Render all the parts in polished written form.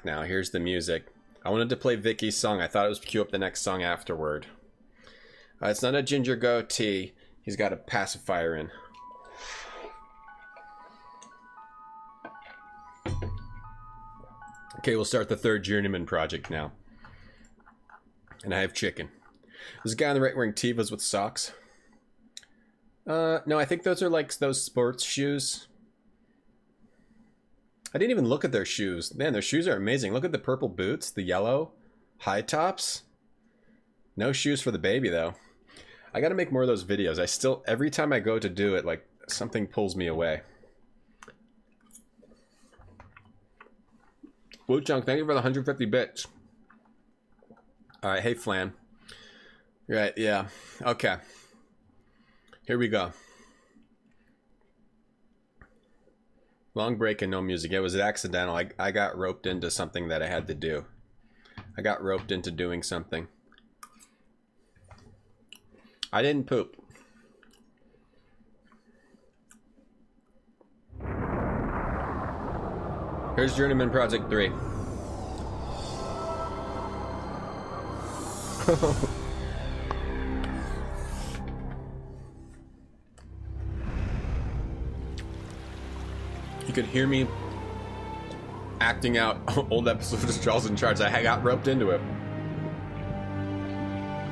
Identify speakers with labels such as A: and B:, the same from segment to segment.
A: now. Here's the music. I wanted to play Vicky's song. I thought it was cue up the next song afterward. It's not a ginger goatee. He's got a pacifier in. Okay, we'll start the third Journeyman project now. And I have chicken. There's a guy on the right wearing Tevas with socks. No, I think those are like those sports shoes. I didn't even look at their shoes. Man, their shoes are amazing. Look at the purple boots, the yellow high tops. No shoes for the baby though. I gotta make more of those videos. I still, every time I go to do it, like something pulls me away. Wu Chunk, thank you for the 150 bits. Alright, hey Flan. Right, yeah. Okay. Here we go. Long break and no music. It was accidental. I got roped into something that I had to do. I got roped into doing something. I didn't poop. Here's Journeyman Project 3. You could hear me acting out old episodes of Charles in Charge. I got roped into it.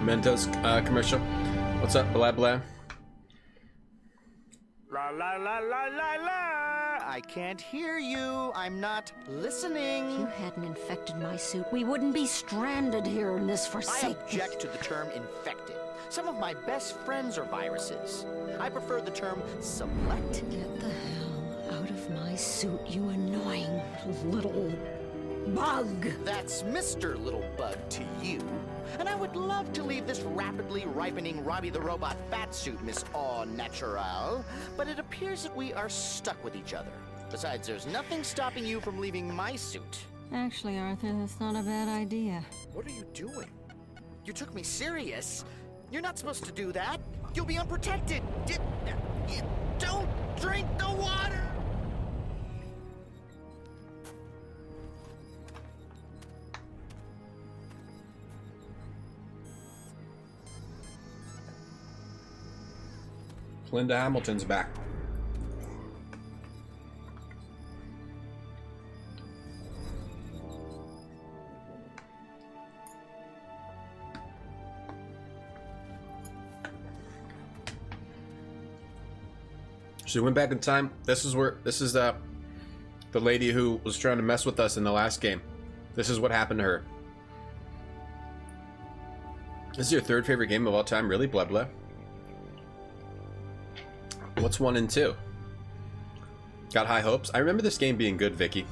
A: Mentos commercial. What's up, blah blah?
B: La la la la la la! I can't hear you. I'm not listening.
C: If you hadn't infected my suit, we wouldn't be stranded here in this forsaken...
B: I object to the term infected. Some of my best friends are viruses. I prefer the term select.
C: Get the hell out of my suit, you annoying little bug.
B: That's Mr. Little Bug to you. And I would love to leave this rapidly ripening Robbie the Robot fat suit, Miss Au Natural, but it appears that we are stuck with each other. Besides, there's nothing stopping you from leaving my suit.
C: Actually, Arthur, that's not a bad idea.
B: What are you doing? You took me serious. You're not supposed to do that. You'll be unprotected. Don't drink the water!
A: Linda Hamilton's back. She went back in time. This is the lady who was trying to mess with us in the last game. This is what happened to her. This is your third favorite game of all time, really, blah blah? What's 1 and 2? Got high hopes? I remember this game being good, Vicky.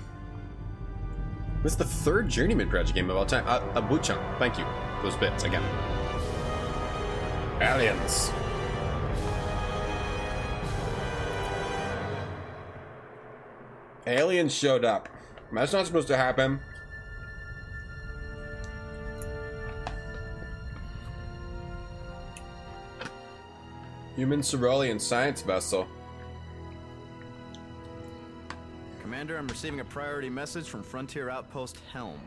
A: This is the third Journeyman Project game of all time. Buchan, thank you. Those bits, again. Aliens. Aliens showed up. That's not supposed to happen. Human Cerulean science vessel.
D: Commander, I'm receiving a priority message from Frontier Outpost Helm.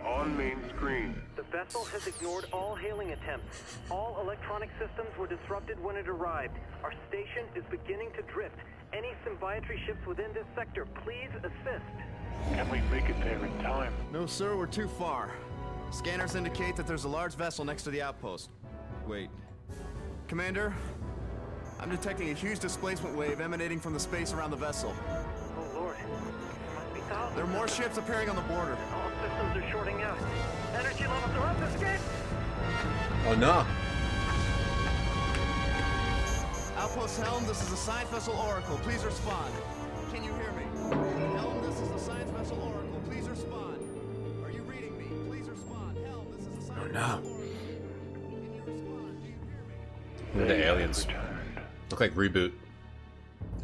E: On main screen.
F: The vessel has ignored all hailing attempts. All electronic systems were disrupted when it arrived. Our station is beginning to drift. Any symbiometry ships within this sector, please assist.
E: Can we make it there in time?
D: No, sir, we're too far. Scanners indicate that there's a large vessel next to the outpost. Wait. Commander, I'm detecting a huge displacement wave emanating from the space around the vessel.
F: Oh Lord, there must be thousands.
D: There are more ships appearing on the border.
F: All systems are shorting out. Energy levels are up, escape!
A: Oh no.
D: Outpost Helm, this is the Science Vessel Oracle. Please respond. Can you hear me? Helm, this is the Science Vessel Oracle. Please respond. Are you reading me? Please respond. Helm, this is the Science Vessel Oracle. Can you respond? Do you hear me?
A: Look at the aliens. Look like Reboot.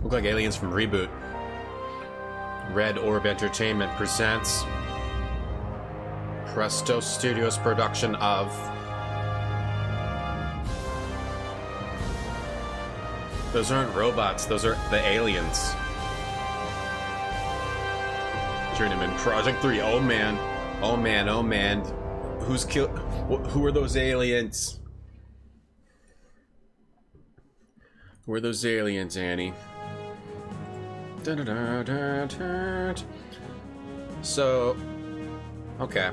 A: Look like aliens from Reboot. Red Orb Entertainment presents Presto Studios production of Those aren't robots, those are the aliens. Journeyman Project 3, oh man. Oh man, oh man. Who's killed? Who are those aliens? Who are those aliens, Annie? So, okay.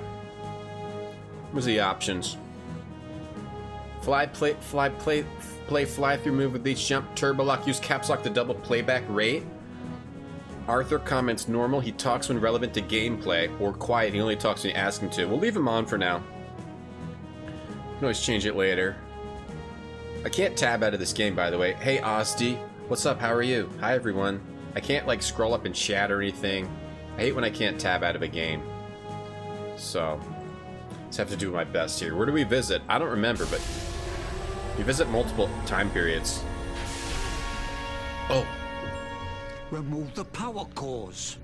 A: What's the options? Fly through move with each jump, turbo lock, use caps lock to double playback rate. Arthur comments normal, he talks when relevant to gameplay, or quiet, he only talks when you ask him to. We'll leave him on for now. You can always change it later. I can't tab out of this game, by the way. Hey, Ozzy. What's up? How are you? Hi, everyone. I can't, like, scroll up and chat or anything. I hate when I can't tab out of a game. So, just have to do my best here. Where do we visit? I don't remember, but we visit multiple time periods. Oh.
G: Remove the power cores.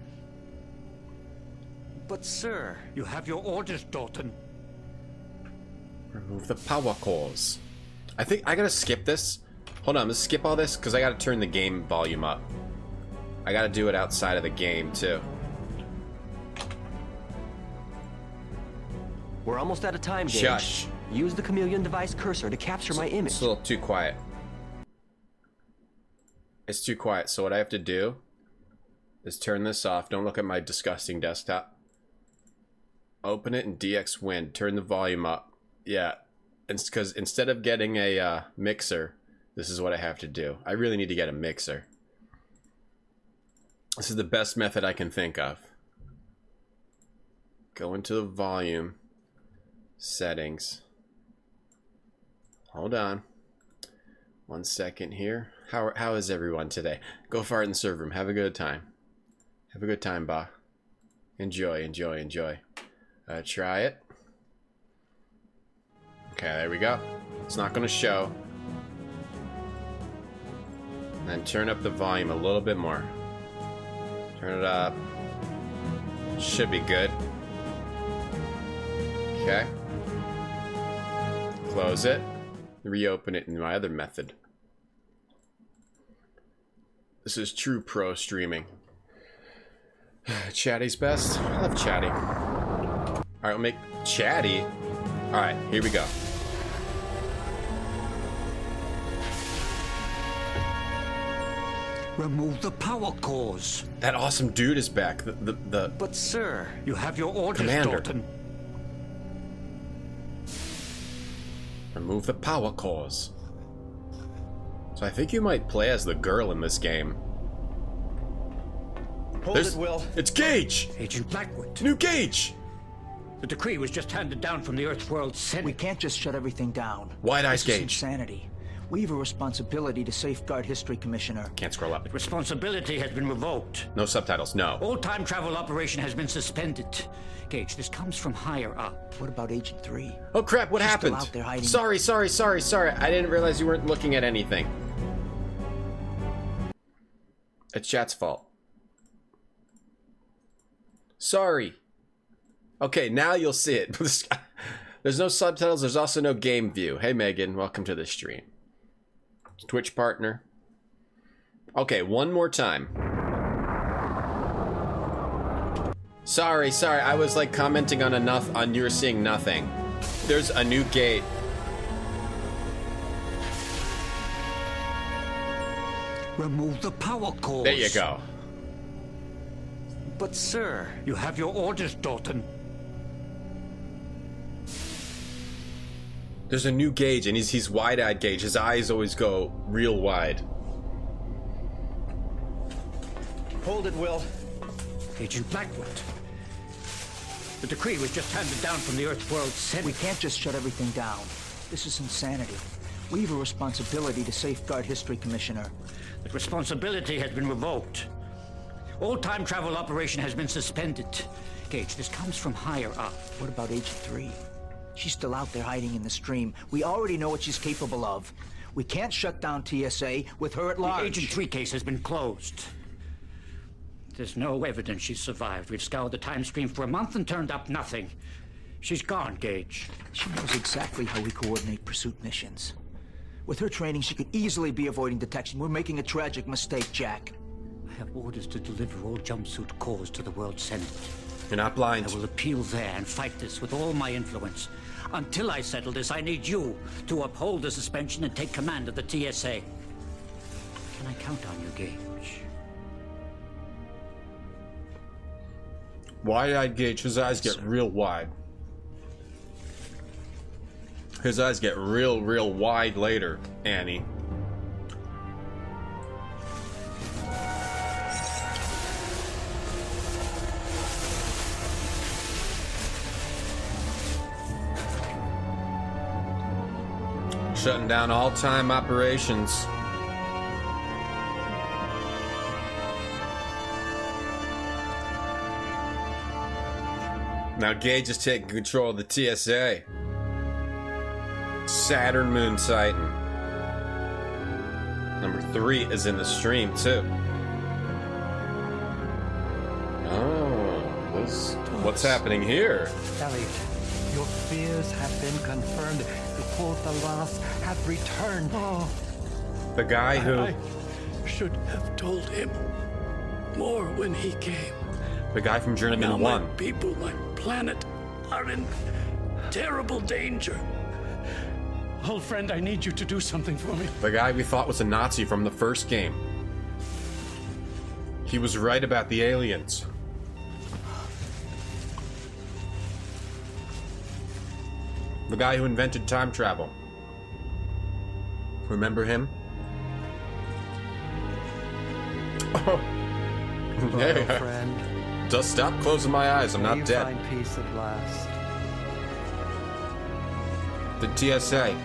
B: But, sir...
G: You have your orders, Dalton.
A: Remove the power cores. I think I gotta skip this. Hold on, let's skip all this because I gotta turn the game volume up. I gotta do it outside of the game too.
H: We're almost out of time, Gage.
A: Shush.
H: Use the chameleon device cursor to capture my image.
A: It's a little too quiet. It's too quiet, so what I have to do is turn this off. Don't look at my disgusting desktop. Open it in DX Wind. Turn the volume up. Yeah. It's because instead of getting a mixer, this is what I have to do. I really need to get a mixer. This is the best method I can think of. Go into the volume settings. Hold on. 1 second here. How is everyone today? Go far in the server room. Have a good time. Have a good time, Ba. Enjoy, enjoy, enjoy. Try it. Okay, there we go. It's not going to show. And then turn up the volume a little bit more. Turn it up. Should be good. Okay. Close it. Reopen it in my other method. This is true pro streaming. Chatty's best. I love Chatty. Alright, we'll make Chatty. Alright, here we go.
G: Remove the power cores.
A: That awesome dude is back. The
B: But, sir...
G: You have your orders,
A: Commander.
G: Dalton.
A: Remove the power cores. So I think you might play as the girl in this game.
D: Hold it, Will.
A: It's Gage!
G: Agent Blackwood.
A: New Gage!
G: The decree was just handed down from the Earth World Senate.
I: We can't just shut everything down.
A: Wide Eyes
I: This is
A: Gage.
I: insanity. We have a responsibility to safeguard history, Commissioner.
A: Can't scroll up.
G: Responsibility has been revoked.
A: No subtitles, no.
G: All time travel operation has been suspended. Gage, this comes from higher up.
I: What about Agent 3?
A: Oh crap, what
I: She's
A: happened?
I: still out there hiding.
A: Sorry. I didn't realize you weren't looking at anything. It's chat's fault. Sorry. Okay, now you'll see it. There's no subtitles, there's also no game view. Hey Megan, welcome to the stream. Twitch partner. Okay, one more time. Sorry, I was like commenting on enough on you're seeing nothing. There's a new gate.
G: Remove the power cores.
A: There you go.
B: But, sir...
G: You have your orders, Dalton.
A: There's a new Gage, and he's wide-eyed Gage. His eyes always go real wide.
D: Hold it, Will.
G: Agent Blackwood. The decree was just handed down from the Earth World Senate.
I: We can't just shut everything down. This is insanity. We have a responsibility to safeguard history, Commissioner.
G: That responsibility has been revoked. All time travel operation has been suspended. Gage, this comes from higher up.
I: What about Agent 3? She's still out there hiding in the stream. We already know what she's capable of. We can't shut down TSA with her at large.
G: The Agent 3 case has been closed. There's no evidence she survived. We've scoured the time stream for a month and turned up nothing. She's gone, Gage.
I: She knows exactly how we coordinate pursuit missions. With her training, she could easily be avoiding detection. We're making a tragic mistake, Jack.
G: I have orders to deliver all jumpsuit cores to the World Senate.
A: You're not blind.
G: I will appeal there and fight this with all my influence. Until I settle this, I need you to uphold the suspension and take command of the TSA. Can I count on you, Gage?
A: Wide-eyed Gage. His eyes get real wide. His eyes get real wide later, Annie. Shutting down all-time operations. Now Gage is taking control of the TSA. Saturn moon sighting. Number 3 is in the stream too. Oh, what's happening here?
J: Elliot, your fears have been confirmed. The Porthalas have returned. Oh,
A: The guy who...
K: I should have told him more when he came.
A: The guy from Journeyman
K: Now
A: 1.
K: my people, my planet, are in terrible danger. Old friend, I need you to do something for me.
A: The guy we thought was a Nazi from the first game. He was right about the aliens. The guy who invented time travel. Remember him? Oh.
J: Hello, friend.
A: Just stop closing my eyes. I'm
J: May
A: not
J: you
A: dead.
J: find peace at last.
A: The TSA.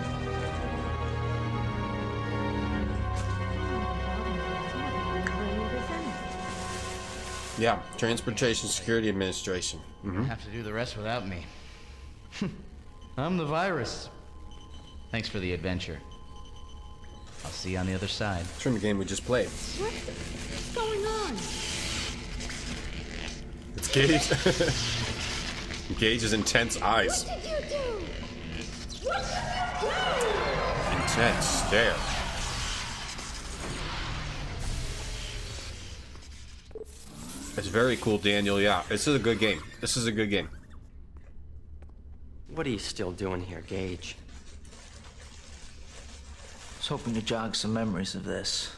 A: Yeah, Transportation Security Administration.
L: You have to do the rest without me. I'm the virus. Thanks for the adventure. I'll see you on the other side.
A: It's from the game we just played.
C: What's going on?
A: It's Gage. Gage's intense eyes.
C: What did you do? What did you do?
A: Intense stare. It's very cool, Daniel. Yeah, this is a good game. This is a good game.
H: What are you still doing here, Gage?
I: I was hoping to jog some memories of this.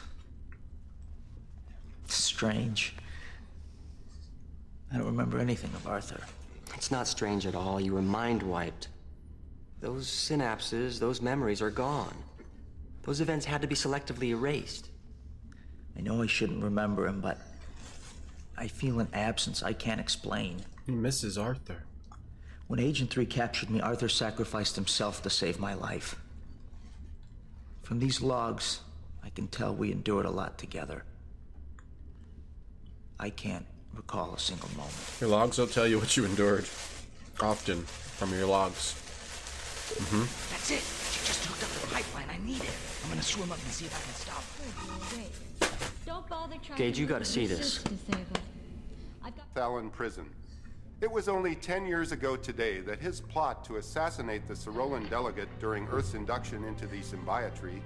I: It's strange. I don't remember anything of Arthur.
H: It's not strange at all. You were mind-wiped. Those synapses, those memories are gone. Those events had to be selectively erased.
I: I know I shouldn't remember him, but I feel an absence I can't explain.
A: He misses Arthur.
I: When Agent 3 captured me, Arthur sacrificed himself to save my life. From these logs, I can tell we endured a lot together. I can't recall a single moment.
A: Your logs will tell you what you endured. Often, from your logs.
I: That's it! She just hooked up the pipeline. I need it. I'm gonna swim up and see if I can stop.
C: Don't bother trying.
H: Gage, you gotta see this.
M: Fallon Prison. It was only 10 years ago today that his plot to assassinate the Cyrolan delegate during Earth's induction into the Symbiotry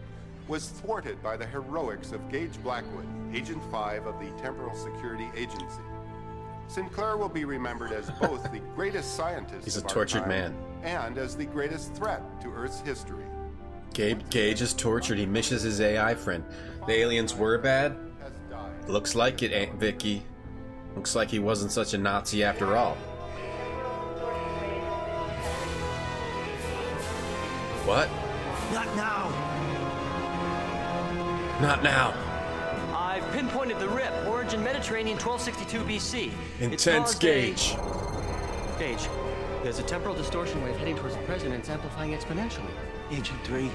M: was thwarted by the heroics of Gage Blackwood, Agent 5 of the Temporal Security Agency. Sinclair will be remembered as both the greatest scientist
A: He's a
M: of our
A: tortured
M: time
A: man.
M: and as the greatest threat to Earth's history.
A: Gage is tortured. He misses his AI friend. The aliens were bad? Looks like it, Aunt Vicky. Looks like he wasn't such a Nazi after all. What?
I: Not now!
A: Not now.
H: I've pinpointed the rip. Origin Mediterranean 1262 BC.
A: Intense Gage.
H: Gage, there's a temporal distortion wave heading towards the president. It's amplifying exponentially.
I: Agent 3,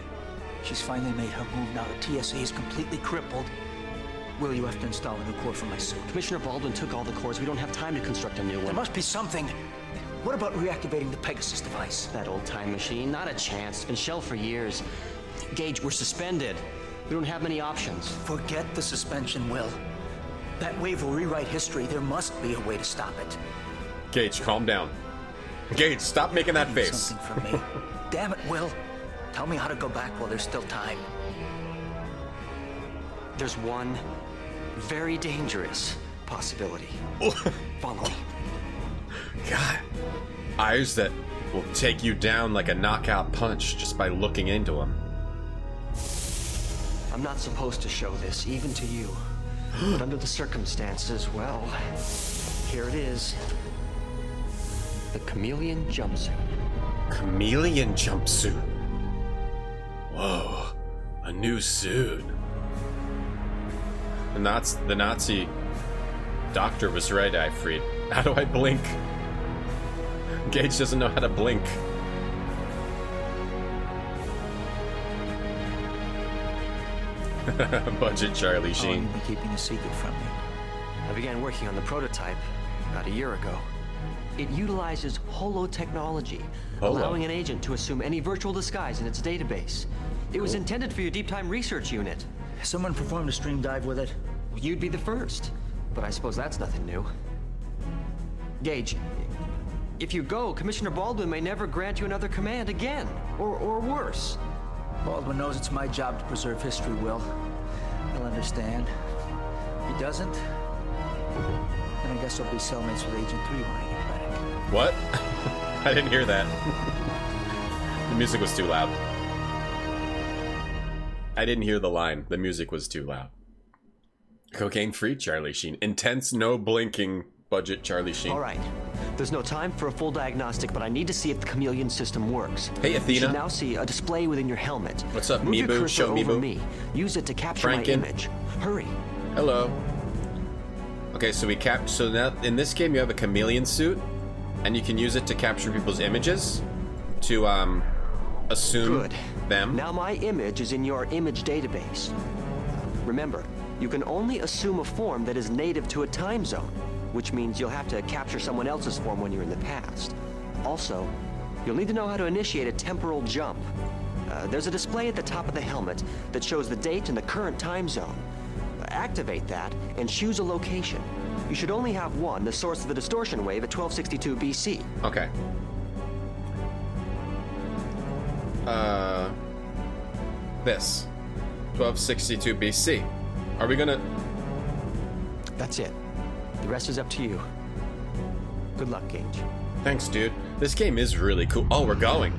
I: she's finally made her move now. The TSA is completely crippled. Will, you have to install a new core for my suit.
H: Commissioner Baldwin took all the cores. We don't have time to construct a new one.
I: There must be something. What about reactivating the Pegasus device?
H: That old time machine? Not a chance. It's been shelved for years. Gage, we're suspended. We don't have many options.
I: Forget the suspension, Will. That wave will rewrite history. There must be a way to stop it.
A: Gage, calm down. Gage, stop making that face.
I: Something from me. Damn it, Will. Tell me how to go back while there's still time.
H: There's one very dangerous possibility. Follow me.
A: God. Eyes that will take you down like a knockout punch just by looking into them.
H: I'm not supposed to show this, even to you. But under the circumstances, well, here it is. The chameleon jumpsuit.
A: Chameleon jumpsuit. Whoa. A new suit. The Nazi doctor was right, Eifried. How do I blink? Gage doesn't know how to blink. Budget Charlie Sheen.
I: You've been keeping a secret from me.
H: I began working on the prototype about a year ago. It utilizes holotechnology, allowing an agent to assume any virtual disguise in its database. It was intended for your deep time research unit.
I: Someone performed a stream dive with it?
H: You'd be the first, but I suppose that's nothing new. Gage, if you go, Commissioner Baldwin may never grant you another command again, or worse.
I: Baldwin knows it's my job to preserve history, Will. He'll understand. If he doesn't, then I guess I'll be cellmates with Agent 3 when I get back.
A: What? I didn't hear that. The music was too loud. I didn't hear the line. The music was too loud. Cocaine-free Charlie Sheen. Intense, no blinking budget Charlie Sheen.
H: All right. There's no time for a full diagnostic, but I need to see if the chameleon system works.
A: Hey, Athena.
H: You should now see a display within your helmet.
A: What's up,
H: Move your
A: Meebo?
H: cursor
A: Show
H: over
A: Meebo.
H: me. Use it to capture
A: Franken.
H: my image. Hurry.
A: Hello. Okay, so so now in this game you have a chameleon suit, and you can use it to capture people's images to assume
H: Good.
A: them.
H: Now my image is in your image database. Remember, you can only assume a form that is native to a time zone, which means you'll have to capture someone else's form when you're in the past. Also, you'll need to know how to initiate a temporal jump. There's a display at the top of the helmet that shows the date and the current time zone. Activate that and choose a location. You should only have one, the source of the distortion wave at 1262 BC.
A: Okay. This. 1262 BC. Are we gonna...
H: That's it. The rest is up to you. Good luck, Gage.
A: Thanks, dude. This game is really cool. Oh, we're going.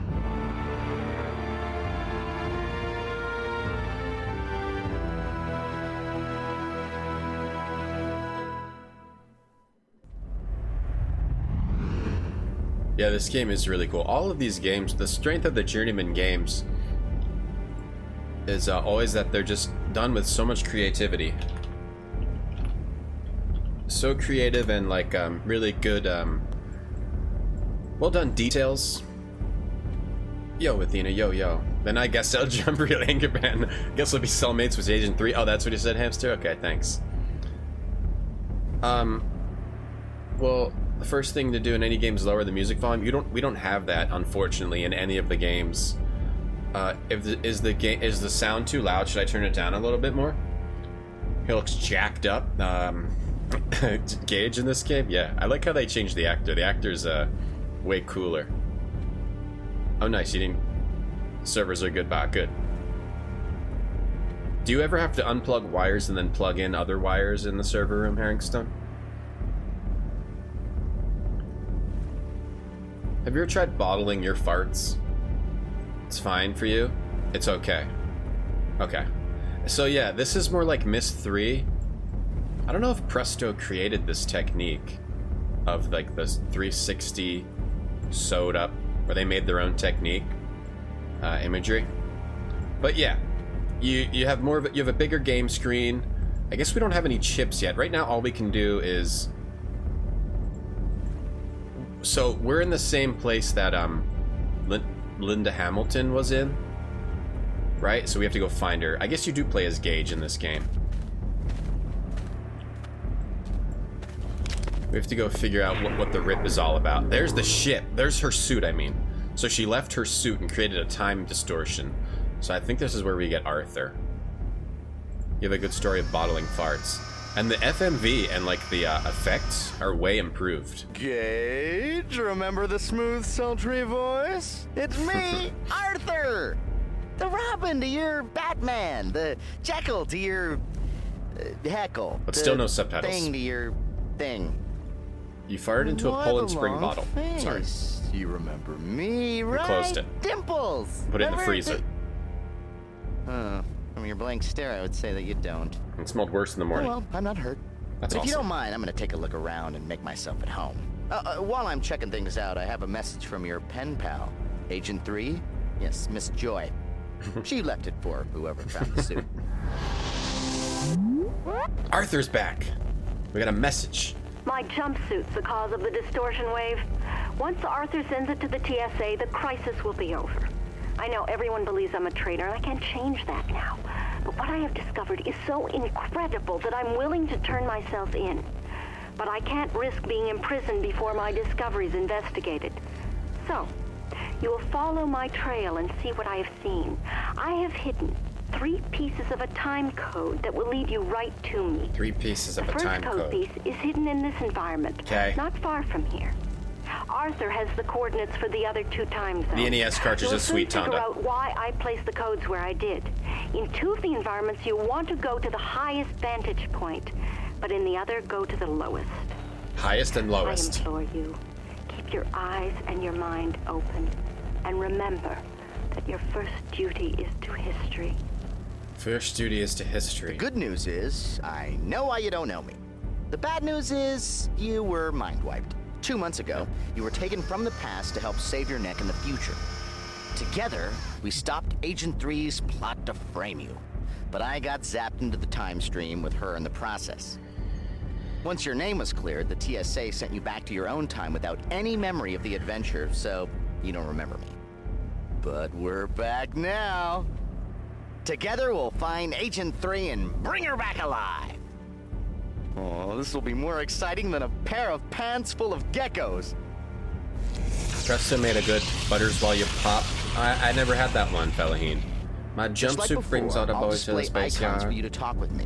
A: Yeah, this game is really cool. All of these games, the strength of the Journeyman games is always that they're just done with so much creativity. So creative and like really good, well done details. Yo, Athena, yo. Then I guess I'll jump real Anchorman. Guess we'll be cellmates with Agent 3. Oh, that's what he said, Hamster? Okay, thanks. Well, the first thing to do in any game is lower the music volume. We don't have that, unfortunately, in any of the games. Is the sound too loud? Should I turn it down a little bit more? He looks jacked up. Gage in this game? Yeah, I like how they changed the actor. The actor's way cooler. Oh, nice. You didn't... Servers are good, Bot. Good. Do you ever have to unplug wires and then plug in other wires in the server room, Herringstone? Have you ever tried bottling your farts? It's fine for you? It's okay. Okay. So yeah, this is more like Myst 3. I don't know if Presto created this technique of like the 360 sewed up, where they made their own technique, imagery. But yeah, you have more of you have a bigger game screen. I guess we don't have any chips yet. Right now, all we can do is. So we're in the same place that Linda Hamilton was in, right? So we have to go find her. I guess you do play as Gage in this game. We have to go figure out what the rip is all about. There's the ship. There's her suit, I mean. So she left her suit and created a time distortion. So I think this is where we get Arthur. You have a good story of bottling farts. And the FMV and like the effects are way improved.
D: Gage, remember the smooth, sultry voice?
B: It's me, Arthur! The Robin to your Batman, the Jekyll to your Heckle.
A: But still no subtitles.
B: Thing to your thing.
A: You fired into a Poland Spring
B: long
A: bottle.
B: face.
A: Sorry.
B: You remember me, right?
A: closed it.
B: Dimples!
A: Put it in the
B: Remember
A: freezer.
B: From your blank stare, I would say that you don't.
A: It smelled worse in the
B: Oh,
A: morning.
B: well, I'm not hurt.
A: That's
B: But if you
A: awesome.
B: don't mind, I'm going to take a look around and make myself at home. While I'm checking things out, I have a message from your pen pal, Agent 3. Yes, Miss Joy. She left it for whoever found the suit.
A: Arthur's back. We got a message.
N: My jumpsuit's the cause of the distortion wave. Once Arthur sends it to the TSA, the crisis will be over. I know everyone believes I'm a traitor, and I can't change that now. But what I have discovered is so incredible that I'm willing to turn myself in. But I can't risk being imprisoned before my discovery's investigated. So, you will follow my trail and see what I have seen. I have hidden 3 pieces of a time code that will lead you right to me.
A: 3 pieces of a time
N: The first code piece is hidden in this environment,
A: Okay.
N: not far from here. Arthur has the coordinates for the other 2 time zones.
A: The NES cartridge
N: You'll
A: is
N: soon
A: sweet,
N: figure
A: Tonda.
N: out why I placed the codes where I did. In 2 of the environments, you want to go to the highest vantage point, but in the other, go to the lowest.
A: Highest and lowest.
N: I implore you, keep your eyes and your mind open, and remember that your first duty is to history.
A: First duty is to history.
B: The good news is, I know why you don't know me. The bad news is, you were mind-wiped. 2 months ago, you were taken from the past to help save your neck in the future. Together, we stopped Agent 3's plot to frame you. But I got zapped into the time stream with her in the process. Once your name was cleared, the TSA sent you back to your own time without any memory of the adventure, so you don't remember me. But we're back now. Together, we'll find Agent 3 and bring her back alive. Oh, this will be more exciting than a pair of pants full of geckos.
A: Tresta made a good butters while you pop. I never had that one, Felaheen. My
B: Just like
A: jumpsuit
B: before,
A: brings all the
B: I'll
A: boys to the
B: display
A: space
B: icons for
A: yard.
B: you to talk with me.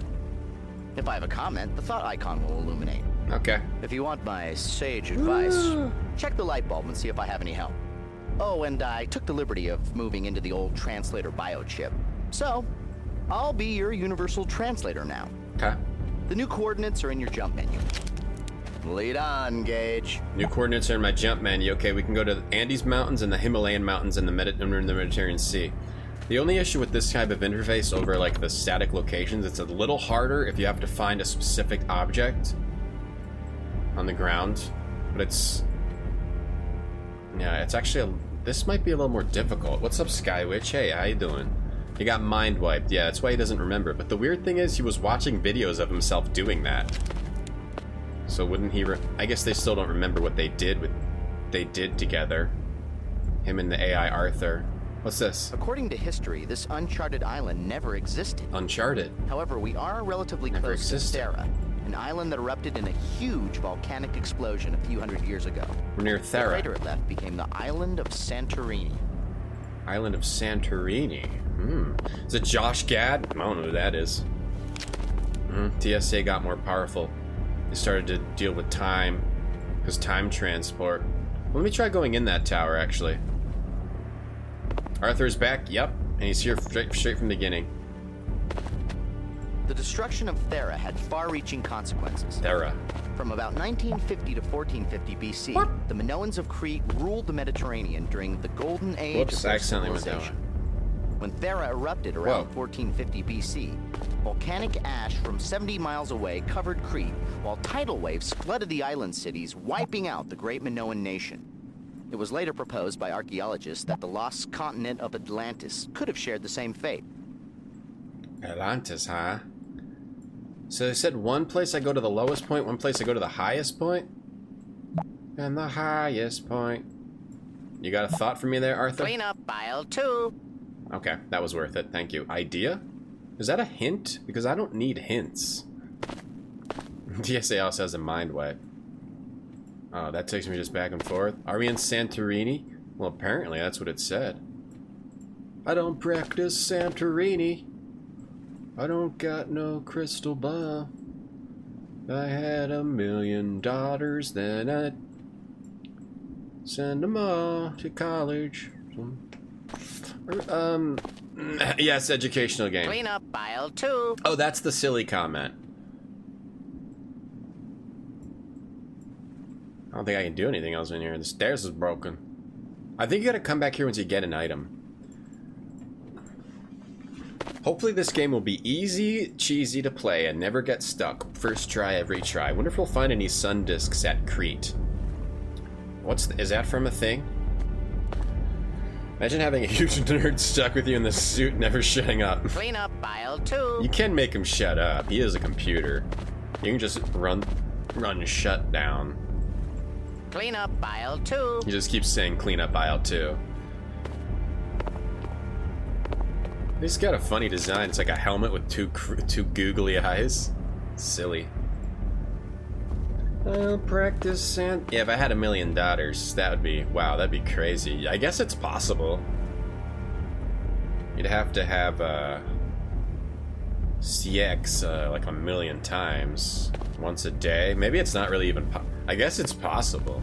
B: If I have a comment, the thought icon will illuminate.
A: Okay.
B: If you want my sage advice, check the light bulb and see if I have any help. Oh, and I took the liberty of moving into the old translator biochip. So, I'll be your universal translator now.
A: Okay.
B: The new coordinates are in your jump menu. Lead on, Gage.
A: New coordinates are in my jump menu. Okay, we can go to the Andes Mountains and the Himalayan Mountains in the Mediterranean Sea. The only issue with this type of interface over like the static locations, it's a little harder if you have to find a specific object on the ground. But it's... yeah, it's actually... this might be a little more difficult. What's up, Skywitch? Hey, how you doing? He got mind wiped. Yeah, that's why he doesn't remember. But the weird thing is he was watching videos of himself doing that. So wouldn't he... I guess they still don't remember what they did together. Him and the AI Arthur. What's this?
B: According to history, this uncharted island never existed.
A: Uncharted.
B: However, we are relatively
A: Never
B: close
A: existed.
B: to Thera, an island that erupted in a huge volcanic explosion a few hundred years ago.
A: We're near
B: The
A: Thera.
B: crater it left became the island of Santorini.
A: Island of Santorini. Is it Josh Gad? I don't know who that is. TSA got more powerful. They started to deal with time. Because time transport. Let me try going in that tower, actually. Arthur's back. Yep. And he's here straight from the beginning.
B: The destruction of Thera had far-reaching consequences.
A: Thera.
B: From about 1950 to 1450 BC, the Minoans of Crete ruled the Mediterranean during the golden age
A: Whoops,
B: of their
A: I accidentally went that
B: civilization. When Thera erupted around
A: Whoa.
B: 1450 BC, volcanic ash from 70 miles away covered Crete, while tidal waves flooded the island cities, wiping out the great Minoan nation. It was later proposed by archaeologists that the lost continent of Atlantis could have shared the same fate.
A: Atlantis, huh? So they said one place I go to the lowest point, one place I go to the highest point? And the highest point. You got a thought for me there, Arthur?
B: Clean up aisle 2.
A: Okay, that was worth it. Thank you. Idea? Is that a hint? Because I don't need hints. TSA also has a mind wipe. Oh, that takes me just back and forth. Are we in Santorini? Well, apparently that's what it said. I don't practice Santorini. I don't got no crystal ball. I had $1 million, then I'd send them all to college. Yes, educational game.
B: Clean up aisle 2.
A: Oh, that's the silly comment. I don't think I can do anything else in here. The stairs is broken. I think you gotta come back here once you get an item. Hopefully this game will be easy, cheesy to play and never get stuck. First try, every try. I wonder if we'll find any sun discs at Crete. Is that from a thing? Imagine having a huge nerd stuck with you in the suit, never shutting up.
B: Clean up aisle 2.
A: You can make him shut up. He is a computer. You can just run shut down.
B: Clean up aisle 2.
A: He just keeps saying clean up aisle 2. He's got a funny design. It's like a helmet with two googly eyes. Silly. Practice and... Yeah, if I had $1 million, that would be... Wow, that'd be crazy. I guess it's possible. You'd have to have, CX, like 1 million times. Once a day. Maybe it's not really even... I guess it's possible.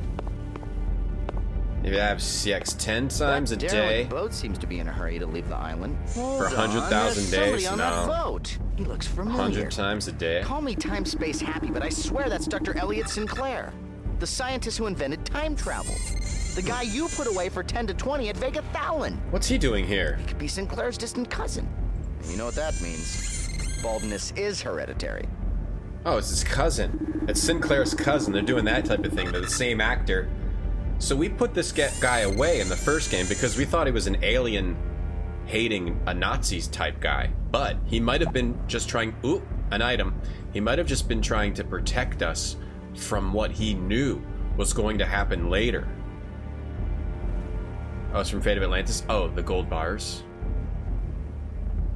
A: If you have CX 10 times a day...
B: boat seems to be in a hurry to leave the island.
A: For 100,000 days?
B: On that boat. He looks familiar.
A: 100 times a day?
B: Call me time-space happy, but I swear that's Dr. Elliot Sinclair. The scientist who invented time travel. The guy you put away for 10 to 20 at Vega Thowlin.
A: What's he doing here?
B: He could be Sinclair's distant cousin. And you know what that means. Baldness is hereditary.
A: Oh, it's his cousin. It's Sinclair's cousin. They're doing that type of thing. They're the same actor. So we put this guy away in the first game because we thought he was an alien hating a Nazis type guy. But he might have been just trying... Ooh, an item. He might have just been trying to protect us from what he knew was going to happen later. Oh, it's from Fate of Atlantis? Oh, the gold bars.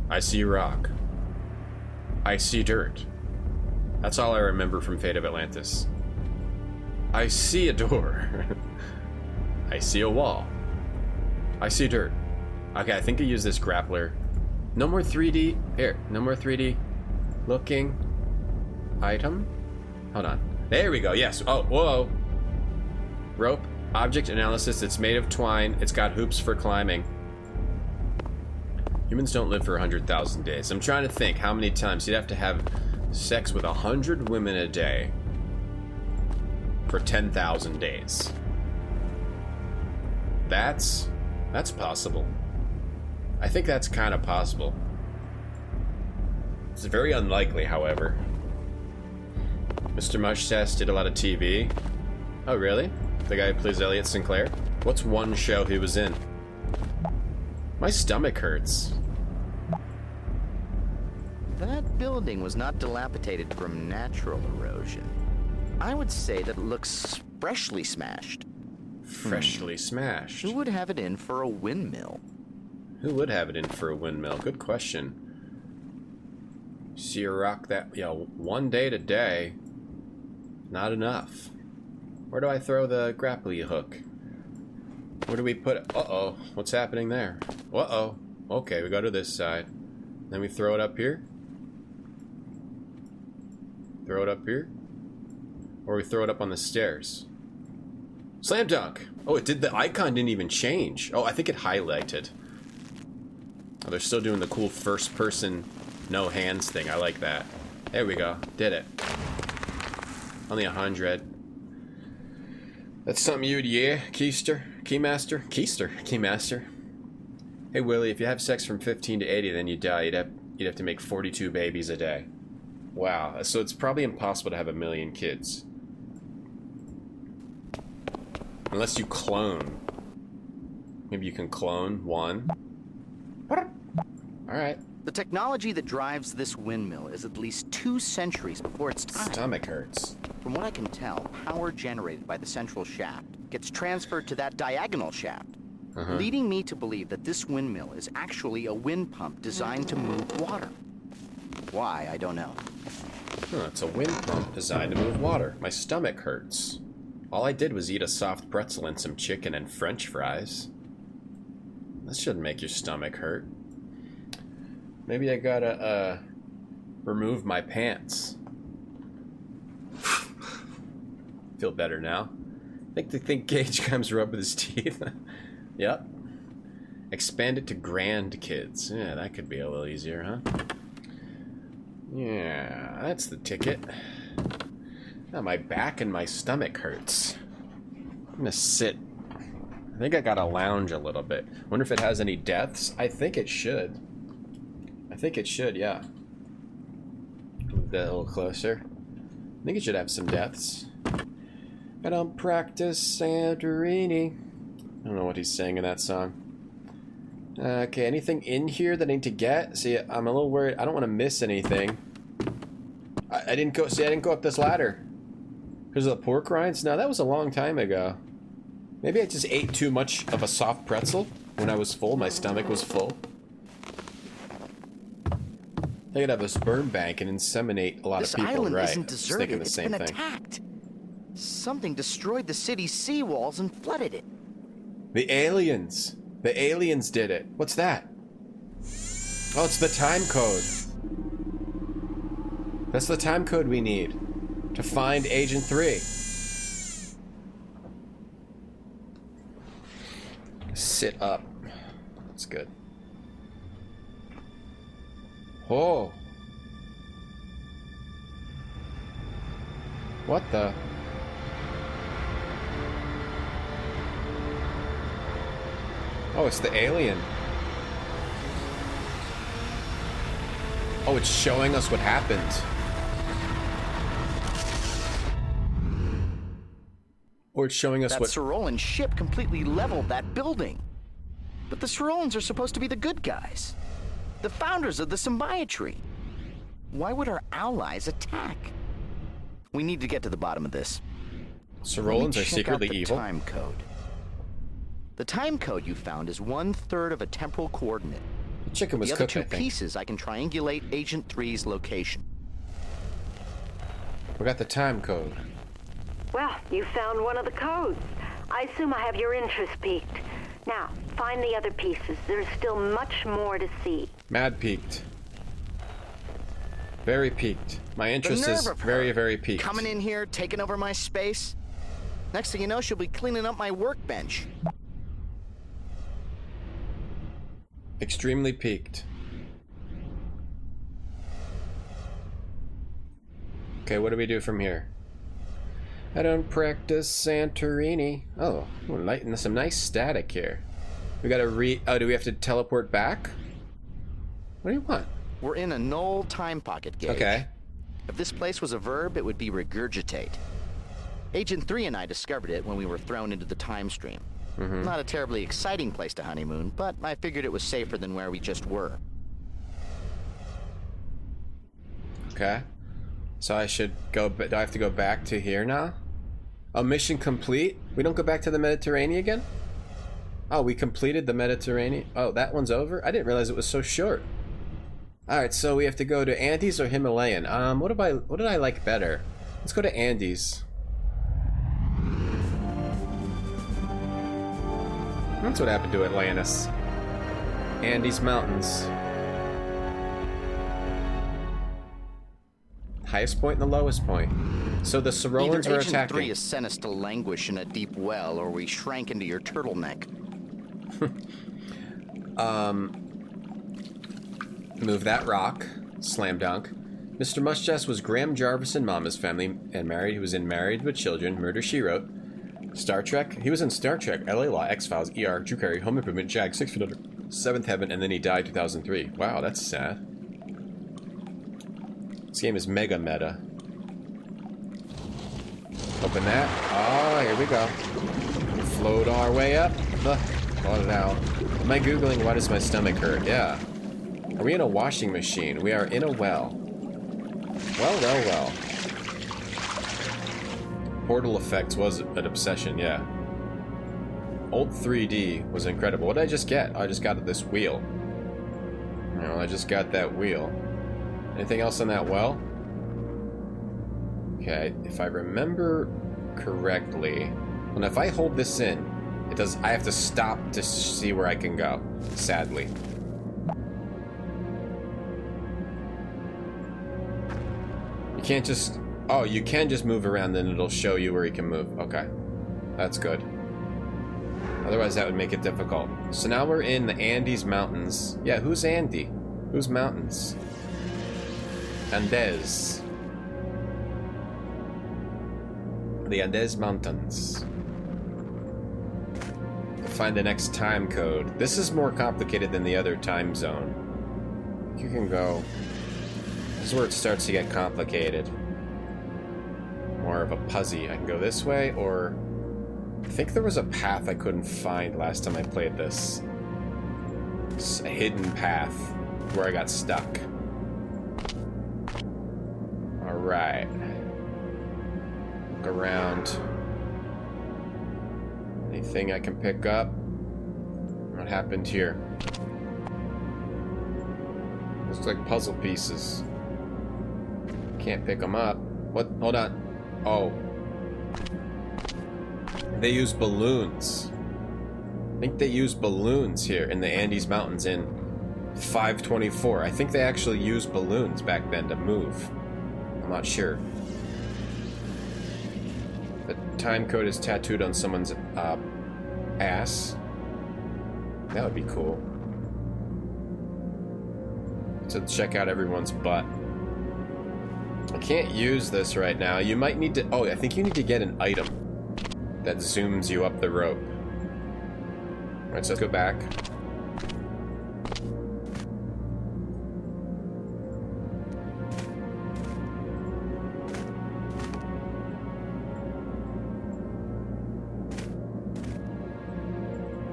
A: I see rock. I see dirt. That's all I remember from Fate of Atlantis. I see a door. I see a wall. I see dirt. Okay, I think I use this grappler. No more 3D. Here, no more 3D. Looking. Item. Hold on. There we go. Yes. Oh, whoa. Rope. Object analysis. It's made of twine. It's got hoops for climbing. Humans don't live for 100,000 days. I'm trying to think how many times you'd have to have sex with 100 women a day for 10,000 days. That's possible. I think that's kind of possible. It's very unlikely, however. Mr. Mustache did a lot of TV. Oh, really? The guy who plays Elliot Sinclair? What's one show he was in? My stomach hurts.
B: That building was not dilapidated from natural erosion. I would say that it looks freshly smashed.
A: Freshly smashed?
B: Who would have it in for a windmill?
A: Who would have it in for a windmill? Good question. See a rock that... Yeah, 1 day to day. Not enough. Where do I throw the grappling hook? Where do we put it? Uh-oh. What's happening there? Uh-oh. Okay, we go to this side. Then we throw it up here. Throw it up here. Or we throw it up on the stairs. Slam dunk! Oh, it did. The icon didn't even change. Oh, I think it highlighted. Oh, they're still doing the cool first-person, no hands thing. I like that. There we go. Did it. Only 100. That's something you'd, yeah, Keister? Keymaster? Keister? Keymaster. Hey, Willie, if you have sex from 15 to 80, then you die. You'd have to make 42 babies a day. Wow. So it's probably impossible to have 1 million kids. Unless you clone. Maybe you can clone one. Alright.
B: The technology that drives this windmill is at least 2 centuries before its time.
A: Stomach hurts.
B: From what I can tell, power generated by the central shaft gets transferred to that diagonal shaft, leading me to believe that this windmill is actually a wind pump designed to move water. Why, I don't know.
A: Huh, it's a wind pump designed to move water. My stomach hurts. All I did was eat a soft pretzel and some chicken and french fries. This shouldn't make your stomach hurt. Maybe I gotta, remove my pants. Feel better now. I think Gage comes rub with his teeth. Yep. Expand it to grandkids. Yeah, that could be a little easier, huh? Yeah, that's the ticket. Now my back and my stomach hurts. I'm gonna sit. I think I gotta lounge a little bit. Wonder if it has any deaths? I think it should. I think it should, yeah. Move that a little closer. I think it should have some deaths. I don't practice Santorini. I don't know what he's saying in that song. Okay, anything in here that I need to get? See, I'm a little worried. I don't want to miss anything. I didn't go. See, I didn't go up this ladder because of the pork rinds. No, that was a long time ago. Maybe I just ate too much of a soft pretzel when I was full. My stomach was full. I could have a sperm bank and inseminate a lot of people,
B: This island
A: right?
B: isn't deserted.
A: The
B: It's
A: same
B: been
A: thing.
B: attacked. Something destroyed the city's seawalls and flooded it.
A: The aliens. The aliens did it. What's that? Oh, it's the time code. That's the time code we need to find Agent 3. Sit up. That's good. Oh. What the? Oh, it's the alien. Oh, it's showing us what happened. Or it's showing us
B: that
A: what...
B: Cyrolan ship completely leveled that building. But the Cyrolans are supposed to be the good guys. The founders of the symbiotree. Why would our allies attack? We need to get to the bottom of this.
A: Cyrolans are secretly evil?
B: Time code. The time code you found is 1/3 of a temporal coordinate.
A: The chicken was
B: the other
A: cooked, I
B: two
A: think.
B: pieces, I can triangulate Agent 3's location.
A: We got the time code.
N: Well, you found one of the codes. I assume I have your interest piqued. Now, find the other pieces. There's still much more to see.
A: Mad peaked. Very peaked. My interest is very, very peaked.
B: Coming in here, taking over my space. Next thing you know, she'll be cleaning up my workbench.
A: Extremely peaked. Okay, what do we do from here? I don't practice Santorini. Oh, some nice static here. We gotta oh, do we have to teleport back? What do you want?
B: We're in a null time pocket, Gage.
A: Okay.
B: If this place was a verb, it would be regurgitate. Agent 3 and I discovered it when we were thrown into the time stream. Not a terribly exciting place to honeymoon, but I figured it was safer than where we just were.
A: Okay. So I should go, but do I have to go back to here now? Oh, mission complete? We don't go back to the Mediterranean again? Oh, we completed the Mediterranean. Oh, that one's over? I didn't realize it was so short. Alright, so we have to go to Andes or Himalayan. What did I like better? Let's go to Andes. That's what happened to Atlantis. Andes Mountains. Highest point and the lowest point. So the Cyrolans are
B: Agent
A: attacking.
B: 3 has sent us to languish in a deep well, or we shrank into your turtleneck.
A: Move that rock. Slam dunk. Mr. Mustache was Graham Jarvis and Mama's Family and married. He was in Married with Children, Murder, She Wrote. Star Trek. He was in Star Trek, LA Law, X-Files, ER, Drew Carey, Home Improvement, Jag, 6 Feet Under, Seventh Heaven, and then he died 2003. Wow, that's sad. This game is mega meta. Open that. Oh, here we go. Float our way up. Float it out. Am I Googling why does my stomach hurt? Yeah. Are we in a washing machine? We are in a well. Well. Portal effects was an obsession, yeah. Old 3D was incredible. What did I just get? Oh, I just got this wheel. No, I just got that wheel. Anything else on that well? Okay, if I remember correctly... Well, if I hold this in, it does. I have to stop to see where I can go, sadly. You can't just... Oh, you can just move around, then it'll show you where you can move. Okay. That's good. Otherwise, that would make it difficult. So now we're in the Andes Mountains. Yeah, who's Andy? Who's mountains? Andes. The Andes Mountains. Find the next time code. This is more complicated than the other time zone. You can go... This is where it starts to get complicated. More of a puzzle. I can go this way, or... I think there was a path I couldn't find last time I played this. It's a hidden path where I got stuck. Alright. Look around. Anything I can pick up? What happened here? Looks like puzzle pieces. Can't pick them up. What? Hold on. Oh. They use balloons. I think they use balloons here in the Andes Mountains in 524. I think they actually used balloons back then to move. I'm not sure. The time code is tattooed on someone's ass. That would be cool. To check out everyone's butt. I can't use this right now. You might need to... Oh, I think you need to get an item that zooms you up the rope. Alright, so let's go back.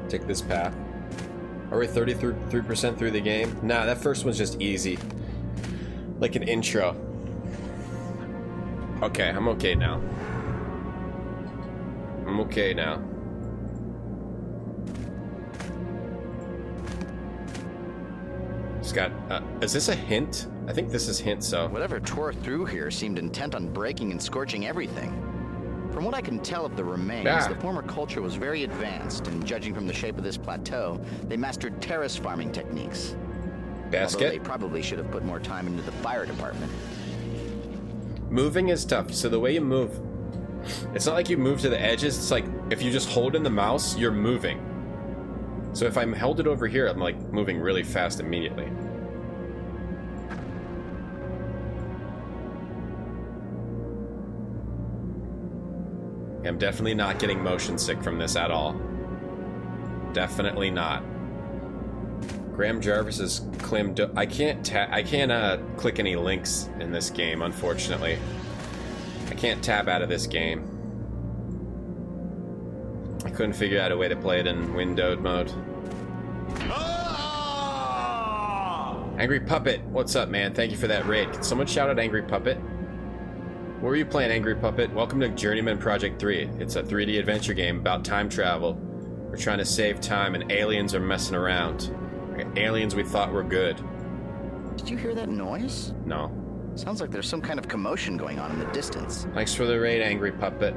A: Take this path. Are we 33% through the game? Nah, that first one's just easy. Like an intro. Okay, I'm okay now. I'm okay now. It's got, is this a hint? I think this is hint, so.
B: Whatever tore through here seemed intent on breaking and scorching everything. From what I can tell of the remains, the former culture was very advanced, and judging from the shape of this plateau, they mastered terrace farming techniques.
A: Basket?
B: Although they probably should have put more time into the fire department.
A: Moving is tough, so the way you move, it's not like you move to the edges, it's like, if you just hold in the mouse, you're moving. So if I'm held it over here, I'm like moving really fast immediately. I'm definitely not getting motion sick from this at all. Definitely not. Graham Jarvis's Clem. I can't click any links in this game, unfortunately. I can't tab out of this game. I couldn't figure out a way to play it in windowed mode. Angry Puppet, what's up, man? Thank you for that raid. Can someone shout out Angry Puppet? What were you playing, Angry Puppet? Welcome to Journeyman Project 3. It's a 3D adventure game about time travel. We're trying to save time and aliens are messing around. Aliens we thought were good.
B: Did you hear that noise?
A: No.
B: Sounds like there's some kind of commotion going on in the distance.
A: Thanks for the raid, Angry Puppet.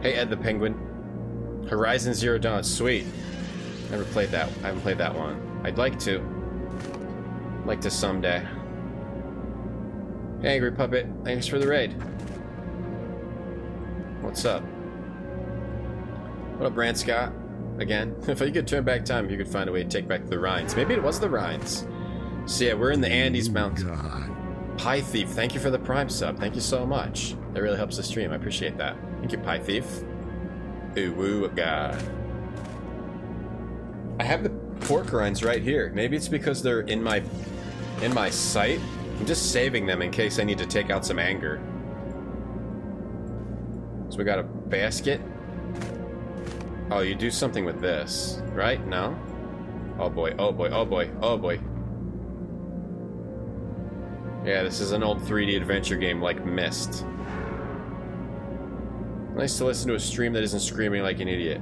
A: Hey, Ed the Penguin. Horizon Zero Dawn, sweet. Never played that. I haven't played that one. I'd like to. Like to someday. Hey, Angry Puppet, thanks for the raid. What's up? What up, Brand Scott? Again, if you could turn back time, you could find a way to take back the Rhines. Maybe it was the Rhines. So yeah, we're in the Andes Mountains. Pie Thief, thank you for the Prime sub. Thank you so much. That really helps the stream. I appreciate that. Thank you, Pie Thief. Ooh, woo, God. I have the pork rinds right here. Maybe it's because they're in my sight. I'm just saving them in case I need to take out some anger. So we got a basket. Oh, you do something with this, right? No? Oh boy, oh boy, oh boy, oh boy. Yeah, this is an old 3D adventure game like Myst. Nice to listen to a stream that isn't screaming like an idiot.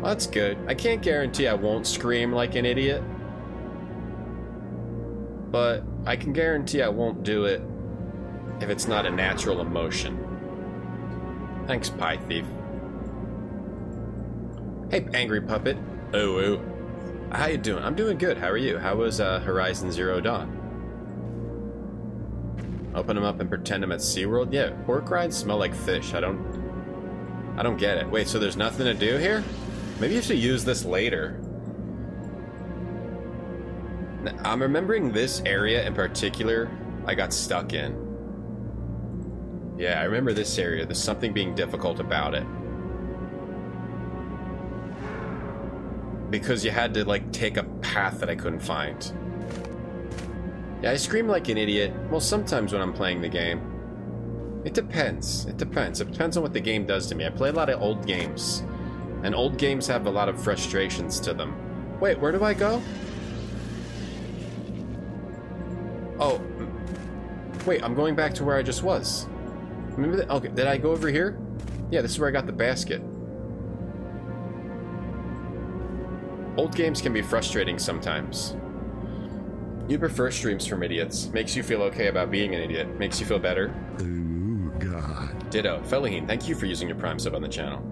A: Well, that's good. I can't guarantee I won't scream like an idiot. But I can guarantee I won't do it if it's not a natural emotion. Thanks, Pie Thief. Hey, Angry Puppet. Oh. How you doing? I'm doing good. How are you? How was Horizon Zero Dawn? Open them up and pretend I'm at SeaWorld? Yeah, pork rinds smell like fish. I don't get it. Wait, so there's nothing to do here? Maybe you should use this later. I'm remembering this area in particular I got stuck in. Yeah, I remember this area. There's something being difficult about it. because you had to, like, take a path that I couldn't find. Yeah, I scream like an idiot. Well, sometimes when I'm playing the game. It depends. It depends. It depends on what the game does to me. I play a lot of old games. And old games have a lot of frustrations to them. Wait, where do I go? Oh. Wait, I'm going back to where I just was. Remember that? Okay, did I go over here? Yeah, this is where I got the basket. Old games can be frustrating sometimes. You prefer streams from idiots. Makes you feel okay about being an idiot. Makes you feel better.
O: Ooh, God.
A: Ditto. Felaheen, thank you for using your Prime sub on the channel.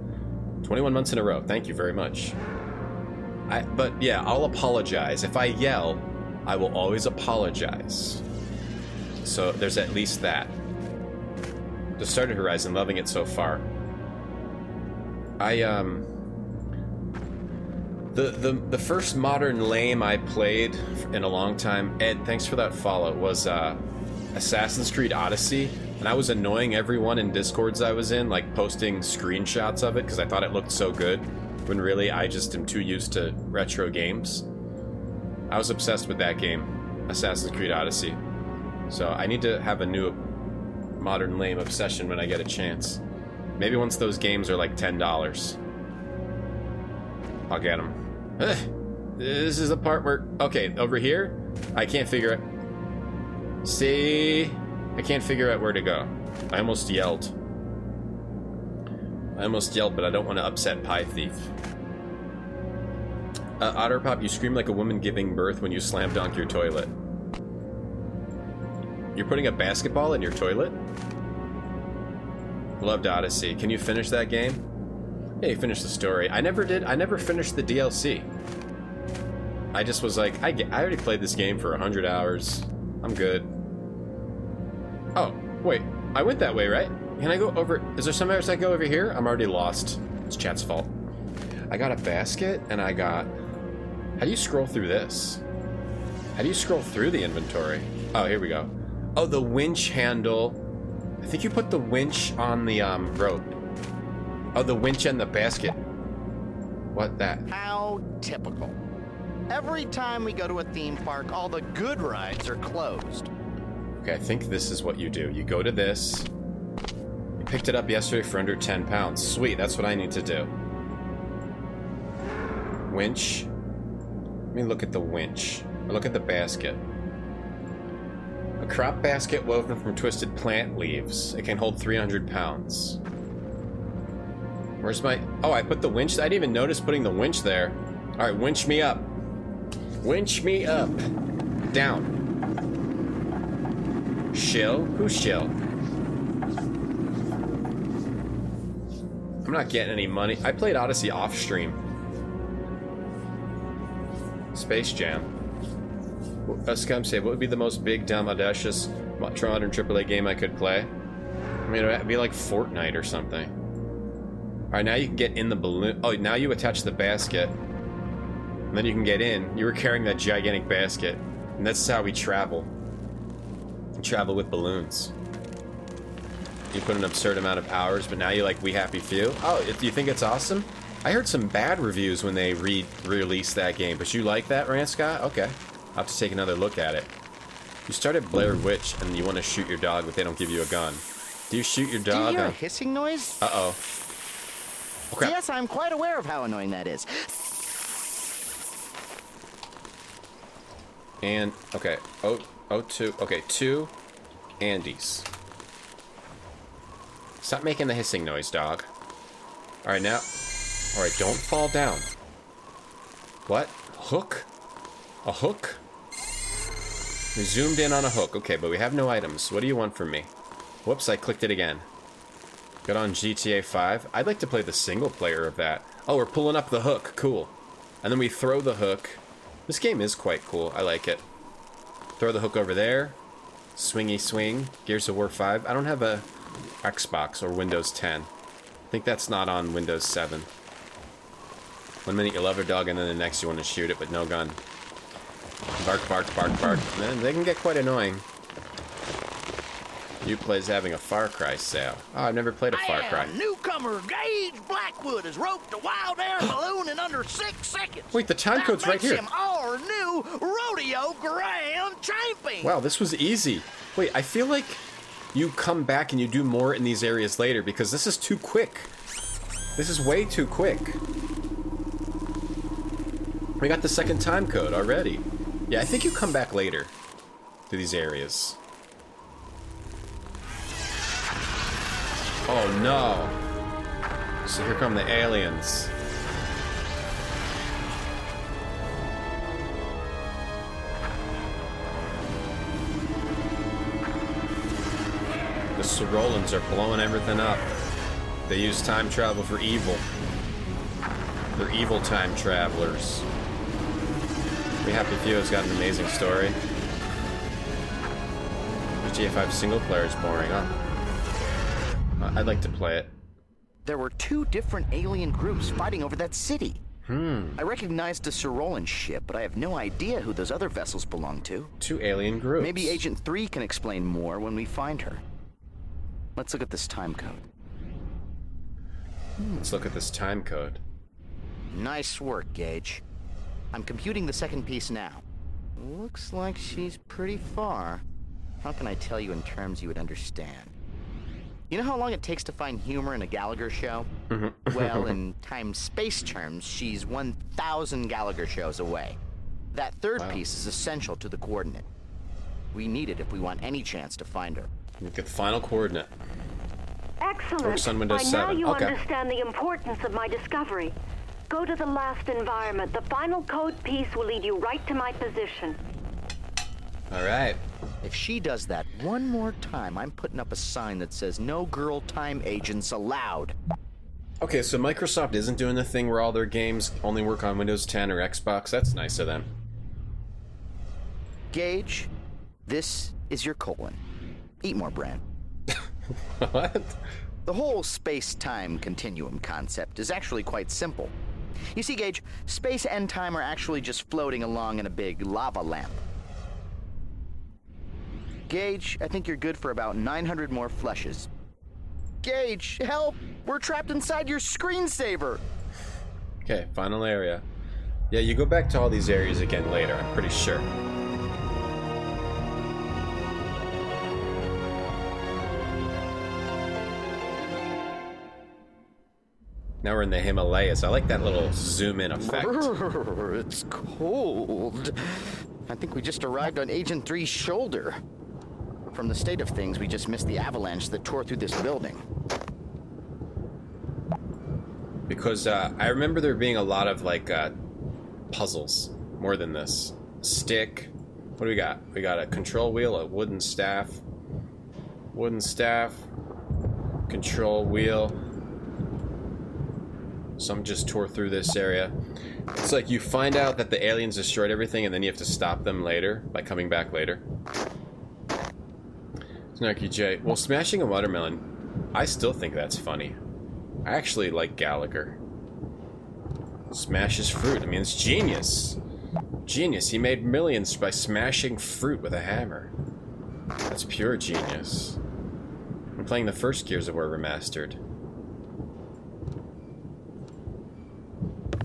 A: 21 months in a row. Thank you very much. But yeah, I'll apologize. If I yell, I will always apologize. So there's at least that. Just started Horizon, loving it so far. The first modern lame I played in a long time, Ed, thanks for that follow, was Assassin's Creed Odyssey, and I was annoying everyone in Discords I was in, like posting screenshots of it because I thought it looked so good, when really I just am too used to retro games. I was obsessed with that game, Assassin's Creed Odyssey. So I need to have a new modern lame obsession when I get a chance. Maybe once those games are like $10. I'll get them. This is the part where... Okay, over here, I can't figure it. See? I can't figure out where to go. I almost yelled. But I don't want to upset Pie Thief. Otterpop, you scream like a woman giving birth when you slam dunk your toilet. You're putting a basketball in your toilet? Loved Odyssey. Can you finish that game? Yeah, you finished the story. I never did. I never finished the DLC. I just was like, I already played this game for 100 hours. I'm good. Oh, wait. I went that way, right? Can I go over... Is there somewhere else I go over here? I'm already lost. It's chat's fault. I got a basket, and I got... How do you scroll through this? How do you scroll through the inventory? Oh, here we go. Oh, the winch handle. I think you put the winch on the rope. Oh, the winch and the basket. What that?
B: How typical. Every time we go to a theme park, all the good rides are closed.
A: Okay, I think this is what you do. You go to this. You picked it up yesterday for under 10 pounds. Sweet, that's what I need to do. Winch. Let me look at the winch. Look at the basket. A crop basket woven from twisted plant leaves. It can hold 300 pounds. Where's my... Oh, I put the winch... I didn't even notice putting the winch there. Alright, winch me up. Winch me up. Down. Shill? Who's Shill? I'm not getting any money. I played Odyssey off stream. Space Jam. Scum say, what would be the most big, dumb, audacious modern AAA game I could play? I mean, it'd be like Fortnite or something. Alright, now you can get in the balloon. Oh, now you attach the basket. And then you can get in. You were carrying that gigantic basket. And that's how we travel. We travel with balloons. You put an absurd amount of hours, but now you're like, we happy few. Oh, you think it's awesome? I heard some bad reviews when they re-released that game, but you like that, Rant Scott? Okay. I'll have to take another look at it. You started Blair Witch, and you want to shoot your dog, but they don't give you a gun. Do you shoot your dog?
B: Do you hear a hissing noise?
A: Uh-oh. Oh, crap.
B: Yes, I'm quite aware of how annoying that is.
A: And, okay. Oh, two. Okay, 2 Andes. Stop making the hissing noise, dog. Alright, now... Alright, don't fall down. What? Hook? A hook? We zoomed in on a hook. Okay, but we have no items. What do you want from me? Whoops, I clicked it again. Got on GTA 5. I'd like to play the single player of that. Oh, we're pulling up the hook. Cool. And then we throw the hook. This game is quite cool. I like it. Throw the hook over there. Swingy swing. Gears of War 5. I don't have a Xbox or Windows 10. I think that's not on Windows 7. 1 minute you love a dog and then the next you want to shoot it with no gun. Bark, bark, bark, bark. Man, they can get quite annoying. You plays having a Far Cry sale. Oh, I've never played a Far Cry.
B: Newcomer Gage Blackwood has roped a wild air balloon in under 6 seconds.
A: Wait, the time code's right here.
B: That makes him our new rodeo grand champion.
A: Wow, this was easy. Wait, I feel like you come back and you do more in these areas later because this is too quick. This is way too quick. We got the second time code already. Yeah, I think you come back later to these areas. Oh no. So here come the aliens. The Sorolans are blowing everything up. They use time travel for evil. They're evil time travelers. We Happy Few's got an amazing story. GTA 5 single player is boring, huh? I'd like to play it.
B: There were 2 different alien groups fighting over that city. I recognized the Sorolan ship, but I have no idea who those other vessels belong to.
A: 2 alien groups.
B: Maybe Agent 3 can explain more when we find her. Let's look at this time code.
A: Let's look at this time code.
B: Nice work, Gage. I'm computing the second piece now. Looks like she's pretty far. How can I tell you in terms you would understand? You know how long it takes to find humor in a Gallagher show? Well, in time-space terms, she's 1,000 Gallagher shows away. That third piece is essential to the coordinate. We need it if we want any chance to find her.
A: Look at the final coordinate.
N: Excellent.
A: Works on Windows
N: By
A: 7.
N: now you
A: Okay.
N: understand the importance of my discovery. Go to the last environment. The final code piece will lead you right to my position.
A: Alright.
B: If she does that one more time, I'm putting up a sign that says no girl time agents allowed.
A: Okay, so Microsoft isn't doing the thing where all their games only work on Windows 10 or Xbox. That's nice of them.
B: Gage, this is your colon. Eat more, Bran.
A: What?
B: The whole space-time continuum concept is actually quite simple. You see, Gage, space and time are actually just floating along in a big lava lamp. Gage, I think you're good for about 900 more flushes. Gage, help! We're trapped inside your screensaver!
A: Okay, final area. Yeah, you go back to all these areas again later, I'm pretty sure. Now we're in the Himalayas. I like that little zoom in effect.
B: It's cold. I think we just arrived on Agent 3's shoulder. From the state of things, we just missed the avalanche that tore through this building.
A: Because I remember there being a lot of like puzzles, more than this. Stick. What do we got? We got a control wheel, a wooden staff, control wheel. Some just tore through this area. It's like you find out that the aliens destroyed everything and then you have to stop them later by coming back later. Snarky J. Well, smashing a watermelon, I still think that's funny. I actually like Gallagher. Smashes fruit. I mean, it's genius. Genius. He made millions by smashing fruit with a hammer. That's pure genius. I'm playing the first Gears of War remastered.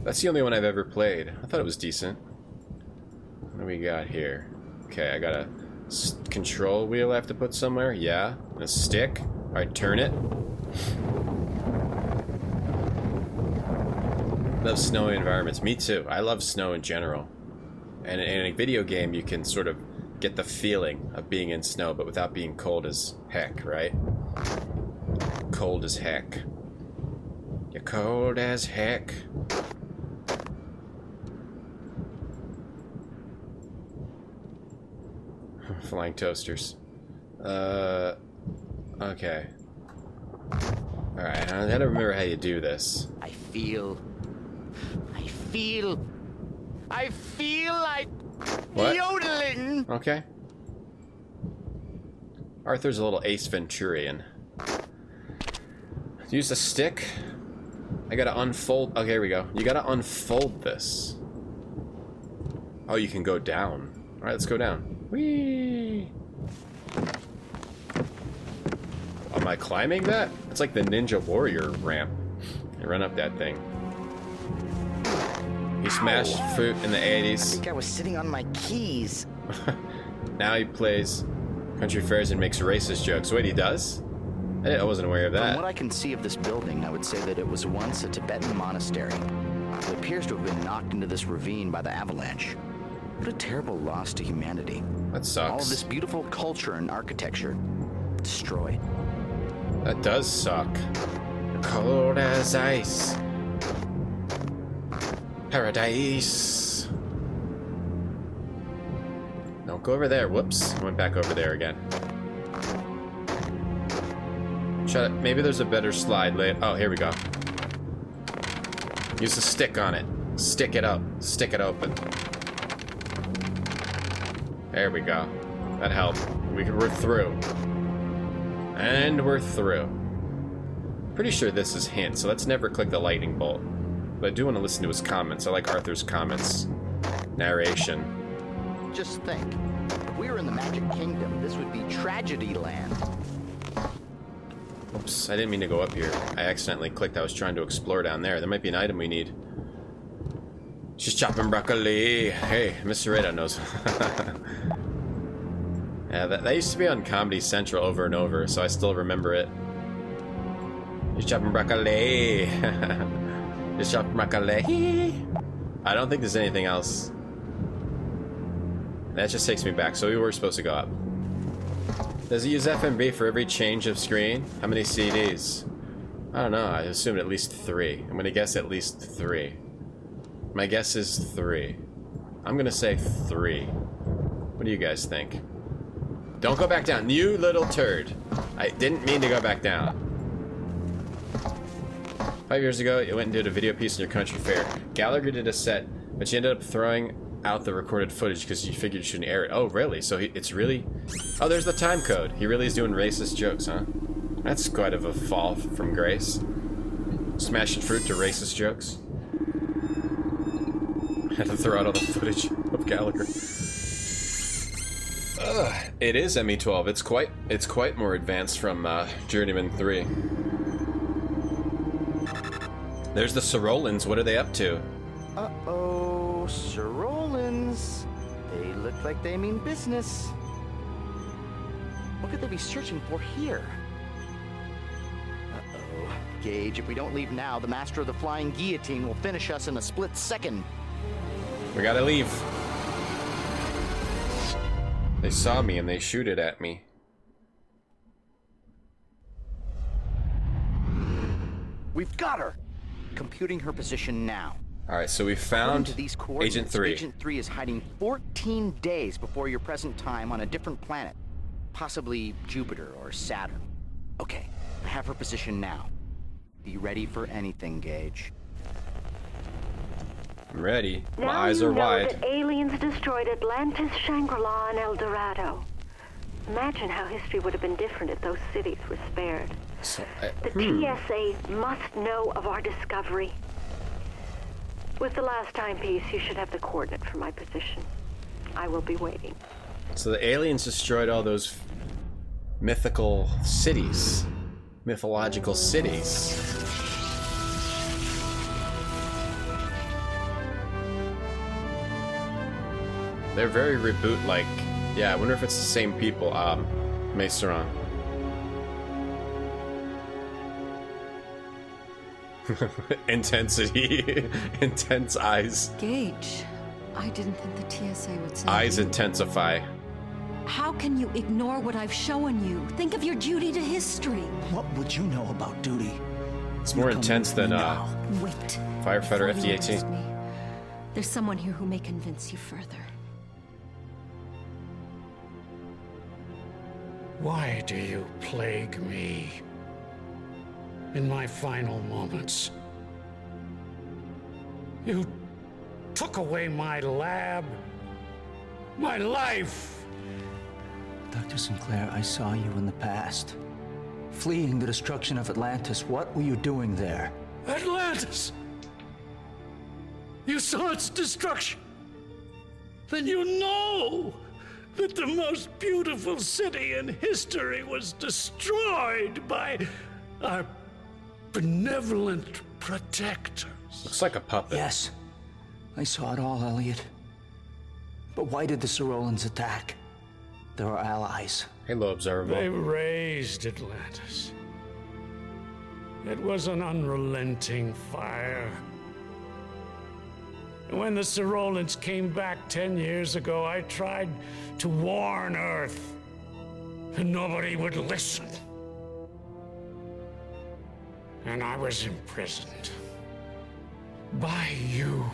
A: That's the only one I've ever played. I thought it was decent. What do we got here? Okay, I got a control wheel I have to put somewhere. Yeah. And a stick. Alright, turn it. Love snowy environments. Me too. I love snow in general. And in a video game, you can sort of get the feeling of being in snow, but without being cold as heck, right? Cold as heck. You're cold as heck. Flying toasters. Okay. Alright, I gotta remember how you do this.
B: I feel like
A: What?
B: yodeling.
A: Okay. Arthur's a little Ace Venturian. Use a stick. I gotta unfold. Okay, here we go. You gotta unfold this. Oh, you can go down. Alright, let's go down. Whee! I climbing that? It's like the Ninja Warrior ramp. I run up that thing. He smashed fruit in the 80s.
B: I think I was sitting on my keys.
A: Now he plays country fairs and makes racist jokes. Wait, he does? I wasn't aware of that.
B: From what I can see of this building, I would say that it was once a Tibetan monastery. It appears to have been knocked into this ravine by the avalanche. What a terrible loss to humanity.
A: That sucks.
B: All of this beautiful culture and architecture destroyed.
A: That does suck. Cold as ice. Paradise. Don't go over there. Whoops. I went back over there again. Shut up. Maybe there's a better slide later. Oh, here we go. Use a stick on it. Stick it up. Stick it open. There we go. That helped. We're through. And we're through. Pretty sure this is hint, so let's never click the lightning bolt. But I do want to listen to his comments. I like Arthur's comments. Narration.
B: Just think. If we were in the Magic Kingdom, this would be Tragedy Land.
A: Oops, I didn't mean to go up here. I accidentally clicked. I was trying to explore down there. There might be an item we need. She's chopping broccoli. Hey, Mr. Radar knows. Yeah, that used to be on Comedy Central over and over, so I still remember it. She's chopping broccoli. She's chopping broccoli. I don't think there's anything else. That just takes me back, so we were supposed to go up. Does it use FMV for every change of screen? How many CDs? I don't know, I assumed at least 3. I'm gonna guess at least 3. My guess is 3. I'm gonna say 3. What do you guys think? Don't go back down, you little turd. I didn't mean to go back down. 5 years ago, you went and did a video piece in your country fair. Gallagher did a set, but you ended up throwing out the recorded footage because you figured you shouldn't air it. Oh, really? So it's really... Oh, there's the time code. He really is doing racist jokes, huh? That's quite of a fall from grace. Smashing fruit to racist jokes. Had to throw out all the footage of Gallagher. It is ME12. It's quite more advanced from Journeyman 3. There's the Sorolans. What are they up to?
B: Uh-oh, Sorolans. They look like they mean business. What could they be searching for here? Uh-oh. Gage, if we don't leave now, the Master of the Flying Guillotine will finish us in a split second.
A: We gotta leave. They saw me and they shoot it at me.
B: We've got her! Computing her position now.
A: Alright, so we found Agent 3.
B: Agent 3 is hiding 14 days before your present time on a different planet. Possibly Jupiter or Saturn. Okay, I have her position now. Be ready for anything, Gage.
A: I'm ready. My
N: now
A: eyes are wide.
N: Now you know that aliens destroyed Atlantis, Shangri-La, and El Dorado. Imagine how history would have been different if those cities were spared.
A: So,
N: the TSA must know of our discovery. With the last timepiece, you should have the coordinate for my position. I will be waiting.
A: So the aliens destroyed all those mythical cities. Mythological cities. They're very reboot-like. Yeah, I wonder if it's the same people. Maesteron. Intensity. Intense eyes.
C: Gage, I didn't think the TSA would send
A: Eyes
C: you.
A: intensify.
C: How can you ignore what I've shown you? Think of your duty to history.
I: What would you know about duty?
A: It's more intense than
C: Wait.
A: Firefighter
C: Before you
A: FD-18.
C: arrest me, there's someone here who may convince you further.
K: Why do you plague me in my final moments? You took away my lab, my life.
I: Dr. Sinclair, I saw you in the past. Fleeing the destruction of Atlantis, what were you doing there?
K: Atlantis! You saw its destruction. Then you know that the most beautiful city in history was destroyed by our benevolent protectors.
A: Looks like a puppet.
I: Yes, I saw it all, Elliot. But why did the Sorolans attack? They're our allies.
A: Halo observable.
K: They razed Atlantis. It was an unrelenting fire. And when the Sorolans came back 10 years ago, I tried to warn Earth, and nobody would listen. And I was imprisoned. By you.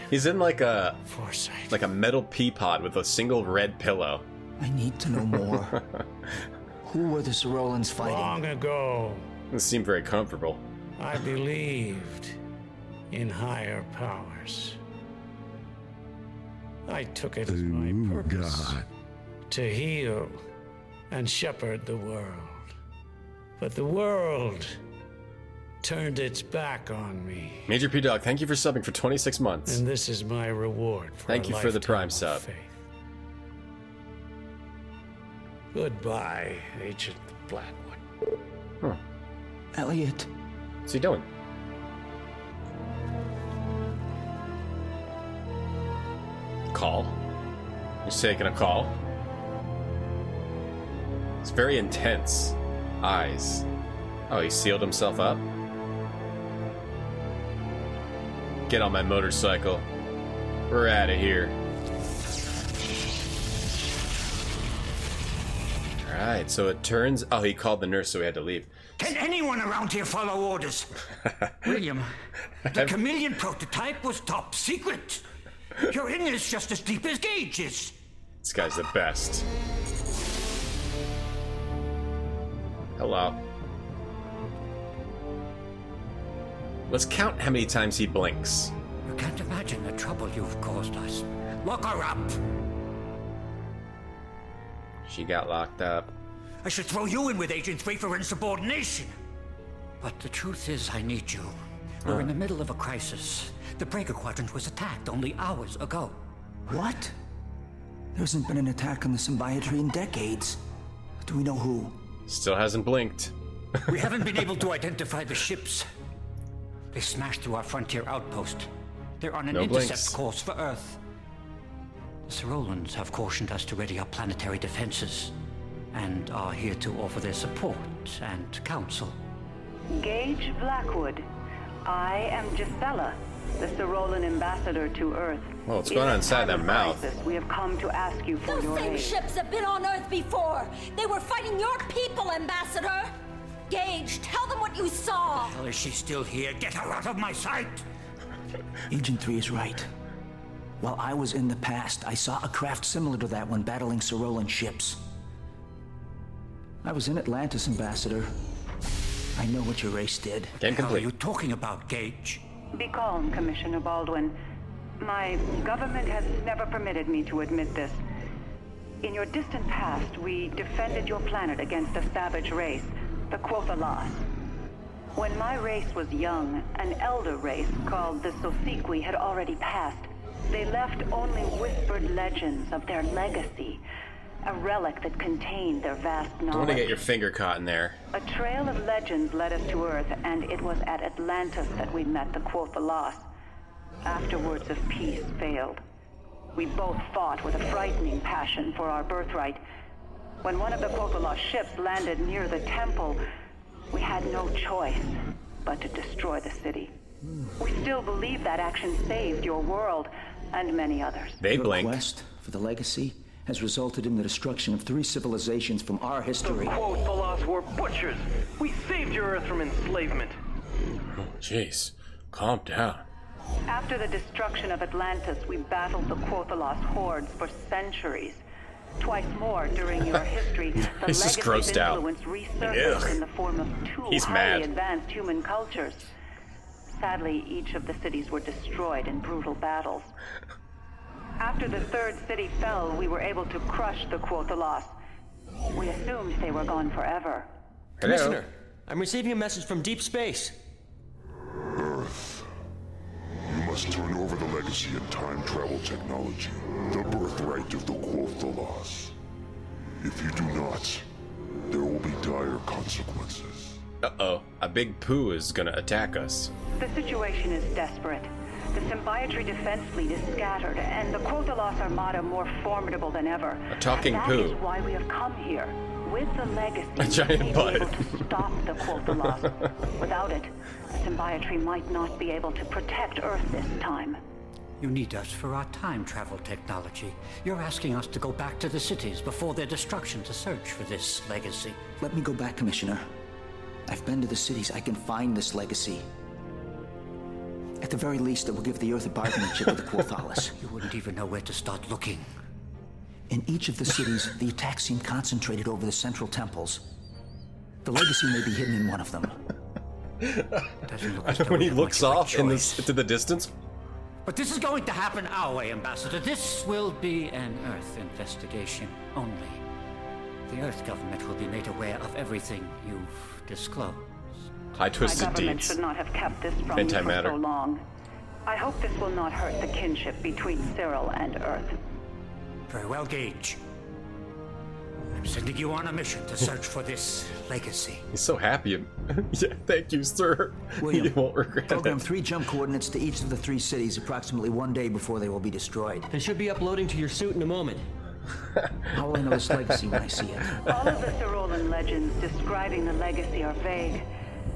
A: He's in like a
K: Foresight.
A: like a metal pea pod with a single red pillow.
I: I need to know more. Who were the Sorolans fighting?
K: Long ago,
A: Doesn't seem very comfortable.
K: I believed in higher powers. I took it as my purpose to heal and shepherd the world. But the world turned its back on me.
A: Major P Dog, thank you for subbing for 26 months.
K: And this is my reward for
A: Thank
K: a
A: you for the
K: lifetime
A: Prime
K: of
A: sub.
K: faith. Goodbye, Agent Blackwood.
A: Huh.
I: Elliot.
A: What's he doing? Call. He's taking a call. It's very intense. Eyes. Oh, he sealed himself up? Get on my motorcycle. We're out of here. Alright, so it turns... Oh, he called the nurse, so we had to leave.
G: Can anyone around here follow orders? William, the chameleon prototype was top secret. You're in this just as deep as Gage is.
A: This guy's the best. Hello. Let's count how many times he blinks.
G: You can't imagine the trouble you've caused us. Lock her up.
A: She got locked up.
G: I should throw you in with Agent 3 for insubordination. But the truth is, I need you. We're in the middle of a crisis. The Breaker Quadrant was attacked only hours ago.
I: What? There hasn't been an attack on the Symbiotry in decades. Do we know who?
A: Still hasn't blinked.
G: We haven't been able to identify the ships. They smashed through our frontier outpost. They're on an
A: No
G: intercept
A: blinks.
G: course for Earth. The Sorolans have cautioned us to ready our planetary defenses and are here to offer their support and counsel.
P: Gage Blackwood, I am Gisela, the Sorolan ambassador to Earth.
A: Well, what's going on inside that mouth?
P: We have come to ask you for
C: Those
P: your
C: same
P: aid.
C: ships have been on Earth before. They were fighting your people, Ambassador. Gage, tell them what you saw.
G: Well, is she still here? Get her out of my sight!
I: Agent 3 is right. While I was in the past, I saw a craft similar to that one battling Sorolan ships. I was in Atlantis, Ambassador. I know what your race did.
G: How are you talking about, Gage?
P: Be calm, Commissioner Baldwin. My government has never permitted me to admit this. In your distant past, we defended your planet against a savage race, the Quothalas. When my race was young, an elder race called the Sosequi had already passed. They left only whispered legends of their legacy, a relic that contained their vast knowledge.
A: Don't want to get your finger caught in there.
P: A trail of legends led us to Earth, and it was at Atlantis that we met the Quothalas. After words of peace failed. We both fought with a frightening passion for our birthright. When one of the Quothalas ships landed near the temple, we had no choice but to destroy the city. We still believe that action saved your world and many others.
A: They blink.
I: Your quest for the legacy has resulted in the destruction of 3 civilizations from our history.
F: The Quothalas were butchers. We saved your Earth from enslavement.
A: Jeez, calm down.
P: After the destruction of Atlantis, we battled the Quothalas hordes for centuries. Twice more during your history, the
A: He's just
P: legacy's
A: grossed out.
P: influence resurfaced
A: Ugh.
P: in the form of 2
A: He's
P: highly
A: mad.
P: advanced human cultures. Sadly, each of the cities were destroyed in brutal battles. After the 3rd city fell, we were able to crush the Quothalas. We assumed they were gone forever.
Q: Commissioner, I'm receiving a message from deep space.
O: Earth, you must turn over the legacy and time travel technology, the birthright of the Quothalas. If you do not, there will be dire consequences.
A: Uh-oh, a big poo is gonna attack us.
P: The situation is desperate. The Symbiotry defense fleet is scattered, and the Quothalas Armada more formidable than ever.
A: A talking
P: and
A: poo.
P: That is why we have come here. With the legacy,
A: A giant
P: we may
A: butt.
P: be able to stop the Quothalas. Without it, the Symbiotry might not be able to protect Earth this time.
G: You need us for our time travel technology. You're asking us to go back to the cities before their destruction to search for this legacy.
I: Let me go back, Commissioner. I've been to the cities. I can find this legacy. At the very least, it will give the Earth a bargaining chip with the Quothalas.
G: You wouldn't even know where to start looking.
I: In each of the cities, the attacks seem concentrated over the central temples. The legacy may be hidden in one of them.
A: When he looks off into the distance.
G: But this is going to happen our way, Ambassador. This will be an Earth investigation only. The Earth government will be made aware of everything you've disclosed.
A: High twisted
P: My government
A: deeds.
P: should not have kept this from me for
A: Antimatter.
P: so long. I hope this will not hurt the kinship between Cyril and Earth.
G: Very well, Gage. I'm sending you on a mission to search for this legacy.
A: He's so happy. Yeah, thank you, sir.
I: William,
A: You won't regret
I: program
A: it.
I: 3 jump coordinates to each of the 3 cities approximately 1 day before they will be destroyed.
Q: They should be uploading to your suit in a moment.
I: How will I know this legacy when I see it?
P: All of the Cyrolan legends describing the legacy are vague.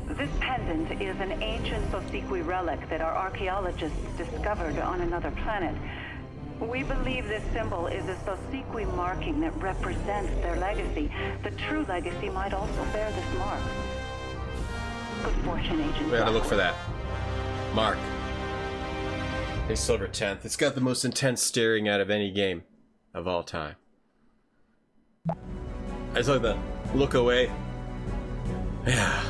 P: This pendant is an ancient Sosequi relic that our archaeologists discovered on another planet. We believe this symbol is a Sosequi marking that represents their legacy. The true legacy might also bear this mark. Good fortune, Agent.
A: We gotta look for that. Mark. Hey, Silver 10th. It's got the most intense staring out of any game of all time. I just like the look away. Yeah.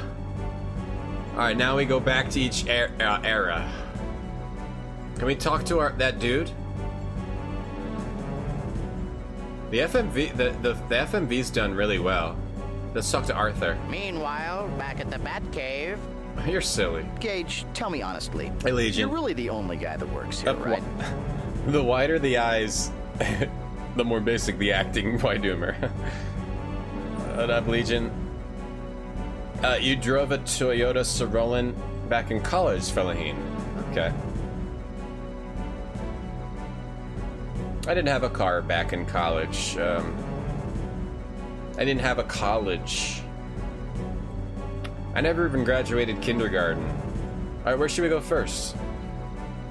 A: Alright, now we go back to each era. Can we talk to that dude? The FMV, the FMV's done really well. Let's talk to Arthur.
B: Meanwhile, back at the Batcave.
A: You're silly.
B: Gage, tell me honestly.
A: Hey, Legion.
B: You're really the only guy that works here, right?
A: The wider the eyes, the more basic the acting. Why doomer? What up, Legion? You drove a Toyota Cyrolan back in college, Fellahin. Okay. I didn't have a car back in college. I didn't have a college. I never even graduated kindergarten. Alright, where should we go first?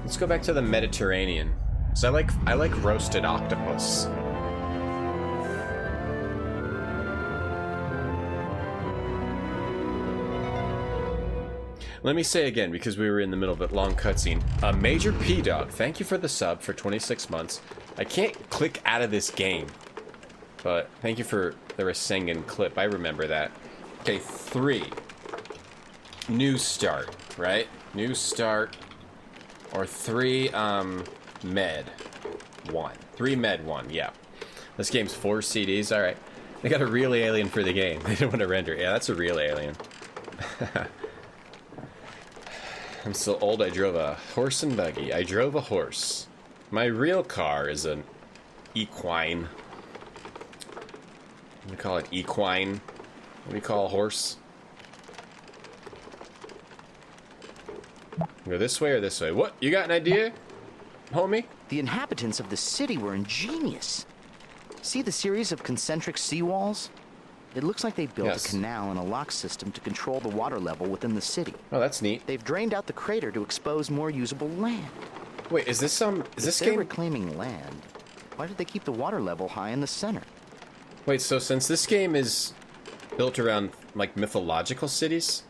A: Let's go back to the Mediterranean. So I like roasted octopus. Let me say again, because we were in the middle of a long cutscene. Major P-Dog, thank you for the sub for 26 months. I can't click out of this game, but thank you for the Rasengan clip. I remember that. Okay, 3. New start, right? New start. Or 3, med 1. 3 med 1, yeah. This game's 4 CDs, alright. They got a real alien for the game. They didn't want to render. Yeah, that's a real alien. I'm so old I drove a horse and buggy. I drove a horse. My real car is an equine. We call it equine. What do you call a horse? Go this way or this way? What? You got an idea, homie?
B: The inhabitants of the city were ingenious. See the series of concentric seawalls? It looks like they built a canal and a lock system to control the water level within the city.
A: Oh, that's neat.
B: They've drained out the crater to expose more usable land.
A: Wait, is this
B: If
A: this
B: they're
A: game
B: reclaiming land, why did they keep the water level high in the center?
A: Wait, so since this game is built around like mythological cities,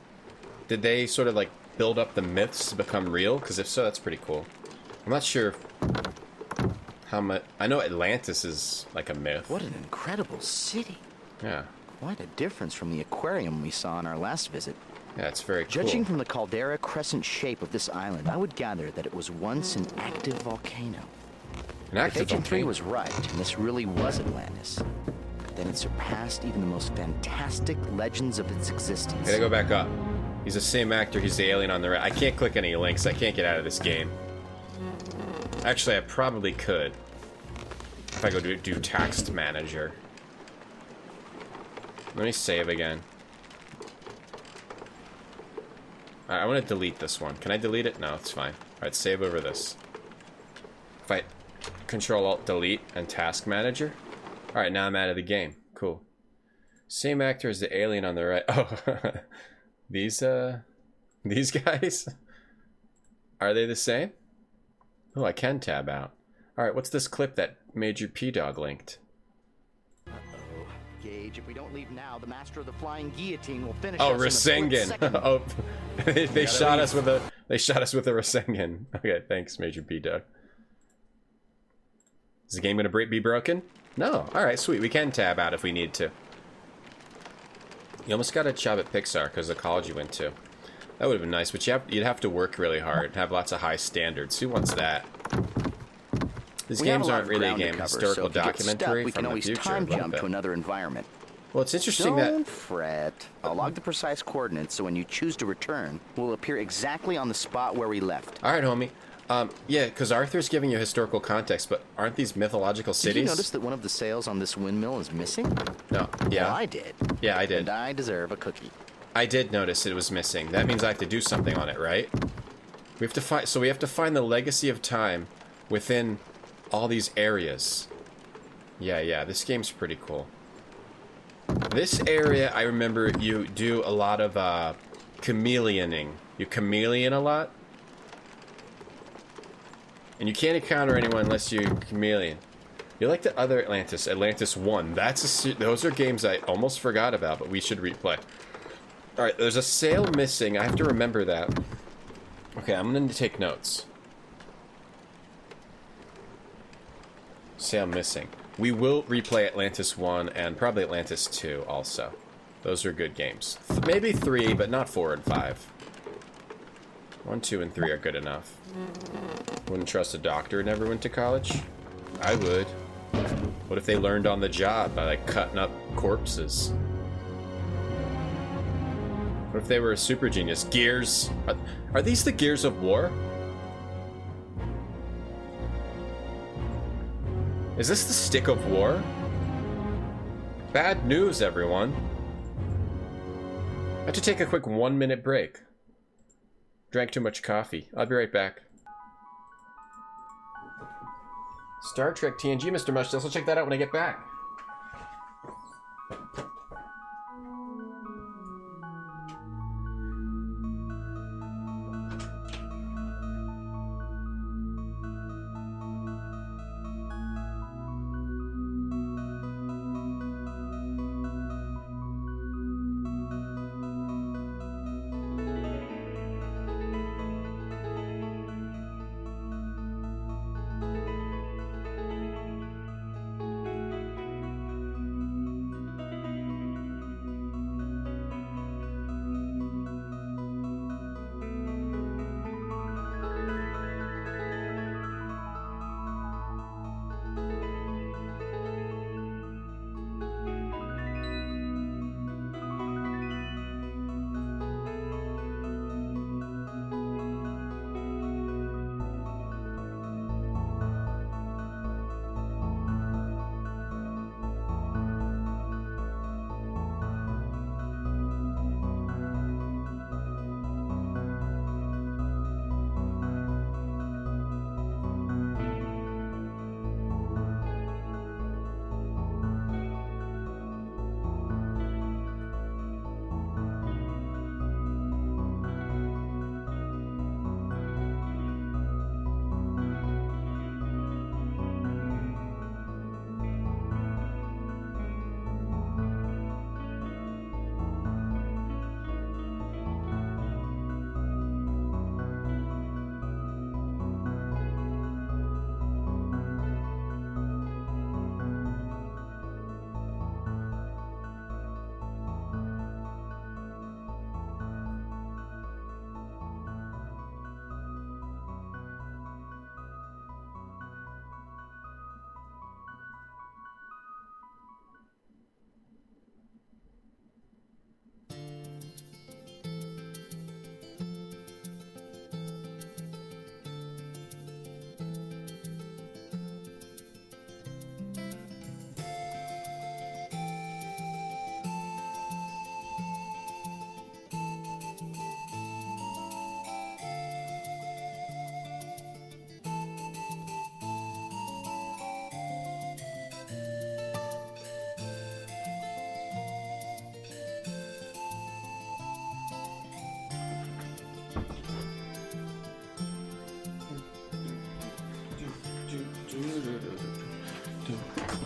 A: did they sort of like build up the myths to become real? Because if so, that's pretty cool. I'm not sure how much. I know Atlantis is like a myth.
B: What an incredible city.
A: Yeah.
B: Quite a difference from the aquarium we saw on our last visit.
A: Yeah, it's very cool.
B: Judging from the caldera crescent shape of this island, I would gather that it was once an active volcano.
A: An active
B: If Agent 3
A: volcano?
B: was right, and this really was Atlantis, then it surpassed even the most fantastic legends of its existence.
A: Gotta go back up. He's the same actor. He's the alien on the right. I can't click any links. I can't get out of this game. Actually, I probably could. If I go do text manager. Let me save again. I want to delete this one. Can I delete it? No, it's fine. Alright, save over this. If I Control-Alt-Delete and Task Manager. Alright, now I'm out of the game. Cool. Same actor as the alien on the right. Oh, these guys? Are they the same? Oh, I can tab out. Alright, what's this clip that Major P-Dog linked?
B: Uh-oh. Gage, if we don't leave now, the master of the flying guillotine will finish
A: Oh,
B: us in a split
A: Rasengan.
B: second.
A: Oh, they shot us with a Rasengan. Okay, thanks, Major P-Dog. Is the game gonna be broken? No. Alright, sweet. We can tab out if we need to. You almost got a job at Pixar because of the college you went to. That would have been nice, but you'd have to work really hard, have lots of high standards. Who wants that? These games aren't really a game. Historical documentary
B: we
A: from
B: can
A: the
B: always
A: future.
B: time
A: Love
B: jump
A: that.
B: to another environment.
A: Well, it's interesting that...
B: Don't fret. I'll log the precise coordinates so when you choose to return, we'll appear exactly on the spot where we left.
A: Alright, homie. Yeah, because Arthur's giving you historical context, but aren't these mythological cities?
B: Did you notice that one of the sails on this windmill is missing?
A: No. Yeah.
B: Well, I did.
A: Yeah, I did.
B: And I deserve a cookie.
A: I did notice it was missing. That means I have to do something on it, right? We have to find. So we have to find the legacy of time within all these areas. Yeah. This game's pretty cool. This area, I remember you do a lot of chameleoning. You chameleon a lot, and you can't encounter anyone unless you chameleon. You're like the other Atlantis, Atlantis 1. Those are games I almost forgot about, but we should replay. Alright, there's a sail missing. I have to remember that. Okay, I'm going to take notes. Sail missing. We will replay Atlantis 1 and probably Atlantis 2 also. Those are good games. Maybe 3, but not 4 and 5. 1, 2, and 3 are good enough. Wouldn't trust a doctor who never went to college? I would. What if they learned on the job by, like, cutting up corpses? What if they were a super genius? Gears? Are these the Gears of War? Is this the Stick of War? Bad news, everyone. I have to take a quick 1-minute break. Drank too much coffee. I'll be right back. Star Trek TNG, Mr. Mushtails. I'll check that out when I get back.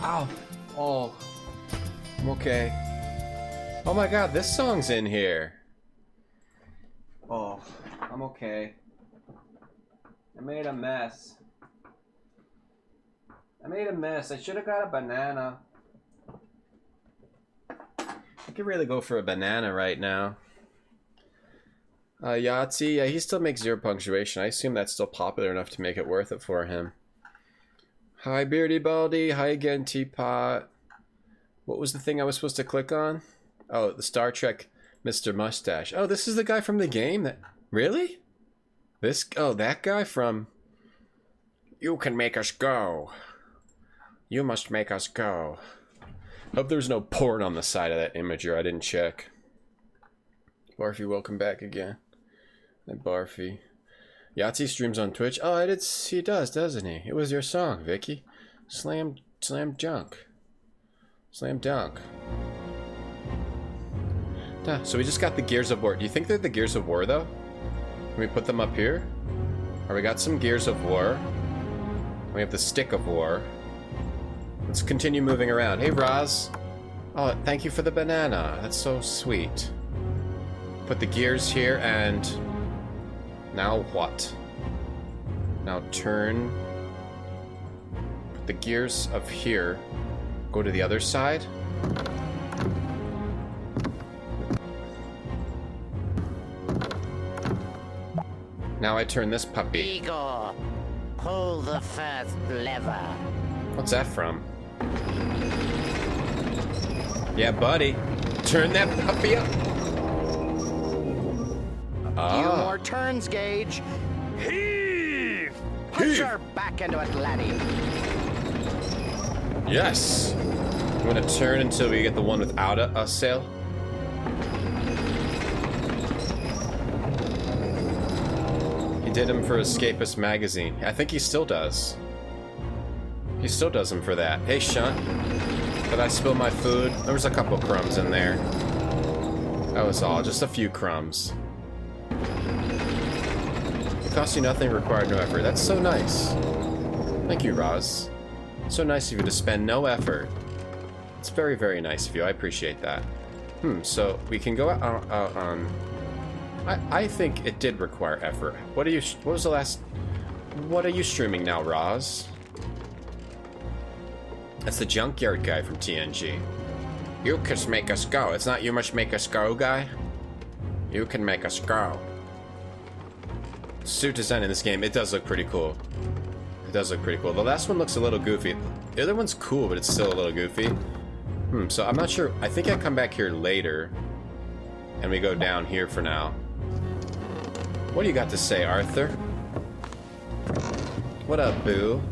A: Ow. Oh. I'm okay. Oh my god, this song's in here. Oh, I'm okay. I made a mess. I should have got a banana. I could really go for a banana right now. Yahtzee, yeah, he still makes 0 punctuation. I assume that's still popular enough to make it worth it for him. Hi, Beardy Baldy. Hi again, Teapot. What was the thing I was supposed to click on? Oh, the Star Trek Mr. Mustache. Oh, this is the guy from the game? That really? Oh, that guy from... You can make us go. You must make us go. Hope there's no porn on the side of that imager. I didn't check. Barfy, welcome back again. And Barfy. Yahtzee streams on Twitch. Oh, he does, doesn't he? It was your song, Vicky. Slam dunk. Slam dunk. So we just got the Gears of War. Do you think they're the Gears of War, though? Can we put them up here? Or we got some Gears of War. We have the Stick of War. Let's continue moving around. Hey, Roz. Oh, thank you for the banana. That's so sweet. Put the gears here, and... Now what? Now turn... Put the gears of here. Go to the other side. Now I turn this puppy.
B: Igor, pull the first lever.
A: What's that from? Yeah, buddy. Turn that puppy up.
B: Few more turns, Gage. Heave! Punch her back into it, laddie.
A: Yes. I'm gonna turn until we get the one without a sail. He did him for Escapist magazine. I think he still does. He still does them for that. Hey, Shunt. Did I spill my food? There was a couple crumbs in there. That was all. Just a few crumbs. It cost you nothing, required no effort. That's so nice. Thank you, Roz. So nice of you to spend no effort. It's very, very nice of you. I appreciate that. So we can go out on... I think it did require effort. What was the last... What are you streaming now, Roz? That's the junkyard guy from TNG. You can make us go. It's not you must make us go, guy. You can make us go. Suit design in this game, it does look pretty cool. It does look pretty cool. The last one looks a little goofy. The other one's cool, but it's still a little goofy. So I'm not sure. I think I come back here later. And we go down here for now. What do you got to say, Arthur? What up, boo?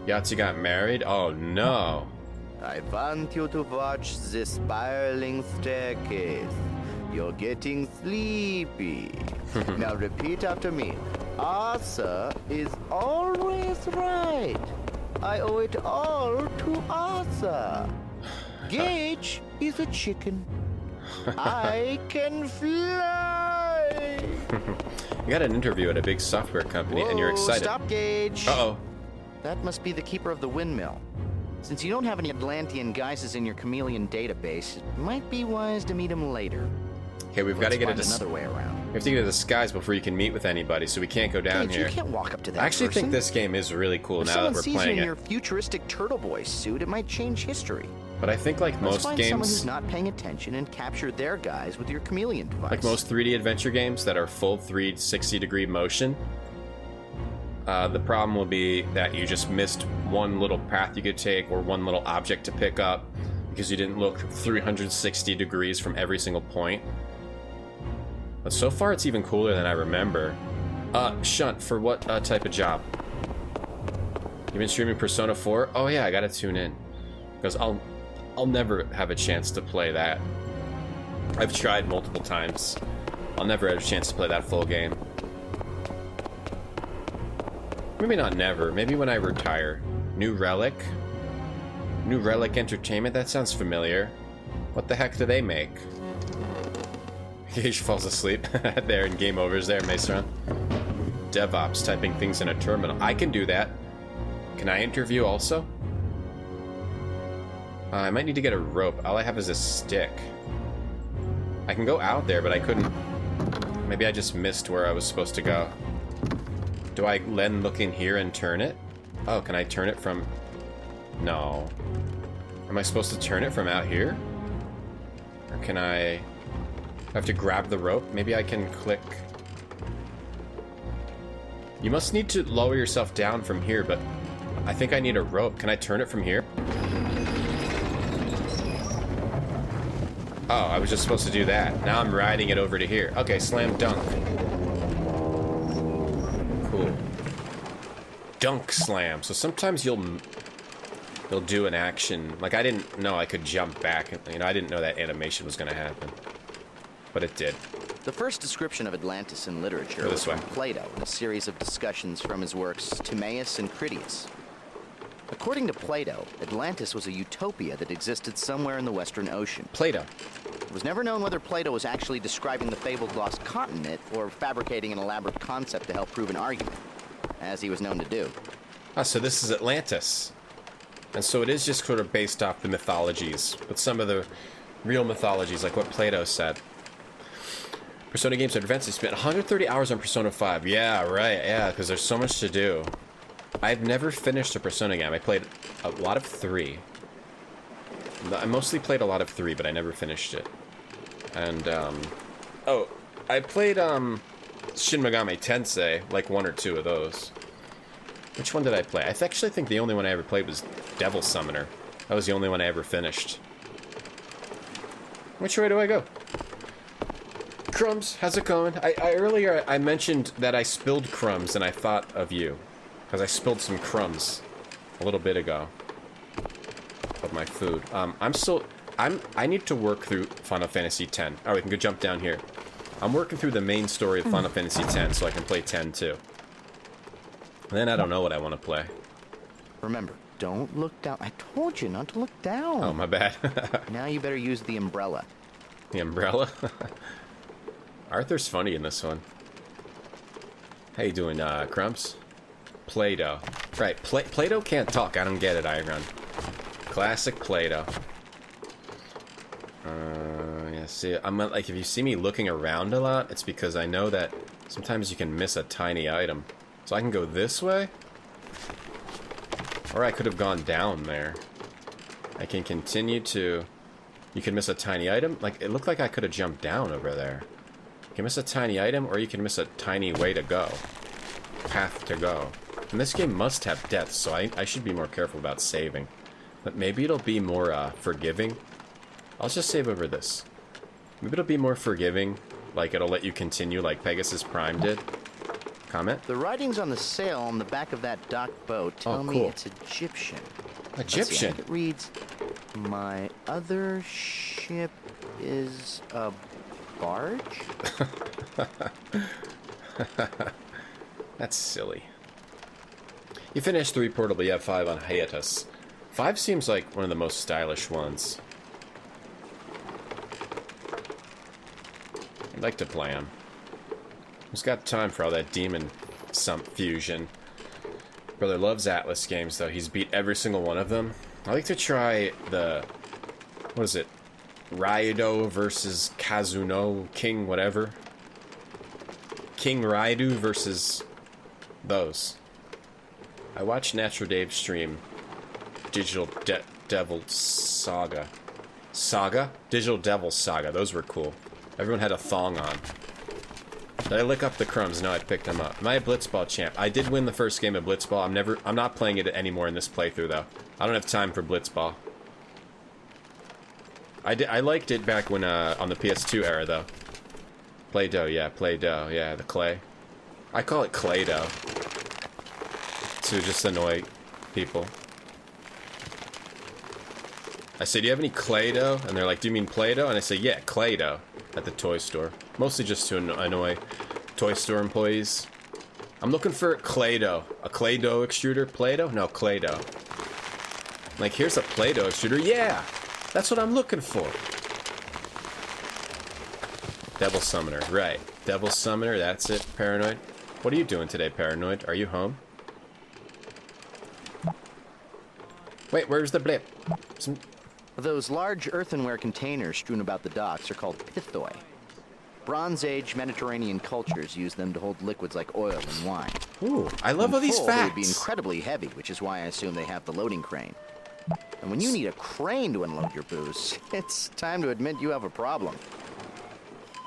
A: Yahtzee got married? Oh, no.
B: I want you to watch the spiraling staircase. You're getting sleepy. Now repeat after me. Arthur is always right. I owe it all to Arthur. Gage is a chicken. I can fly.
A: You got an interview at a big software company.
B: Whoa,
A: and you're excited.
B: Stop, Gage.
A: Uh-oh.
B: That must be the keeper of the windmill. Since you don't have any Atlantean guises in your chameleon database, it might be wise to meet him later.
A: Okay, we've got to get
B: another way around.
A: We have to get a disguise before you can meet with anybody, so we can't go down
B: Gage,
A: here.
B: You can't walk up to that
A: I actually
B: person.
A: think this game is really cool
B: If
A: now
B: someone
A: that we're
B: sees
A: playing
B: you in
A: it.
B: your futuristic Turtle Boy suit, it might change history.
A: But I think like
B: Let's
A: most
B: find
A: games...
B: someone who's not paying attention and capture their guys with your chameleon device.
A: Like most 3D adventure games that are full 360-degree motion, the problem will be that you just missed one little path you could take or one little object to pick up because you didn't look 360 degrees from every single point. But so far it's even cooler than I remember. Shunt, for what type of job? You've been streaming Persona 4? Oh yeah, I gotta tune in. Because I'll never have a chance to play that. I've tried multiple times. I'll never have a chance to play that full game. Maybe not never. Maybe when I retire. New Relic? New Relic Entertainment? That sounds familiar. What the heck do they make? Gage falls asleep there in game overs there, Mason. DevOps, typing things in a terminal. I can do that. Can I interview also? I might need to get a rope. All I have is a stick. I can go out there, but I couldn't... Maybe I just missed where I was supposed to go. Do I then look in here and turn it? Oh, can I turn it from... No. Am I supposed to turn it from out here? Or can I have to grab the rope? Maybe I can click... You must need to lower yourself down from here, but I think I need a rope. Can I turn it from here? Oh, I was just supposed to do that. Now I'm riding it over to here. Okay, slam dunk. Cool. Dunk slam. So sometimes you'll do an action. Like, I didn't know I could jump back. You know, I didn't know that animation was going to happen. But it did.
B: The first description of Atlantis in literature was from Plato in a series of discussions from his works Timaeus and Critias. According to Plato, Atlantis was a utopia that existed somewhere in the Western Ocean.
A: Plato.
B: It was never known whether Plato was actually describing the fabled lost continent or fabricating an elaborate concept to help prove an argument, as he was known to do.
A: Ah, so this is Atlantis. And so it is just sort of based off the mythologies, but some of the real mythologies, like what Plato said. Persona games are advanced. I spent 130 hours on Persona 5. Yeah, right. Yeah, because there's so much to do. I've never finished a Persona game. I played a lot of 3. I mostly played a lot of 3, but I never finished it. And, oh, I played, Shin Megami Tensei, like 1 or 2 of those. Which one did I play? I actually think the only one I ever played was Devil Summoner. That was the only one I ever finished. Which way do I go? Crumbs, how's it going? Earlier I mentioned that I spilled crumbs and I thought of you. Because I spilled some crumbs a little bit ago of my food. I need to work through Final Fantasy X. Oh, we can go jump down here. I'm working through the main story of Final Fantasy X so I can play 10 too. And then I don't know what I want to play.
B: Remember, don't look down. I told you not to look down.
A: Oh, my bad.
B: Now you better use the umbrella.
A: The umbrella? Arthur's funny in this one. How you doing, Crumbs? Play-Doh. Right, Play-Doh can't talk. I don't get it, Iron. Classic Play-Doh. Yeah, see, I'm like, if you see me looking around a lot, it's because I know that sometimes you can miss a tiny item. So I can go this way? Or I could have gone down there. I can continue to... You can miss a tiny item? Like, it looked like I could have jumped down over there. You can miss a tiny item, or you can miss a tiny way to go. Path to go. And this game must have deaths, so I should be more careful about saving. But maybe it'll be more forgiving. I'll just save over this. Maybe it'll be more forgiving, like it'll let you continue like Pegasus Prime did. Comment?
B: The writings on the sail on the back of that docked boat tell me it's Egyptian.
A: Egyptian?
B: It reads, "My other ship is a barge?"
A: That's silly. You finished 3 Portable, you have 5 on hiatus. 5 seems like one of the most stylish ones. I'd like to play him. Who's got time for all that demon fusion? Brother loves Atlas games, though. He's beat every single one of them. I like to try the... What is it? Raido versus Kazuno King whatever. King Raidu versus those. I watched Natural Dave stream Digital Devil Saga. Saga? Digital Devil Saga. Those were cool. Everyone had a thong on. Did I lick up the crumbs? No, I picked them up. Am I a Blitzball champ? I did win the first game of Blitzball. I'm not playing it anymore in this playthrough, though. I don't have time for Blitzball. I liked it back when, on the PS2 era, though. Play-Doh, yeah, Play-Doh, yeah, the clay. I call it Clay-Doh. To just annoy people. I say, do you have any Clay-Doh? And they're like, do you mean Play-Doh? And I say, yeah, Clay-Doh. At the toy store. Mostly just to annoy toy store employees. I'm looking for Clay-Doh. A Clay-Doh extruder? Play-Doh? No, Clay-Doh. Like, here's a Play-Doh extruder. Yeah! That's what I'm looking for. Devil Summoner. Right. Devil Summoner, that's it. Paranoid. What are you doing today, Paranoid? Are you home? Wait, where's the blip?
B: Those large earthenware containers strewn about the docks are called pithoi. Bronze Age Mediterranean cultures use them to hold liquids like oil and wine.
A: Ooh, I love all these
B: They
A: facts.
B: would be incredibly heavy, which is why I assume they have the loading crane. And when you need a crane to unload your booze, it's time to admit you have a problem.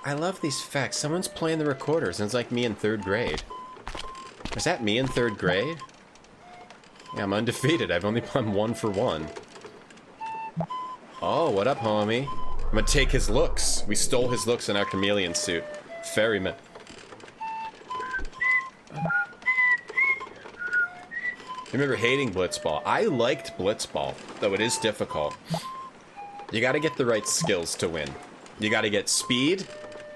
A: I love these facts. Someone's playing the recorders, and it's like me in 3rd grade. Is that me in 3rd grade? Yeah, I'm undefeated. I'm 1 for 1. Oh, what up, homie? I'm gonna take his looks. We stole his looks in our chameleon suit. Ferryman. I remember hating Blitzball. I liked Blitzball, though it is difficult. You gotta get the right skills to win. You gotta get speed,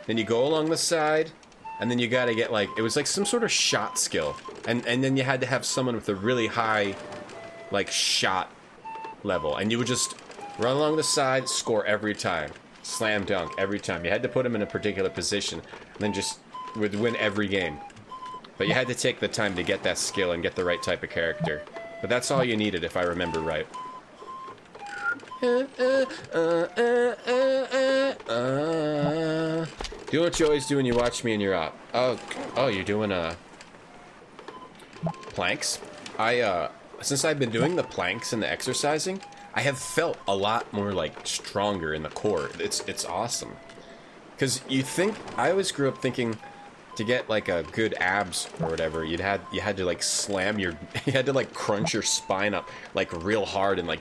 A: then you go along the side, and then you gotta get, like, it was like some sort of shot skill. And then you had to have someone with a really high, like, shot level. And you would just run along the side, score every time. Slam dunk every time. You had to put him in a particular position, and then just would win every game. But you had to take the time to get that skill and get the right type of character. But that's all you needed, if I remember right. Do what you always do when you watch me and you're up. Oh, you're doing planks? Since I've been doing the planks and the exercising, I have felt a lot more, like, stronger in the core. It's awesome. Because I always grew up thinking to get, like, a good abs or whatever, you had to, like, you had to, like, crunch your spine up, like, real hard and, like,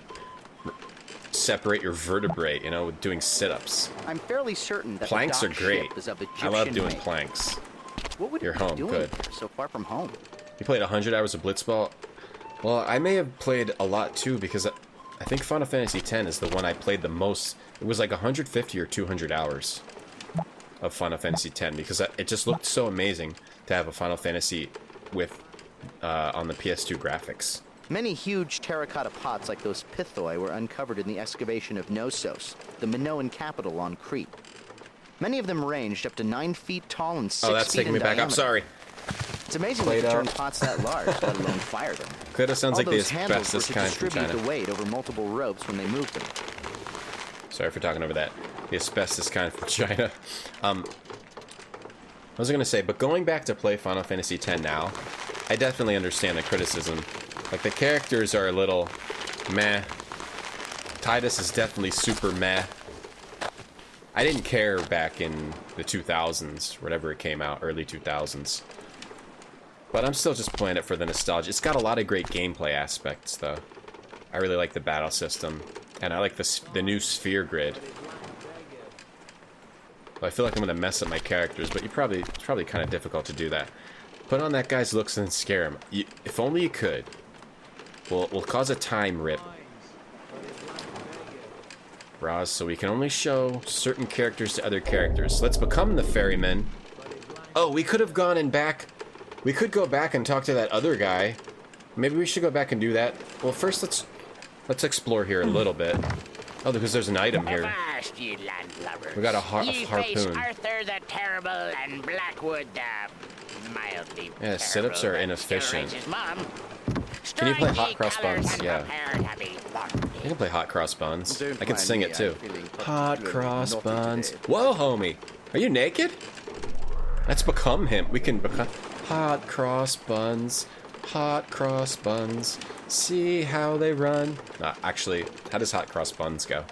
A: separate your vertebrae, you know, with doing sit-ups.
B: I'm fairly certain that
A: planks
B: the
A: are
B: dock
A: great.
B: ship is of
A: I love
B: Egyptian
A: doing
B: make.
A: planks.
B: What would
A: You're
B: you be
A: home,
B: doing
A: good.
B: here so far from home?
A: You played 100 hours of Blitzball? Well, I may have played a lot too, because I think Final Fantasy X is the one I played the most. It was like 150 or 200 hours of Final Fantasy X, because it just looked so amazing to have a Final Fantasy with on the PS2 graphics.
B: Many huge terracotta pots like those pithoi were uncovered in the excavation of Knossos, the Minoan capital on Crete. Many of them ranged up to 9 feet tall and 6 feet in
A: that's taking me back up.
B: diameter.
A: Sorry.
B: It's amazing they could
A: Play-Doh.
B: turn pots that large, let alone fire them.
A: Play-Doh sounds like the
B: those handles were
A: asbestos
B: to
A: kind from
B: distribute
A: China.
B: the weight over multiple ropes when they moved them.
A: Sorry for talking over that. The asbestos kind from China. I was going to say, but going back to play Final Fantasy X now, I definitely understand the criticism. Like, the characters are a little meh. Tidus is definitely super meh. I didn't care back in the 2000s, whatever it came out, early 2000s. But I'm still just playing it for the nostalgia. It's got a lot of great gameplay aspects, though. I really like the battle system, and I like the new sphere grid. Well, I feel like I'm gonna mess up my characters, but it's probably kind of difficult to do that. Put on that guy's looks and scare him. If only you could. We'll cause a time rip. Roz, so we can only show certain characters to other characters. Let's become the ferryman. Oh, we could have gone and back. We could go back and talk to that other guy. Maybe we should go back and do that. Well, first let's explore here a little bit. Oh, because there's an item here.
R: Avast, ye landlubbers.
A: We got a
R: Ye face
A: harpoon.
R: Arthur the Terrible and Blackwood the mildly
A: Yeah, sit-ups are
R: terrible.
A: inefficient.
R: Still raises mom.
A: Can you play
R: Strike
A: Hot
R: ye
A: Cross
R: colours
A: Buns?
R: and
A: Yeah.
R: prepare to be born.
A: I can play Hot Cross Buns.
B: Don't
A: I can
B: mind
A: sing
B: me,
A: it too.
B: I'm feeling
A: Hot
B: particularly
A: Cross
B: naughty
A: Buns.
B: today.
A: Whoa, homie. Are you naked? Let's become him. We can become Hot Cross Buns. Hot Cross Buns. See how they run. Actually, how does Hot Cross Buns go?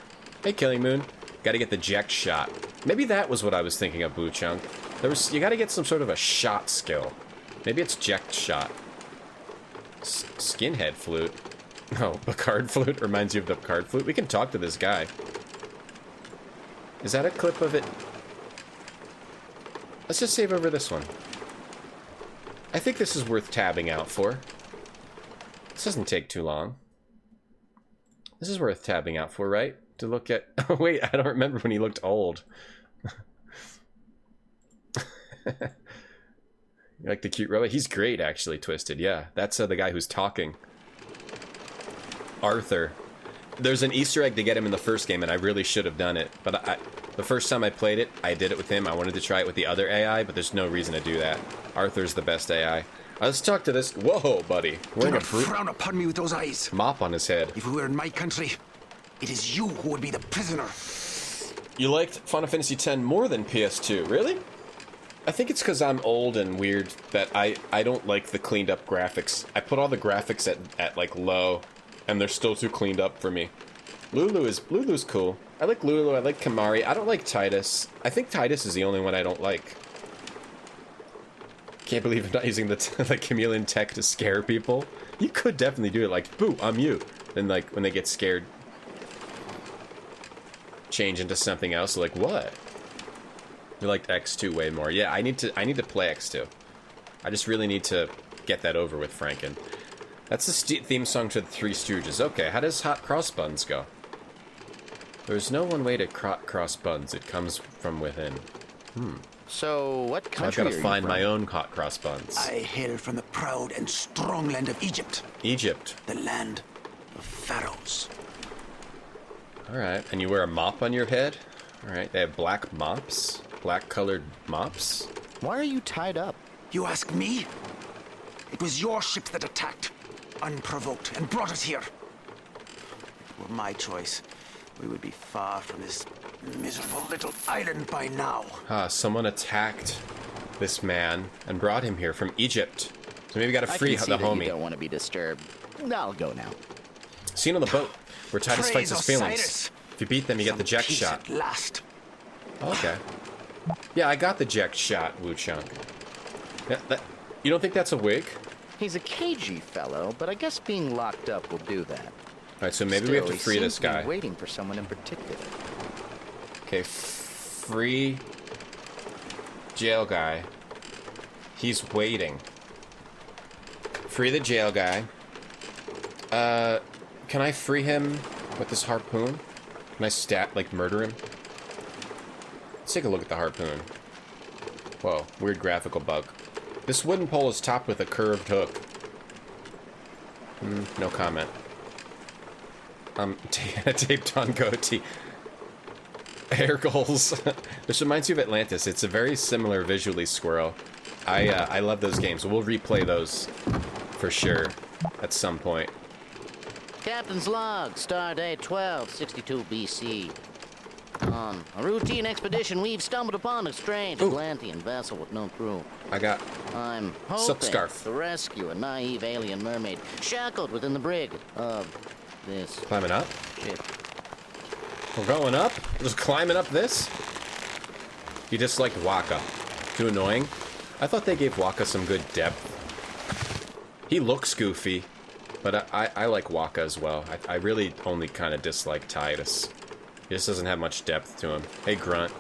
A: Hey, Killing Moon. Gotta get the Ject shot. Maybe that was what I was thinking of, Boo Chunk. You gotta get some sort of a shot skill. Maybe it's Ject shot. Skinhead flute. Oh, Picard flute reminds you of the Picard flute. We can talk to this guy. Is that a clip of it? Let's just save over this one. I think this is worth tabbing out for. This doesn't take too long. This is worth tabbing out for, right? To look at... Oh, wait, I don't remember when he looked old. You like the cute robot? He's great, actually, Twisted. Yeah, that's the guy who's talking. Arthur. There's an Easter egg to get him in the first game, and I really should have done it. But the first time I played it, I did it with him. I wanted to try it with the other AI, but there's no reason to do that. Arthur's the best AI. Let's talk to this... Whoa, buddy.
I: Do not frown upon me with those eyes.
A: Mop on his head.
I: If we were in my country, It is you who would be the prisoner.
A: You liked Final Fantasy X more than PS2, really? I think it's because I'm old and weird that I don't like the cleaned up graphics. I put all the graphics at like low, and they're still too cleaned up for me. Lulu's cool. I like Lulu, I like Kamari. I don't like Titus. I think Titus is the only one I don't like. Can't believe I'm not using the chameleon tech to scare people. You could definitely do it like, boo, I'm you. And like, when they get scared, change into something else, like what? You liked X2 way more. Yeah, I need to play X2. I just really need to get that over with, Franken. That's the theme song to the Three Stooges. Okay, how does hot cross buns go? There's no one way to cross buns. It comes from within.
B: So, what country
A: I've got
B: are
A: to
B: you
A: find
B: from?
A: my own hot cross buns.
I: I hail from the proud and strong land of Egypt.
A: Egypt.
I: The land of pharaohs.
A: Alright, and you wear a mop on your head? Alright, they have black mops? Black-colored mops?
B: Why are you tied up?
I: You ask me? It was your ship that attacked, unprovoked, and brought us here. If it were my choice, we would be far from this miserable little island by now.
A: Someone attacked this man and brought him here from Egypt. So maybe we gotta free the homie.
B: You don't want to be disturbed. I'll go now.
A: Scene on the boat where Titus fights his feelings.
I: Osiris.
A: If you beat them, you get the Jex shot.
I: At last.
A: Okay. Yeah, I got the Jex shot, Wu Chunk. You don't think that's a wig?
B: He's a cagey fellow, but I guess being locked up will do that.
A: Alright, so maybe we have to free this guy.
B: He seems to be waiting for someone in particular.
A: Okay, free jail guy. He's waiting. Free the jail guy. Can I free him with this harpoon? Can I murder him? Let's take a look at the harpoon. Whoa, weird graphical bug. This wooden pole is topped with a curved hook. No comment. Taped on goatee. Hair goals. This reminds me of Atlantis. It's a very similar visually, Squirrel. I love those games. We'll replay those for sure at some point.
R: Captain's log, stardate 1262 BC. On a routine expedition, we've stumbled upon a strange Atlantean vessel with no crew. I'm
A: silk
R: hoping
A: scarf.
R: to rescue a naive alien mermaid shackled within the brig of this
A: Climbing up?
R: ship.
A: We're going up? We're just climbing up this? You disliked Waka. Too annoying? I thought they gave Waka some good depth. He looks goofy, but I like Waka as well. I really only kind of dislike Titus. He just doesn't have much depth to him. Hey, Grunt.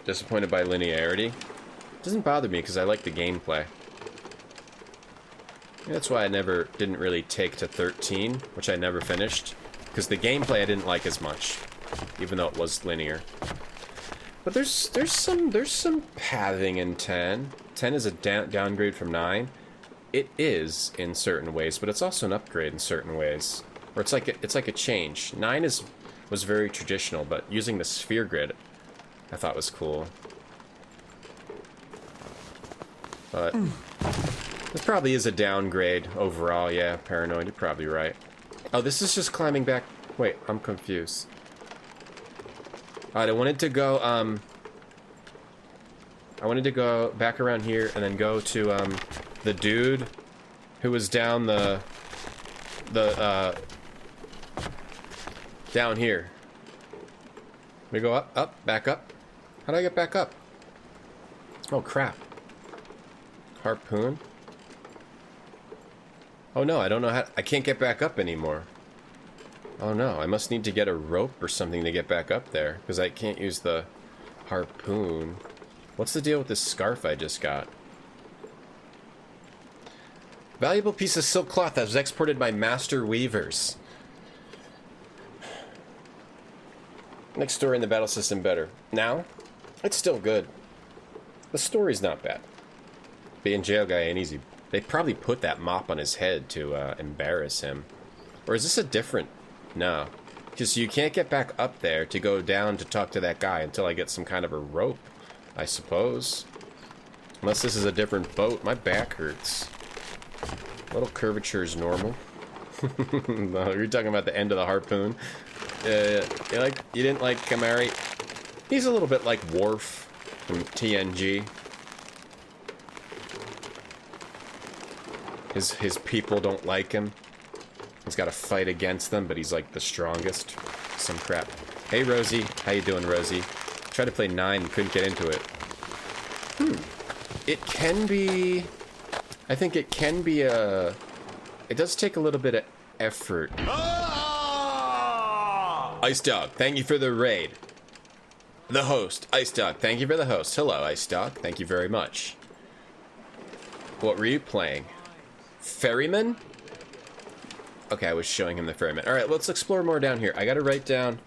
A: Disappointed by linearity? Doesn't bother me because I like the gameplay. That's why I didn't really take to 13, which I never finished. Because the gameplay I didn't like as much, even though it was linear. But there's some pathing in 10. 10 is a downgrade from 9. It is in certain ways, but it's also an upgrade in certain ways. Or it's like a change. 9 was very traditional, but using the sphere grid, I thought was cool. But this probably is a downgrade overall. Yeah, Paranoid, you're probably right. Oh, this is just climbing back. Wait, I'm confused. Alright, I wanted to go back around here and then go to the dude who was down down here. We go up, back up. How do I get back up? Oh crap. Harpoon? Oh no, I don't know how. I can't get back up anymore. Oh no, I must need to get a rope or something to get back up there, because I can't use the harpoon. What's the deal with this scarf I just got? Valuable piece of silk cloth that was exported by master weavers. Next story in the battle system better. Now, it's still good. The story's not bad. Being jail guy ain't easy. They probably put that mop on his head to embarrass him. Or is this a different... No. Because you can't get back up there to go down to talk to that guy until I get some kind of a rope, I suppose. Unless this is a different boat. My back hurts. A little curvature is normal. No, you're talking about the end of the harpoon. You didn't like Kamari? He's a little bit like Worf from TNG. His people don't like him. He's got to fight against them, but he's like the strongest. Some crap. Hey, Rosie. How you doing, Rosie? Tried to play 9, couldn't get into it. It can be... I think it can be a... It does take a little bit of effort. Ice Dog, thank you for the raid. The host, Ice Dog, thank you for the host. Hello, Ice Dog, thank you very much. What were you playing? Ferryman? Okay, I was showing him the ferryman. Alright, let's explore more down here. I gotta write down...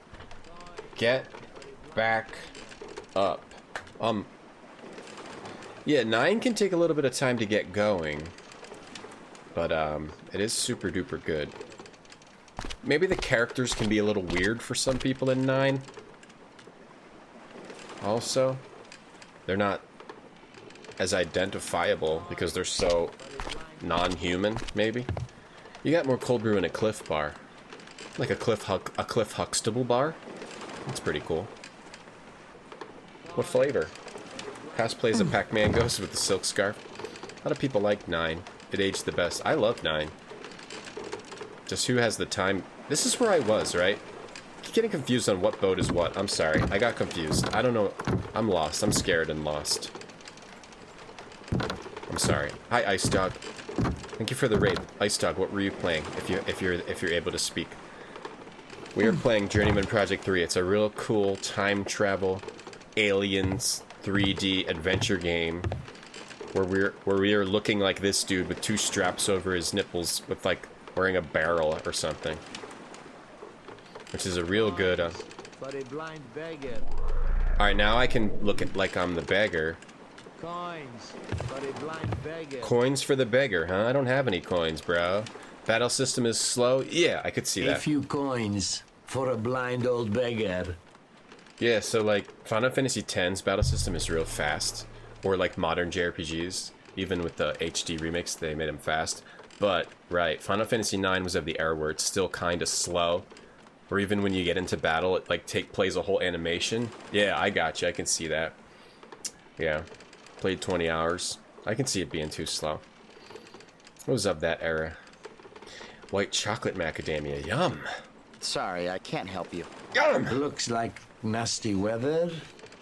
A: Get back up. Yeah, 9 can take a little bit of time to get going. But, it is super duper good. Maybe the characters can be a little weird for some people in 9. Also, they're not as identifiable because they're so non-human, maybe. You got more cold brew in a Cliff bar. Like a Cliff Huxtable bar. That's pretty cool. What flavor? Past plays a Pac-Man Ghost with the silk scarf. A lot of people like 9. It aged the best. I love 9. Just who has the time? This is where I was, right? Keep getting confused on what boat is what. I'm sorry. I got confused. I don't know. I'm lost. I'm scared and lost. I'm sorry. Hi, Ice Dog. Thank you for the raid. Ice Dog, what were you playing? If you're able to speak. We are playing Journeyman Project 3. It's a real cool time travel aliens 3D adventure game where we are looking like this dude with 2 straps over his nipples with like wearing a barrel or something. Which is a real good
S: For a blind beggar.
A: Alright, now I can look at like I'm the beggar.
S: Coins for a blind beggar.
A: Coins for the beggar, huh? I don't have any coins, bro. Battle system is slow? Yeah, I could see that.
S: A few coins for a blind old beggar.
A: Yeah, so like Final Fantasy X's battle system is real fast. Or like modern JRPGs. Even with the HD remix, they made them fast. But, right, Final Fantasy IX was of the era where it's still kind of slow. Or even when you get into battle, it like plays a whole animation. Yeah, I got you. I can see that. Yeah. Played 20 hours. I can see it being too slow. What was of that era? White chocolate macadamia. Yum.
B: Sorry, I can't help you.
A: Yum!
S: Looks like nasty weather.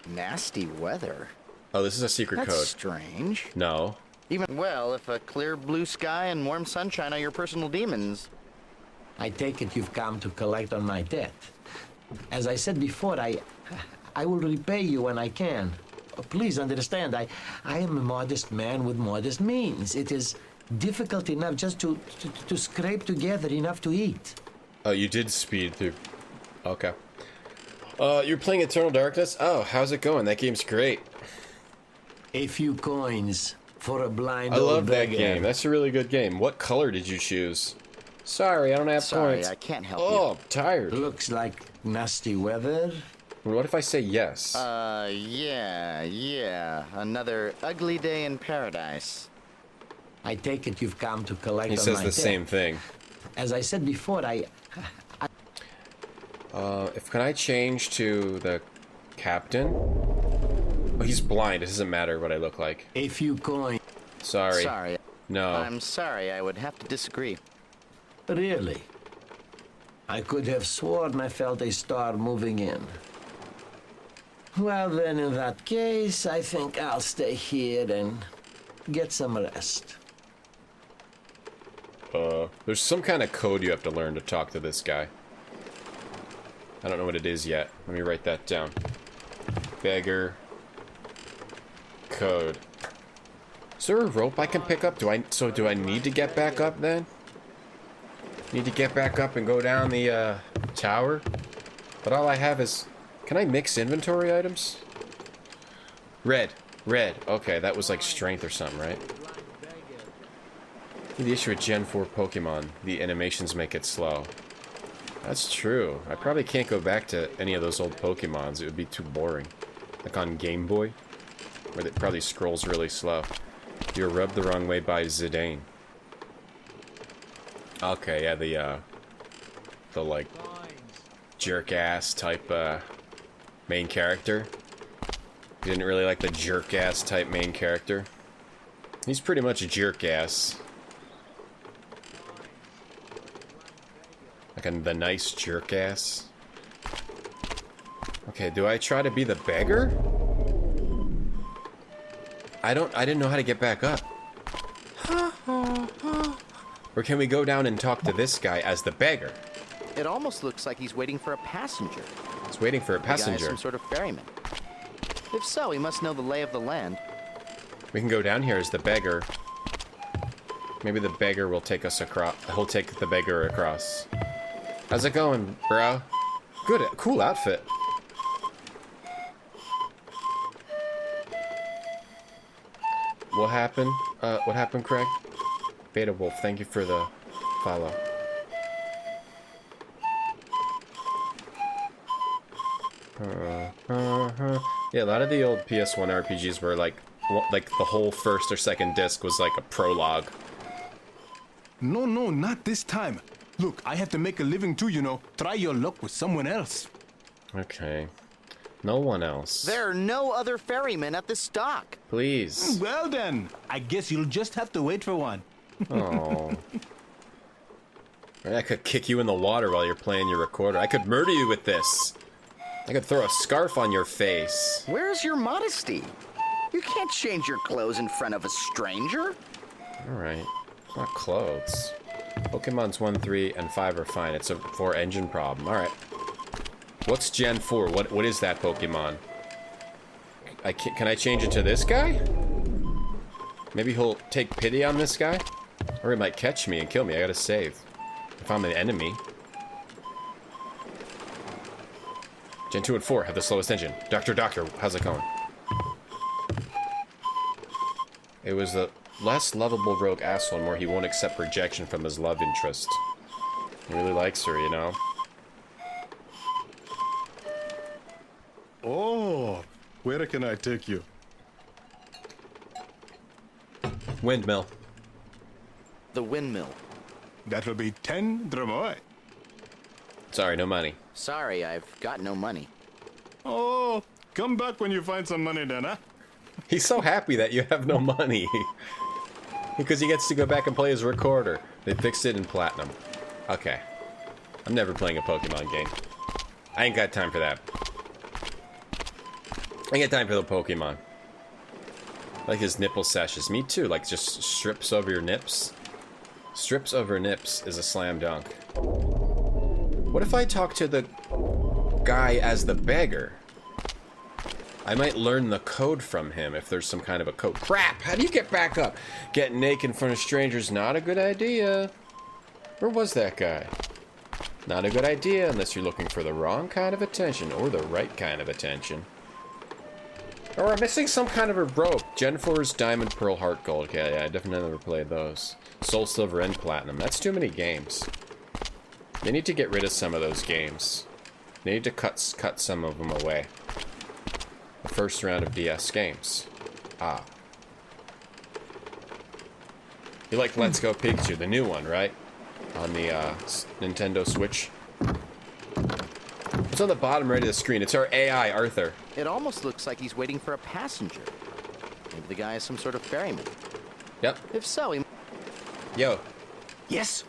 B: Nasty weather?
A: Oh, this is a secret
B: That's
A: code.
B: Strange.
A: No.
B: Even, well, if a clear blue sky and warm sunshine are your personal demons.
S: I take it you've come to collect on my debt. As I said before, I will repay you when I can. Please understand, I am a modest man with modest means. It is difficult enough just to scrape together enough to eat.
A: Oh, you did speed through. Okay. You're playing Eternal Darkness? Oh, how's it going? That game's great.
S: A few coins for a blind
A: I
S: old
A: love that
S: beggar.
A: game. That's a really good game. What color did you choose? Sorry, I don't have coins.
B: Sorry, I can't help
A: you. Oh,
B: you.
A: I'm tired.
S: Looks like nasty weather.
A: What if I say yes?
B: Yeah. Another ugly day in paradise.
S: I take it you've come to collect
A: He
S: on
A: says
S: my
A: the
S: debt.
A: same thing.
S: As I said before,
A: Can I change to the captain? Oh, he's blind. It doesn't matter what I look like.
S: A few coins.
A: Sorry. No.
B: I'm sorry, I would have to disagree.
S: Really? I could have sworn I felt a star moving in. Well, then, in that case, I think I'll stay here and get some rest.
A: There's some kind of code you have to learn to talk to this guy. I don't know what it is yet. Let me write that down. Beggar. Code. Is there a rope I can pick up? Do I need to get back up then? Need to get back up and go down the tower? But all I have is... Can I mix inventory items? Red. Okay, that was like strength or something, right? The issue with Gen 4 Pokemon, the animations make it slow. That's true. I probably can't go back to any of those old Pokemons. It would be too boring. Like on Game Boy, where it probably scrolls really slow. You're rubbed the wrong way by Zidane. Okay, yeah, the like jerk-ass type main character. You didn't really like the jerk-ass type main character. He's pretty much a jerk-ass. Like the nice jerk-ass. Okay, do I try to be the beggar? I didn't know how to get back up. Or can we go down and talk to this guy as the beggar?
B: It almost looks like he's waiting for a passenger.
A: He's waiting for a passenger.
B: The guy is some sort of ferryman. If so, he must know the lay of the land.
A: We can go down here as the beggar. Maybe the beggar will take us across. He'll take the beggar across. How's it going, bro? Good, cool outfit. What happened? What happened, Craig? Beta Wolf, thank you for the follow. Yeah, a lot of the old PS1 RPGs were like the whole first or second disc was like a prologue.
T: No, not this time. Look, I have to make a living too, you know. Try your luck with someone else.
A: Okay. No one else.
B: There are no other ferrymen at this dock.
A: Please.
T: Well then, I guess you'll just have to wait for one.
A: Oh. I could kick you in the water while you're playing your recorder. I could murder you with this. I could throw a scarf on your face.
B: Where's your modesty? You can't change your clothes in front of a stranger.
A: Alright. Not clothes. Pokemon's 1, 3, and 5 are fine. It's a 4-engine problem. Alright. What's Gen 4? What is that Pokemon? Can I change it to this guy? Maybe he'll take pity on this guy? Or he might catch me and kill me. I gotta save. If I'm an enemy. Gen 2 and 4 have the slowest engine. Doctor, how's it going? It was the less lovable rogue asshole and more he won't accept rejection from his love interest. He really likes her, you know?
T: Oh, where can I take you?
A: Windmill.
B: The windmill.
T: That will be 10 dromoi.
A: Sorry, no money.
B: Sorry, I've got no money.
T: Oh, come back when you find some money then, huh?
A: He's so happy that you have no money. Because he gets to go back and play his recorder. They fixed it in Platinum. Okay. I'm never playing a Pokemon game. I ain't got time for that. I ain't got time for the Pokemon. Like his nipple sashes. Me too, like just strips over your nips. Strips over nips is a slam dunk. What if I talk to the guy as the beggar? I might learn the code from him if there's some kind of a code. Crap! How do you get back up? Getting naked in front of strangers, not a good idea. Where was that guy? Not a good idea unless you're looking for the wrong kind of attention or the right kind of attention. Or I'm missing some kind of a rope. Gen 4's Diamond, Pearl, Heart, Gold. Okay, yeah, I definitely never played those. Soul Silver and Platinum. That's too many games. They need to get rid of some of those games. They need to cut some of them away. The first round of DS games. Ah. You like Let's Go Pikachu, the new one, right? On the Nintendo Switch. What's on the bottom right of the screen? It's our AI, Arthur.
B: It almost looks like he's waiting for a passenger. Maybe the guy is some sort of ferryman.
A: Yep.
B: If so, he...
A: Yo.
T: Yes?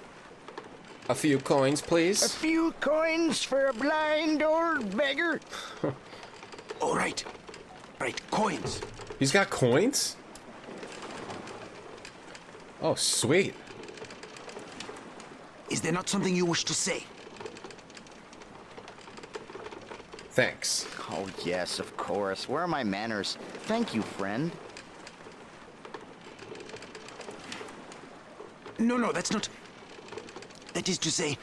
A: A few coins, please.
B: A few coins for a blind old beggar?
T: All right. Right, coins.
A: He's got coins? Oh, sweet.
T: Is there not something you wish to say?
A: Thanks.
B: Oh, yes, of course. Where are my manners? Thank you, friend.
T: No, that's not... That is to say...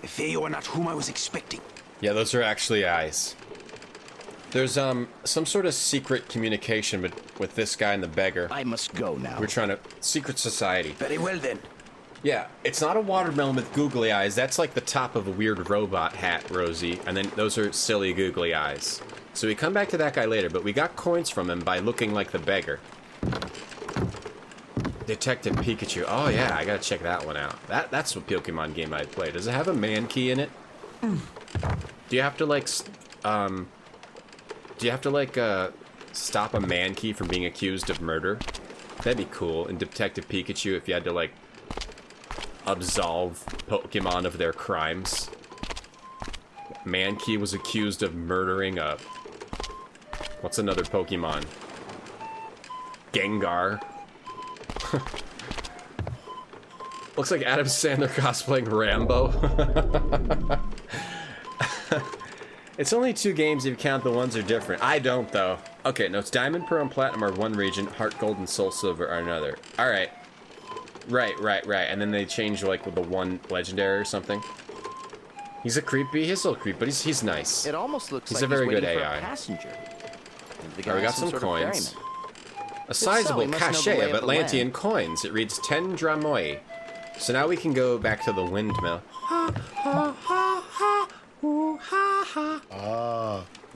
T: Fear you are not whom I was expecting.
A: Yeah, those are actually eyes. There's, some sort of secret communication with this guy and the beggar.
B: I must go now.
A: We're trying to... Secret society.
T: Very well, then.
A: Yeah, it's not a watermelon with googly eyes. That's like the top of a weird robot hat, Rosie. And then those are silly googly eyes. So we come back to that guy later, but we got coins from him by looking like the beggar. Detective Pikachu. Oh yeah, I gotta check that one out. That's what Pokemon game I'd play. Does it have a man key in it? Do you have to like, stop a man key from being accused of murder? That'd be cool. In Detective Pikachu, if you had to like absolve Pokemon of their crimes. Mankey was accused of murdering a... What's another Pokemon? Gengar. Looks like Adam Sandler cosplaying Rambo. It's only 2 games if you count the ones that are different. I don't, though. Okay, no, it's Diamond, Pearl, and Platinum are one region. Heart, Gold, and Soul Silver are another. Alright. Right. And then they change, like, with the one Legendary or something. He's a creepy. He's a little creepy, but he's nice.
B: It almost looks
A: he's
B: like
A: a very
B: he's
A: good
B: waiting for
A: AI.
B: a passenger.
A: Alright, we got some coins. A sizable cachet of Atlantean coins. It reads 10 Dramoi. So now we can go back to the windmill.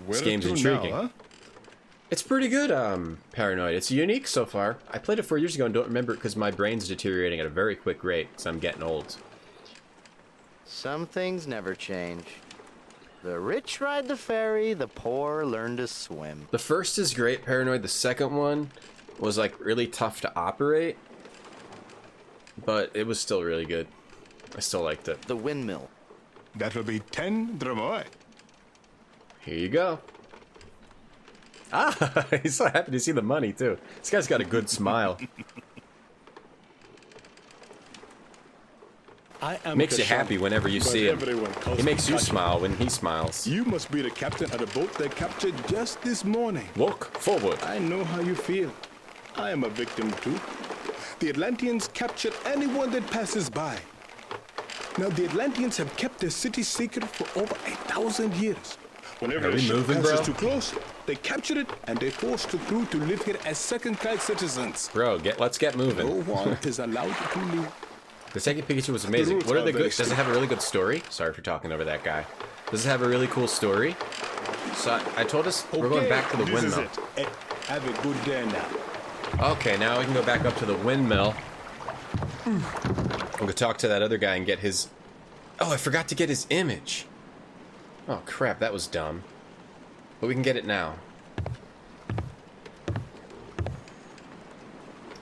A: This game's intriguing.
T: Now, huh?
A: It's pretty good, Paranoid. It's unique so far. I played it 4 years ago and don't remember it because my brain's deteriorating at a very quick rate because I'm getting old.
B: Some things never change. The rich ride the ferry, the poor learn to swim.
A: The first is great, Paranoid. The second one was, like, really tough to operate. But it was still really good. I still liked it.
B: The windmill.
T: That will be 10 Dramoi.
A: Here you go. Ah, he's so happy to see the money, too. This guy's got a good smile. Makes you happy whenever you see him. He makes you smile when he smiles.
T: You must be the captain of the boat they captured just this morning.
A: Walk forward.
T: I know how you feel. I am a victim too. The Atlanteans captured anyone that passes by. Now the Atlanteans have kept their city secret for over 1,000 years. Whenever a ship passes too close, they capture it and they force the crew to live here as second-class citizens.
A: Bro, let's get moving.
T: No one is allowed to leave.
A: The second Pikachu was amazing. What are the good? Does it have a really good story? Sorry for talking over that guy. Does it have a really cool story? So I told us we're going back to the windmill.
T: This is it. Have a good day now.
A: Okay, now we can go back up to the windmill. I'm gonna talk to that other guy and get his... Oh, I forgot to get his image. Oh, crap, that was dumb. But we can get it now.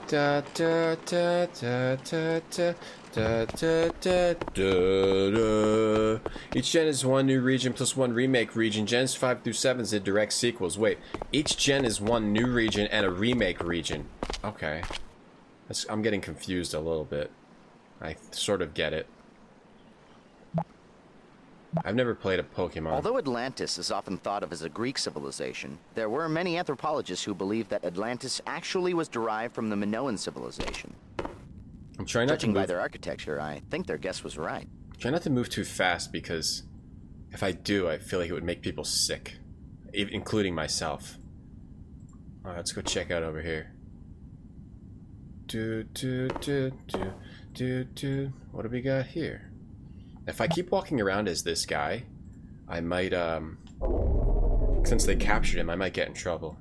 A: Da da da da da da da da da da. Each gen is one new region plus one remake region. Gens 5 through 7 is the direct sequels. Wait, each gen is one new region and a remake region. Okay. I'm getting confused a little bit. I sort of get it. I've never played a Pokemon.
B: Although Atlantis is often thought of as a Greek civilization, there were many anthropologists who believed that Atlantis actually was derived from the Minoan civilization.
A: I'm trying not to move...
B: Judging by their architecture, I think their guess was right.
A: Try not to move too fast because if I do, I feel like it would make people sick, including myself. Alright, let's go check out over here. What do we got here? If I keep walking around as this guy, I might, since they captured him, I might get in trouble.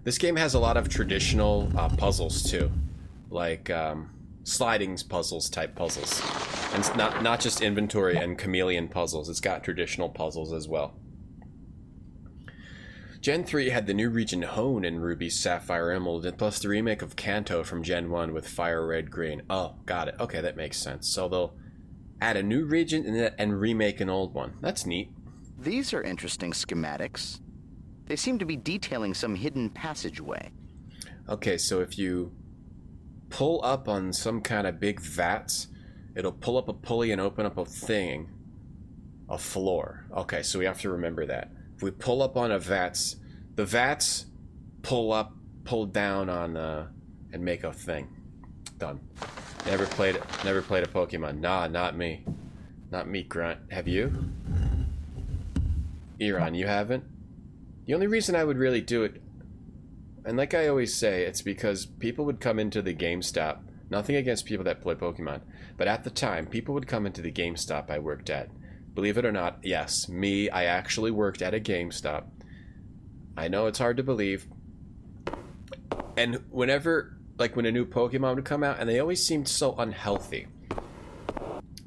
A: This game has a lot of traditional puzzles, too. Like, sliding puzzles type puzzles. And it's not just inventory and chameleon puzzles, it's got traditional puzzles as well. Gen 3 had the new region Hone in Ruby, Sapphire, Emerald, and plus the remake of Kanto from Gen 1 with Fire, Red, Green. Oh, got it. Okay, that makes sense. So they'll add a new region and remake an old one. That's neat.
B: These are interesting schematics. They seem to be detailing some hidden passageway.
A: Okay, so if you pull up on some kind of big vats, it'll pull up a pulley and open up a thing. A floor. Okay, so we have to remember that. If we pull up on the vats pull down on, and make a thing. Done. Never played a Pokemon. Nah, not me. Not me, Grunt. Have you? Eron, you haven't? The only reason I would really do it, and like I always say, it's because people would come into the GameStop. Nothing against people that play Pokemon, but at the time, people would come into the GameStop I worked at. Believe it or not, yes, I actually worked at a GameStop. I know it's hard to believe. And whenever like when a new Pokemon would come out, and they always seemed so unhealthy.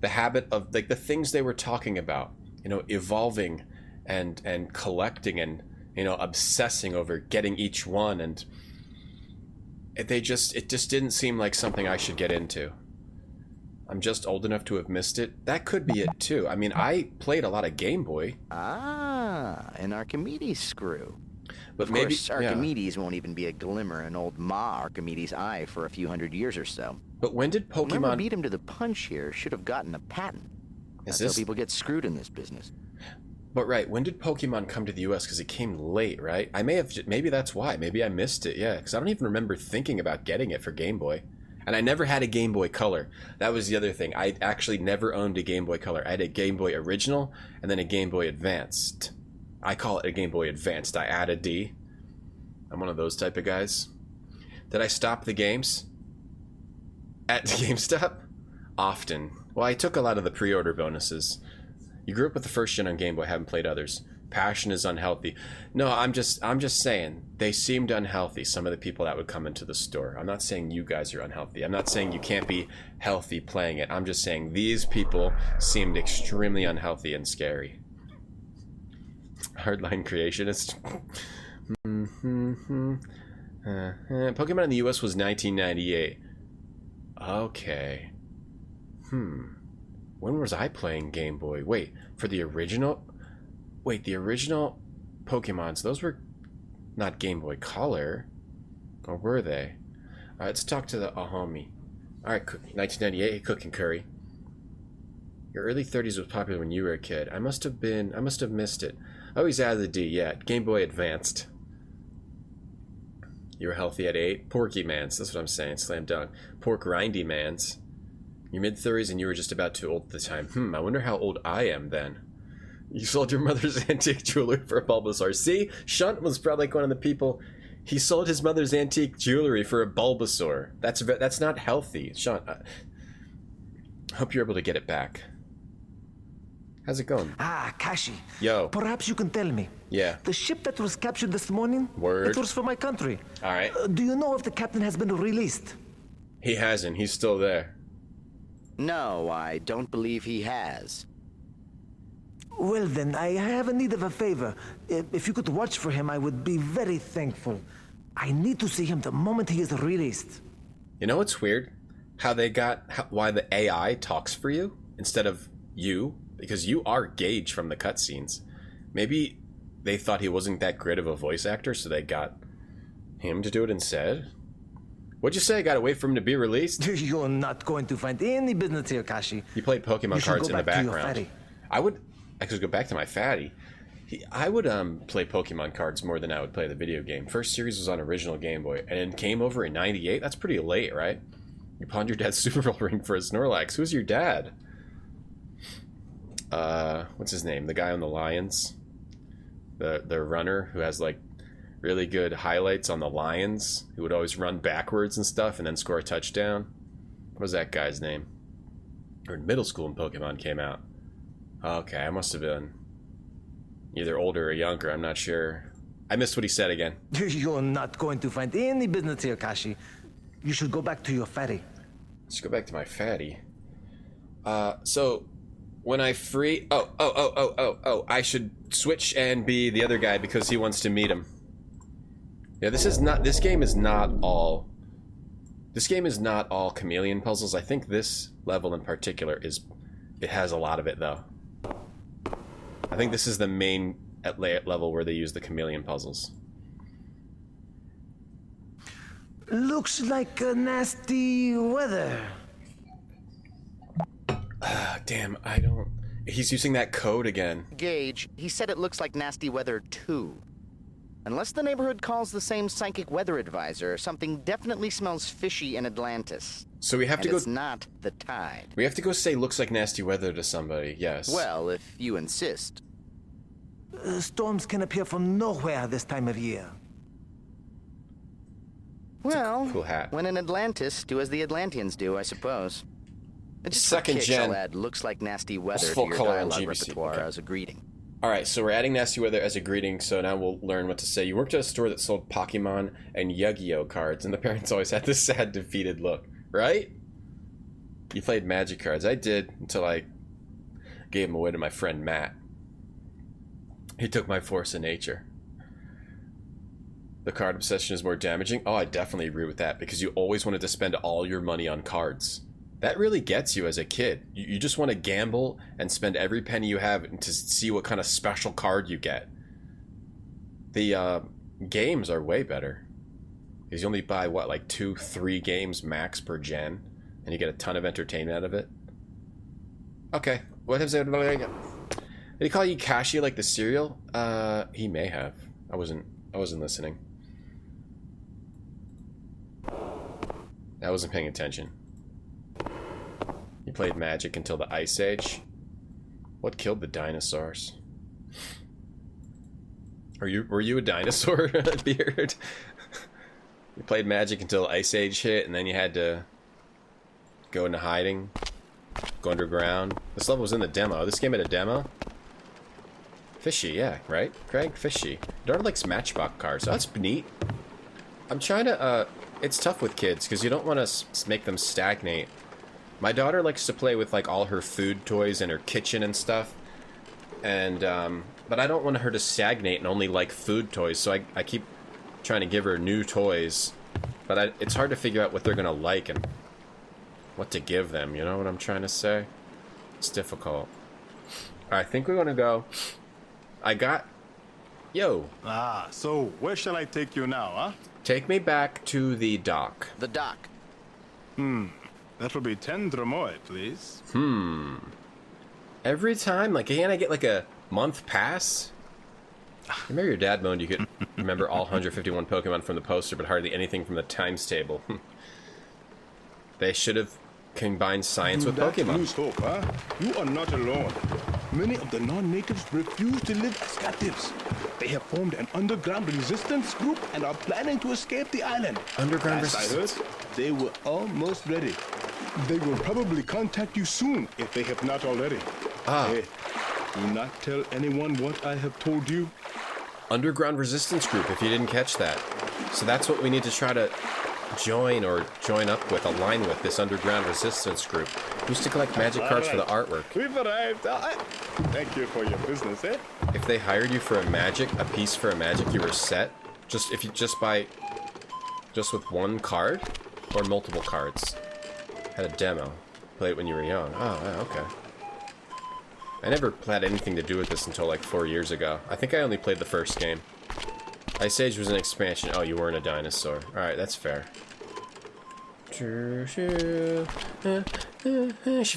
A: The habit of like the things they were talking about, you know, evolving and collecting and, you know, obsessing over getting each one, and it just didn't seem like something I should get into. I'm just old enough to have missed it. That could be it too. I mean, I played a lot of Game Boy.
B: Ah, an Archimedes screw.
A: But
B: of
A: maybe,
B: course, Archimedes won't even be a glimmer in old Ma Archimedes' eye for a few hundred years or so.
A: But when did Pokemon...
B: Whoever beat him to the punch here should have gotten a patent. That's how people get screwed in this business.
A: But right, when did Pokemon come to the US? Because it came late, right? Maybe that's why. Maybe I missed it, yeah. Because I don't even remember thinking about getting it for Game Boy. And I never had a Game Boy Color. That was the other thing. I actually never owned a Game Boy Color. I had a Game Boy Original and then a Game Boy Advanced. I call it a Game Boy Advanced. I add a D. I'm one of those type of guys. Did I stop the games at GameStop? Often. Well, I took a lot of the pre-order bonuses. You grew up with the first gen on Game Boy, haven't played others. Passion is unhealthy. No, I'm just saying they seemed unhealthy, some of the people that would come into the store. I'm not saying you guys are unhealthy. I'm not saying you can't be healthy playing it. I'm just saying these people seemed extremely unhealthy and scary. Hardline creationist. Pokemon in the US was 1998. Okay. When was I playing Game Boy? Wait, for the original? Wait, the original Pokemons, those were not Game Boy Color. Or were they? Alright, let's talk to the homie. Alright, 1998, Cook and Curry. Your early 30s was popular when you were a kid. I must have missed it. Oh, he's out of the D, yeah. Game Boy Advanced. You were healthy at 8. Porky Mans, that's what I'm saying. Slam dunk. Pork Rindy Mans. Your mid-30s and you were just about too old at the time. I wonder how old I am then. You sold your mother's antique jewelry for a Bulbasaur. See? Shunt was probably like one of the people... He sold his mother's antique jewelry for a Bulbasaur. That's not healthy. Shunt, hope you're able to get it back. How's it going?
S: Ah, Kashi.
A: Yo.
S: Perhaps you can tell me.
A: Yeah.
S: The ship that was captured this morning?
A: Word.
S: It was for my country.
A: Alright.
S: Do you know if the captain has been released?
A: He hasn't. He's still there.
B: No, I don't believe he has.
S: Well then, I have a need of a favor. If you could watch for him, I would be very thankful. I need to see him the moment he is released.
A: You know what's weird? Why the AI talks for you instead of you? Because you are Gage from the cutscenes. Maybe they thought he wasn't that great of a voice actor, so they got him to do it instead? What'd you say? Gotta wait for him to be released?
S: You're not going to find any business here, Kashi.
A: You played Pokemon cards in the background. I could go back to my fatty. I would play Pokemon cards more than I would play the video game. First series was on original Game Boy, and it came over in '98. That's pretty late, right? You pawned your dad's Super Bowl ring for a Snorlax. Who's your dad? What's his name? The guy on the Lions? The runner who has like really good highlights on the Lions, who would always run backwards and stuff and then score a touchdown. What was that guy's name? Or in middle school when Pokemon came out. Okay, I must have been either older or younger, I'm not sure. I missed what he said again.
S: You're not going to find any business here, Kashi. You should go back to your fatty.
A: Let's go back to my fatty. So when I free... Oh, I should switch and be the other guy because he wants to meet him. Yeah, this game is not all chameleon puzzles. I think this level in particular it has a lot of it though. I think this is the main level where they use the chameleon puzzles.
S: Looks like nasty weather.
A: Damn, he's using that code again.
B: Gage, he said it looks like nasty weather too. Unless the neighborhood calls the same psychic weather advisor, something definitely smells fishy in Atlantis.
A: So we have to go...
B: it's not the tide.
A: We have to go say looks like nasty weather to somebody, yes.
B: Well, if you insist.
S: Storms can appear from nowhere this time of year.
B: Well,
A: cool hat.
B: When in Atlantis, do as the Atlanteans do, I suppose. Just
A: second gen
B: I'll add looks like nasty weather
A: full
B: to your
A: color
B: dialogue
A: on GBC.
B: repertoire
A: Okay.
B: as a greeting.
A: Alright, so we're adding Nasty Weather as a greeting, so now we'll learn what to say. You worked at a store that sold Pokemon and Yu-Gi-Oh cards, and the parents always had this sad, defeated look, right? You played Magic cards. I did, until I gave them away to my friend Matt. He took my Force of Nature. The card obsession is more damaging? Oh, I definitely agree with that, because you always wanted to spend all your money on cards. That really gets you as a kid. You just want to gamble and spend every penny you have to see what kind of special card you get. The games are way better. Because you only buy, what, like 2-3 games max per gen? And you get a ton of entertainment out of it. Okay. What has it? Did he call you Kashi like the cereal? He may have. I wasn't listening. I wasn't paying attention. You played Magic until the Ice Age? What killed the dinosaurs? Were you a dinosaur, Beard? You played Magic until Ice Age hit, and then you had to go into hiding, go underground. This level was in the demo. This game had a demo? Fishy, yeah, right? Craig? Fishy. Your daughter likes Matchbox cars, so that's neat. I'm trying to, it's tough with kids, because you don't want to make them stagnate. My daughter likes to play with, like, all her food toys in her kitchen and stuff. And, but I don't want her to stagnate and only like food toys, so I keep trying to give her new toys. But it's hard to figure out what they're going to like and what to give them, you know what I'm trying to say? It's difficult. I think we're going to go... Yo.
T: Ah, so where shall I take you now, huh?
A: Take me back to the dock.
B: The dock.
T: That'll be 10 Dramoy, please.
A: Every time? Like, can't I get, like, a month pass? Remember your dad moaned you could remember all 151 Pokemon from the poster, but hardly anything from the times table. They should have combined science with Pokemon.
T: Lose hope, huh? You are not alone. Many of the non-natives refuse to live as captives. They have formed an underground resistance group and are planning to escape the island.
A: Underground
T: resistance? I heard, they were almost ready. They will probably contact you soon if they have not already. Hey, do not tell anyone what I have told you.
A: Underground resistance group, if you didn't catch that. So that's what we need to try to join or join up with, align with, this underground resistance group. Used to collect magic cards for the artwork.
T: We've arrived. Thank you for your business, eh?
A: If they hired you for a piece for a magic, you were set. If you just buy, just with one card or multiple cards. Had a demo. Play it when you were young. Oh, okay. I never had anything to do with this until like 4 years ago. I think I only played the first game. Ice Age was an expansion. Oh, you weren't a dinosaur. Alright, that's fair. She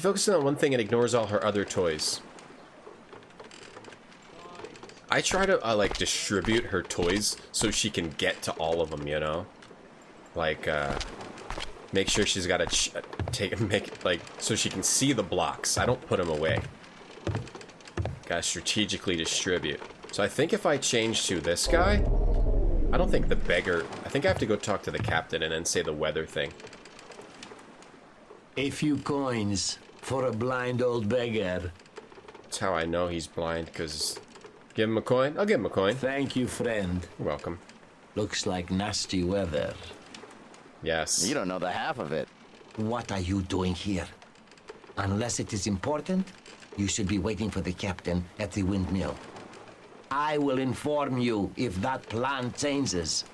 A: focuses on one thing and ignores all her other toys. I try to, like, distribute her toys so she can get to all of them, you know? Like, make sure she's got to so she can see the blocks. I don't put them away. Gotta strategically distribute. So I think if I change to this guy, I don't think the beggar... I think I have to go talk to the captain and then say the weather thing.
S: A few coins for a blind old beggar.
A: That's how I know he's blind, because... Give him a coin? I'll give him a coin.
S: Thank you, friend.
A: You're welcome.
S: Looks like nasty weather.
A: Yes.
B: You don't know the half of it.
S: What are you doing here? Unless it is important, you should be waiting for the captain at the windmill. I will inform you if that plan changes.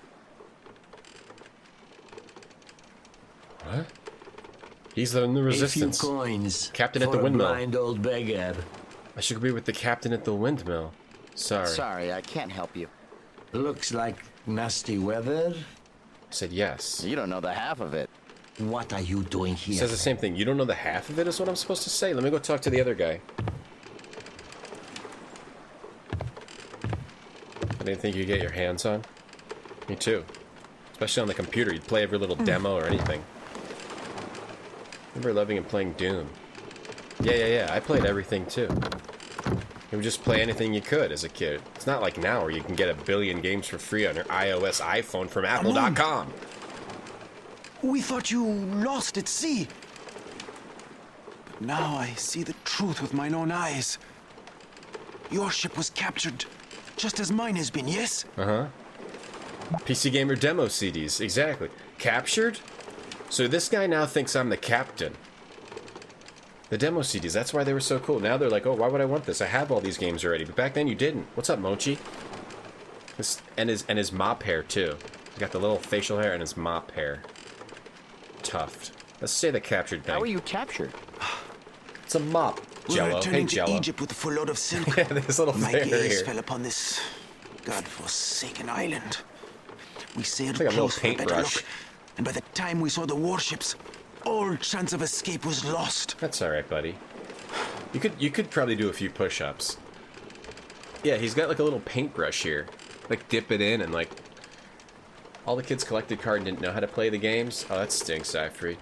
A: What? He's in the resistance.
S: A few coins.
A: Captain at the windmill.
S: Blind old beggar.
A: I should be with the captain at the windmill.
B: Sorry, I can't help you.
S: Looks like nasty weather.
A: I said yes.
B: You don't know the half of it.
S: What are you doing here?
A: Says the same thing. You don't know the half of it is what I'm supposed to say? Let me go talk to the other guy. I didn't think you'd get your hands on. Me too. Especially on the computer. You'd play every little demo or anything. I remember loving and playing Doom. Yeah. I played everything too. You would just play anything you could as a kid. It's not like now where you can get a billion games for free on your iOS iPhone from Apple.com.
J: We thought you lost at sea. But now I see the truth with mine own eyes.
I: Your ship was captured, just as mine has been, yes?
A: Uh-huh. PC Gamer demo CDs, exactly. Captured? So this guy now thinks I'm the captain. The demo CDs, that's why they were so cool. Now they're like, oh, why would I want this? I have all these games already. But back then you didn't. What's up, Mochi? And his mop hair, too. He's got the little facial hair and his mop hair. Tuft. Let's say the captured thing.
B: How are you captured?
A: It's a mop, Jello.
I: We're returning
A: Hey, Jello.
I: to Egypt with a full load of silk.
A: Yeah, this little
I: My
A: fair
I: gaze
A: here.
I: fell upon this godforsaken island. We sailed
A: It's like a little
I: close for a better
A: paintbrush.
I: look, and by the time we saw the warships, all chance of escape was lost.
A: That's alright, buddy. You could probably do a few push-ups. Yeah, he's got like a little paintbrush here. Like dip it in and like all the kids collected card and didn't know how to play the games. Oh, that stinks, Ifrey.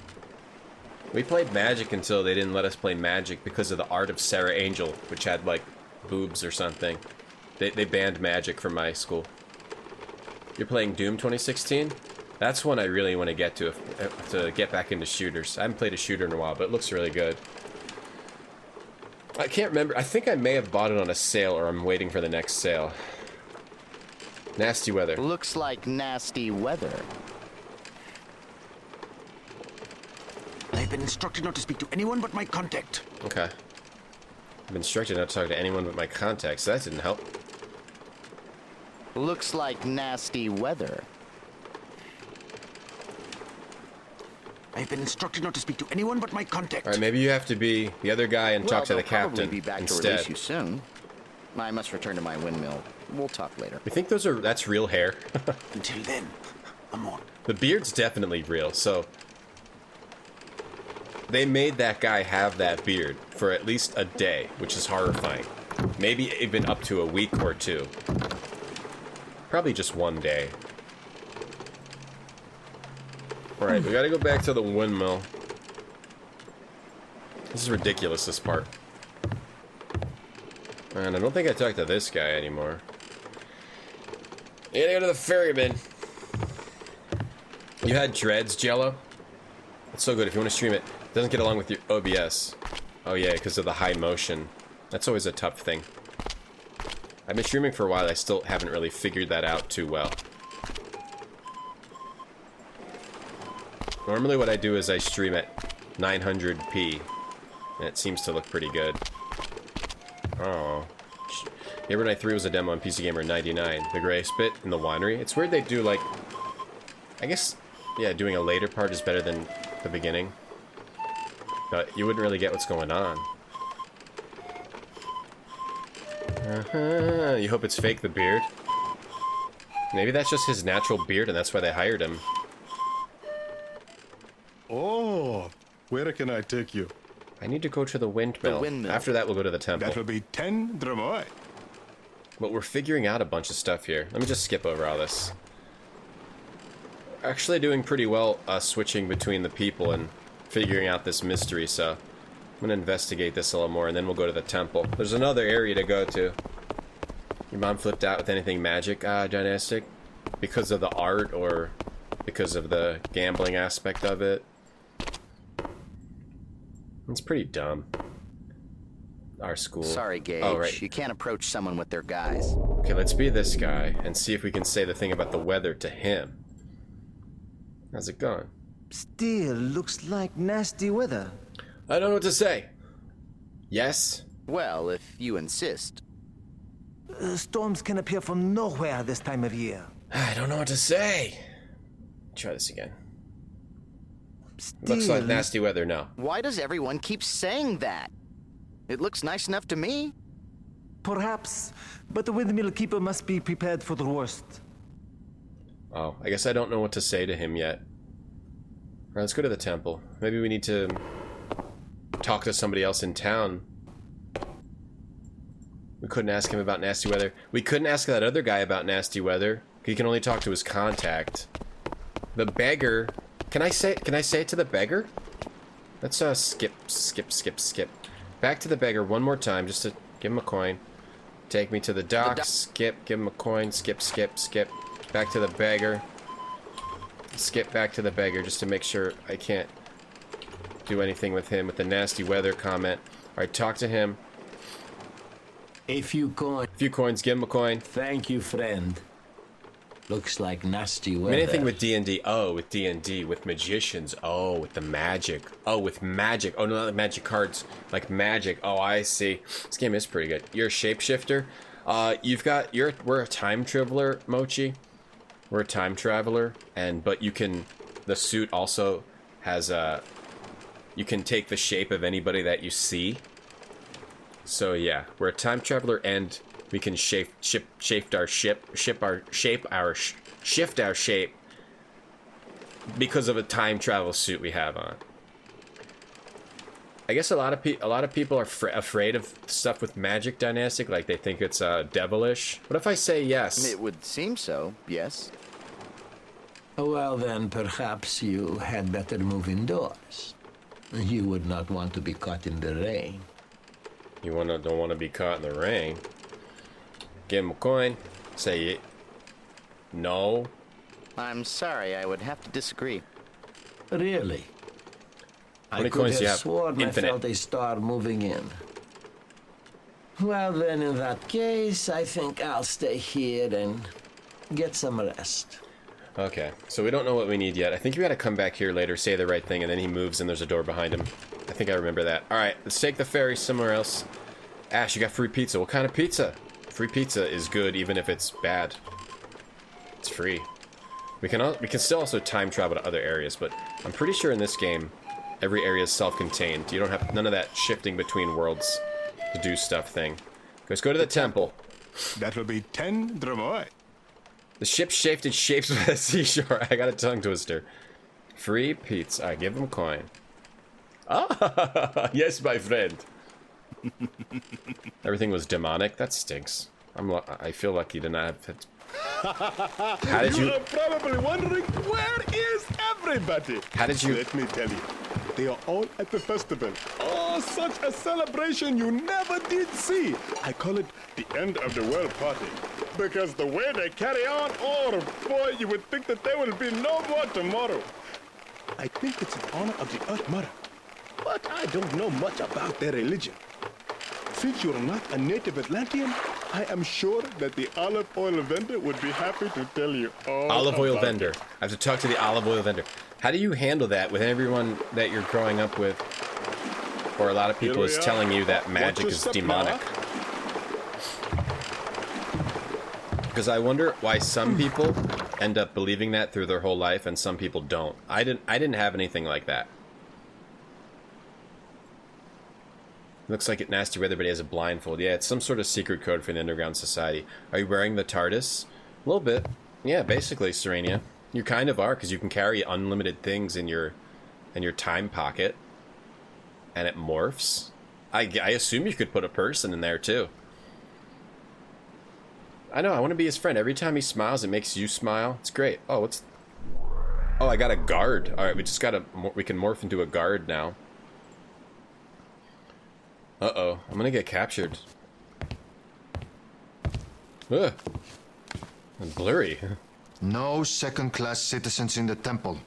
A: We played Magic until they didn't let us play Magic because of the art of Sarah Angel, which had like boobs or something. They banned Magic from my school. You're playing Doom 2016? That's one I really want to get to get back into shooters. I haven't played a shooter in a while, but it looks really good. I can't remember. I think I may have bought it on a sale, or I'm waiting for the next sale. Nasty weather.
B: Looks like nasty weather.
I: I've been instructed not to speak to anyone but my contact.
A: Okay. I've been instructed not to talk to anyone but my contacts. That didn't help.
B: Looks like nasty weather.
I: I've been instructed not to speak to anyone but my contact.
A: Alright, maybe you have to be the other guy and talk to the captain
B: They'll probably be back
A: instead.
B: to release you soon. I must return to my windmill. We'll talk later.
A: You think that's real hair?
I: Until then, I'm on.
A: The beard's definitely real, so they made that guy have that beard for at least a day, which is horrifying. Maybe even up to a week or two. Probably just one day. Alright, we gotta go back to the windmill. This is ridiculous, this part. And I don't think I talked to this guy anymore. You gotta go to the ferryman. You had dreads, Jello? It's so good. If you want to stream it, it doesn't get along with your OBS. Oh yeah, because of the high motion. That's always a tough thing. I've been streaming for a while. I still haven't really figured that out too well. Normally what I do is I stream at 900p. And it seems to look pretty good. Oh. Neighbor Night 3 was a demo on PC Gamer 99. The gray spit in the winery. It's weird they do like... I guess, yeah, doing a later part is better than the beginning. But you wouldn't really get what's going on. You hope it's fake, the beard? Maybe that's just his natural beard and that's why they hired him.
T: Oh, where can I take you?
A: I need to go to the windmill.
T: The windmill.
A: After that, we'll go to the temple.
T: That will be 10 dromoi.
A: But we're figuring out a bunch of stuff here. Let me just skip over all this. Actually doing pretty well switching between the people and figuring out this mystery, so I'm gonna investigate this a little more and then we'll go to the temple. There's another area to go to. Your mom flipped out with anything magic, Dynastic? Because of the art or because of the gambling aspect of it? It's pretty dumb. Our school.
B: Sorry, Gage.
A: Oh, right.
B: You can't approach someone with their guys.
A: Okay, let's be this guy and see if we can say the thing about the weather to him. How's it going?
U: Still looks like nasty weather.
A: I don't know what to say. Yes?
B: Well, if you insist.
U: Storms can appear from nowhere this time of year.
A: I don't know what to say. Try this again.
U: Still...
A: Looks like nasty weather now.
B: Why does everyone keep saying that? It looks nice enough to me.
U: Perhaps, but the windmill keeper must be prepared for the worst.
A: Oh, I guess I don't know what to say to him yet. Alright, let's go to the temple. Maybe we need to talk to somebody else in town. We couldn't ask him about nasty weather. We couldn't ask that other guy about nasty weather. He can only talk to his contact. The beggar. Can I say it to the beggar? Let's skip. Back to the beggar one more time just to give him a coin. Take me to the docks. Skip. Give him a coin. Skip. Back to the beggar. Skip back to the beggar just to make sure I can't do anything with him with the nasty weather comment. Alright, talk to him.
S: A few coins.
A: A few coins, give him a coin.
S: Thank you, friend. Looks like nasty weather.
A: I mean, anything with D&D. Oh, with D&D. With magicians. Oh, with the magic. Oh, with magic. Oh, no, not like magic cards. Like magic. Oh, I see. This game is pretty good. You're a shapeshifter. We're a time traveler, Mochi. We're a time traveler. But you can, the suit also has you can take the shape of anybody that you see. So yeah, we're a time traveler, and we can shift our shape because of a time travel suit we have on. I guess a lot of people are afraid of stuff with magic dynastic, like they think it's devilish. What if I say yes?
B: It would seem so, yes.
S: Well then, perhaps you had better move indoors. You would not want to be caught in the rain.
A: You don't want to be caught in the rain? Give him a coin. Say it. No.
B: I'm sorry, I would have to disagree.
S: Really?
A: How many
S: I could
A: coins do you
S: have
A: have?
S: sworn
A: Infinite.
S: I felt a star moving in. Well then, in that case, I think I'll stay here and get some rest.
A: Okay, so we don't know what we need yet. I think you gotta come back here later, say the right thing, and then he moves and there's a door behind him. I think I remember that. Alright, let's take the ferry somewhere else. Ash, you got free pizza. What kind of pizza? Free pizza is good even if it's bad. It's free. We can still also time travel to other areas, but I'm pretty sure in this game, every area is self-contained. You don't have none of that shifting between worlds to do stuff thing. Let's go to the temple.
T: That will be 10 dromoi.
A: The ship shifted shapes by the seashore. I got a tongue twister. Free pizza. I give him coin. Ah, yes, my friend. Everything was demonic. That stinks. I feel lucky to not have. How did you?
T: are probably wondering, where is everybody?
A: How did you?
T: Let me tell you, they are all at the festival. Oh, such a celebration you never did see. I call it the end of the world party. Because the way they carry on, oh boy, you would think that there will be no more tomorrow. I think it's in honor of the Earth Mother. But I don't know much about their religion. Since you're not a native Atlantean, I am sure that the olive oil vendor would be happy to tell you all
A: Olive oil
T: about
A: vendor.
T: it.
A: I have to talk to the olive oil vendor. How do you handle that with everyone that you're growing up with? Or a lot of people is telling you that magic is demonic. Because I wonder why some people end up believing that through their whole life and some people don't. I didn't have anything like that. Looks like it nasty weather, but he has a blindfold. Yeah, it's some sort of secret code for the underground society. Are you wearing the TARDIS? A little bit. Yeah, basically, Serenia. You kind of are, because you can carry unlimited things in your time pocket. And it morphs. I assume you could put a person in there, too. I know, I want to be his friend. Every time he smiles, it makes you smile. It's great. Oh, what's... Oh, I got a guard. Alright, we can morph into a guard now. Uh-oh, I'm gonna get captured. Ugh. I'm blurry.
E: No second-class citizens in the temple.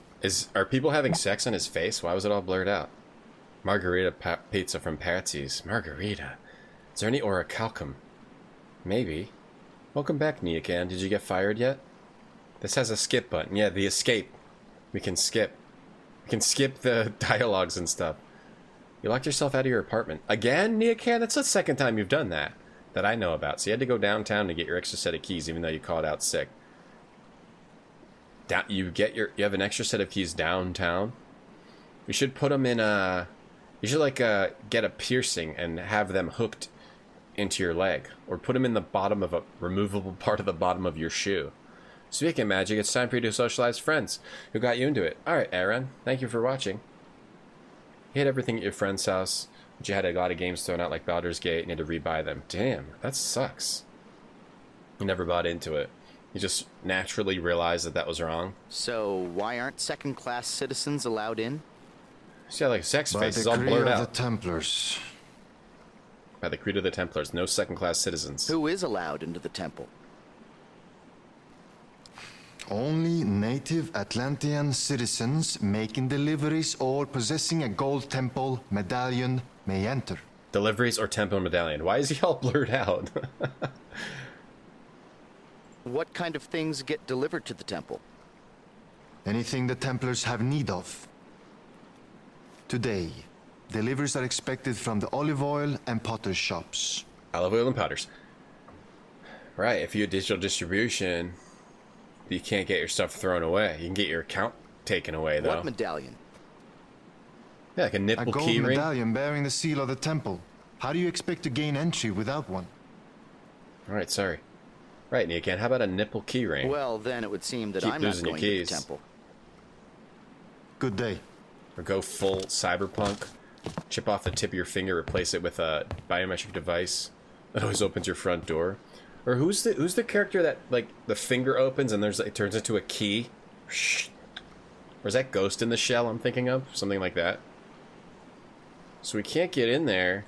A: Are people having sex on his face? Why was it all blurred out? Margarita pizza from Patsy's. Margarita. Is there any orichalcum? Maybe. Welcome back, Neocan. Did you get fired yet? This has a skip button. Yeah, the escape. We can skip. We can skip the dialogues and stuff. You locked yourself out of your apartment. Again, Neocan? That's the second time you've done that I know about. So you had to go downtown to get your extra set of keys, even though you called out sick. You have an extra set of keys downtown? You should put them in you should get a piercing and have them hooked into your leg. Or put them in the bottom of a removable part of the bottom of your shoe. Speaking of magic, it's time for you to socialize friends who got you into it. Alright, Aaron. Thank you for watching. You had everything at your friend's house, but you had a lot of games thrown out like Baldur's Gate and you had to rebuy them. Damn, that sucks. You never bought into it. You just naturally realized that was wrong.
B: So, why aren't second-class citizens allowed in?
A: See how like sex face is all blurred
E: By the decree
A: out.
E: of the Templars.
A: By the decree of the Templars, no second-class citizens.
B: Who is allowed into the temple?
E: Only native Atlantean citizens making deliveries or possessing a gold temple medallion may enter.
A: Deliveries or temple medallion. Why is he all blurred out?
B: What kind of things get delivered to the temple?
E: Anything the Templars have need of. Today, deliveries are expected from the olive oil and potter's shops.
A: Olive oil and potters. Right, if you have digital distribution, you can't get your stuff thrown away. You can get your account taken away, though.
B: What medallion?
A: Yeah, like a nipple
E: gold
A: key ring.
E: medallion bearing the seal of the temple. How do you expect to gain entry without one?
A: Alright, sorry. Right, Niakan, how about a nipple key ring?
B: Well, then it would seem that
A: Keep
B: I'm not
A: losing your
B: going to the
A: keys.
B: temple.
E: Good day.
A: Or go full cyberpunk. Chip off the tip of your finger, replace it with a biometric device that always opens your front door. Or who's the character that, like, the finger opens and there's, like, it turns into a key? Or is that Ghost in the Shell I'm thinking of? Something like that. So we can't get in there.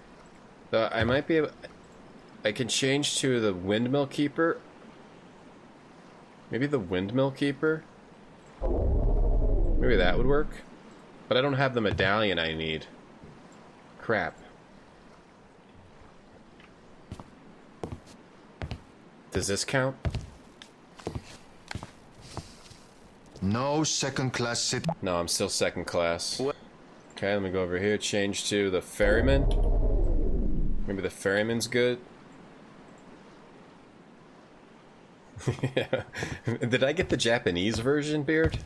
A: Though I might be able... I can change to the Windmill Keeper. Maybe the Windmill Keeper? Maybe that would work. But I don't have the medallion I need. Crap. Does this count?
E: No second-class city.
A: No, I'm still second class. Okay, let me go over here. Change to the ferryman. Maybe the ferryman's good. Yeah. Did I get the Japanese version, Beard?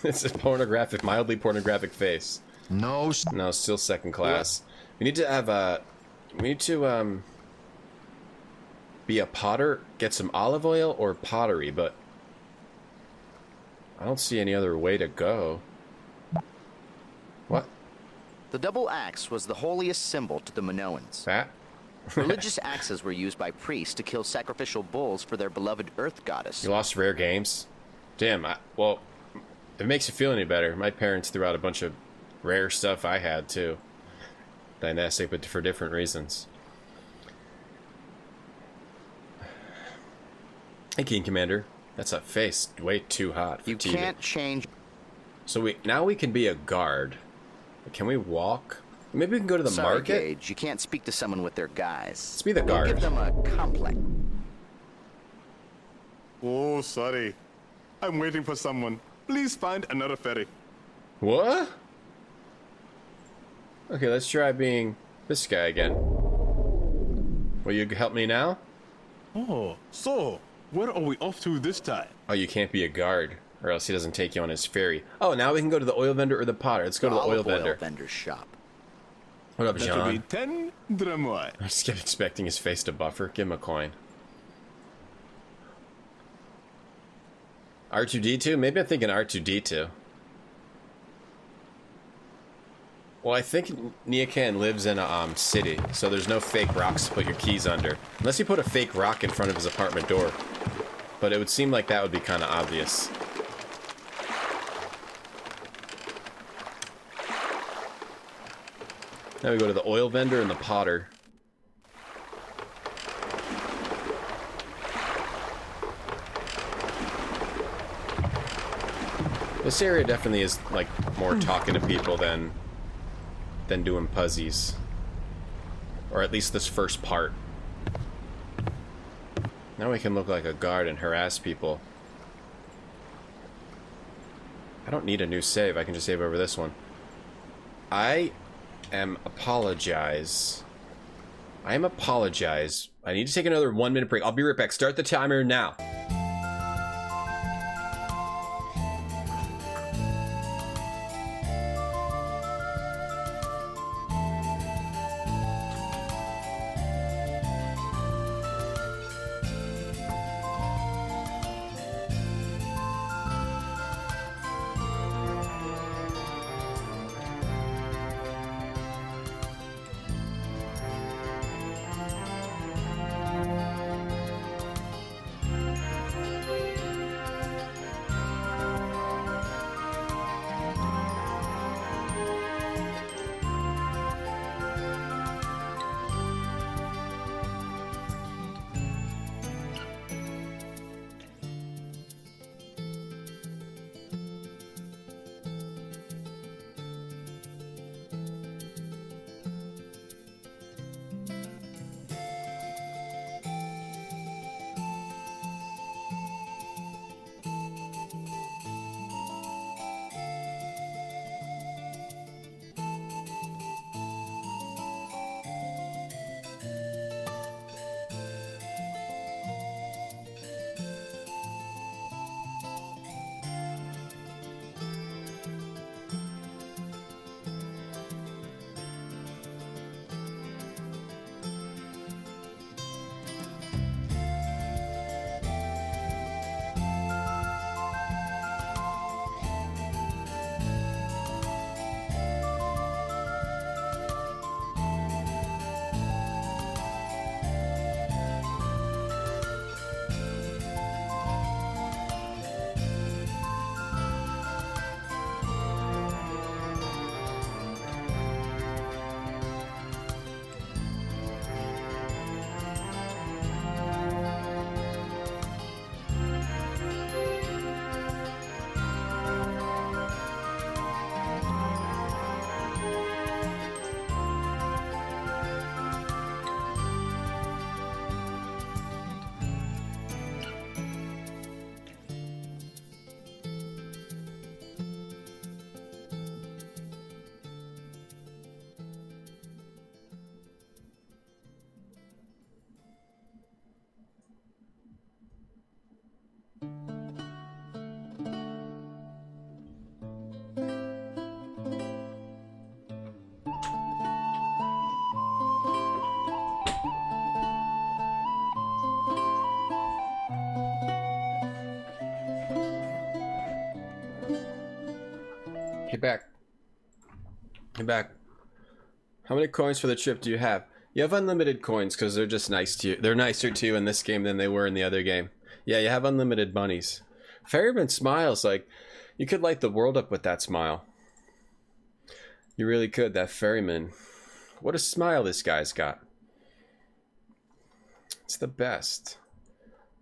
A: It's a pornographic, mildly pornographic face.
E: No,
A: still second class. We need to have a... We need to, be a potter, get some olive oil or pottery, but... I don't see any other way to go. What?
B: The double axe was the holiest symbol to the Minoans.
A: That?
B: Religious axes were used by priests to kill sacrificial bulls for their beloved earth goddess.
A: You lost rare games? Damn, well, if it makes you feel any better, my parents threw out a bunch of rare stuff I had, too. Dynastic, but for different reasons. Hey, King Commander. That's a face way too hot for
B: You
A: TV.
B: can't change...
A: So now we can be a guard. Can we walk? Maybe we can go to the
B: Sorry,
A: market?
B: Gage, you can't speak to someone with their guise.
A: Let's be the guard.
B: Give them a complex.
T: Oh, sorry. I'm waiting for someone. Please find another ferry.
A: What? Okay, let's try being this guy again. Will you help me now?
T: Oh, so, where are we off to this time?
A: Oh, you can't be a guard, or else he doesn't take you on his ferry. Oh, now we can go to the oil vendor or the potter. Let's go to the oil vendor.
B: Vendor's shop.
A: What up,
T: That'll be
A: John?
T: 10 dramois.
A: I just kept expecting his face to buffer. Give him a coin. R2-D2? Maybe I'm thinking R2-D2. Well, I think Niakan lives in a city, so there's no fake rocks to put your keys under. Unless you put a fake rock in front of his apartment door. But it would seem like that would be kind of obvious. Now we go to the oil vendor and the potter. This area definitely is, like, more talking to people than doing puzzies. Or at least this first part. Now we can look like a guard and harass people. I don't need a new save. I can just save over this one. I am apologize. I need to take another 1 minute break. I'll be right back. Start the timer now. back. Get back. How many coins for the trip do you have? You have unlimited coins because they're just nice to you. They're nicer to you in this game than they were in the other game. Yeah, you have unlimited bunnies. Ferryman smiles like you could light the world up with that smile. You really could, that ferryman. What a smile this guy's got. It's the best.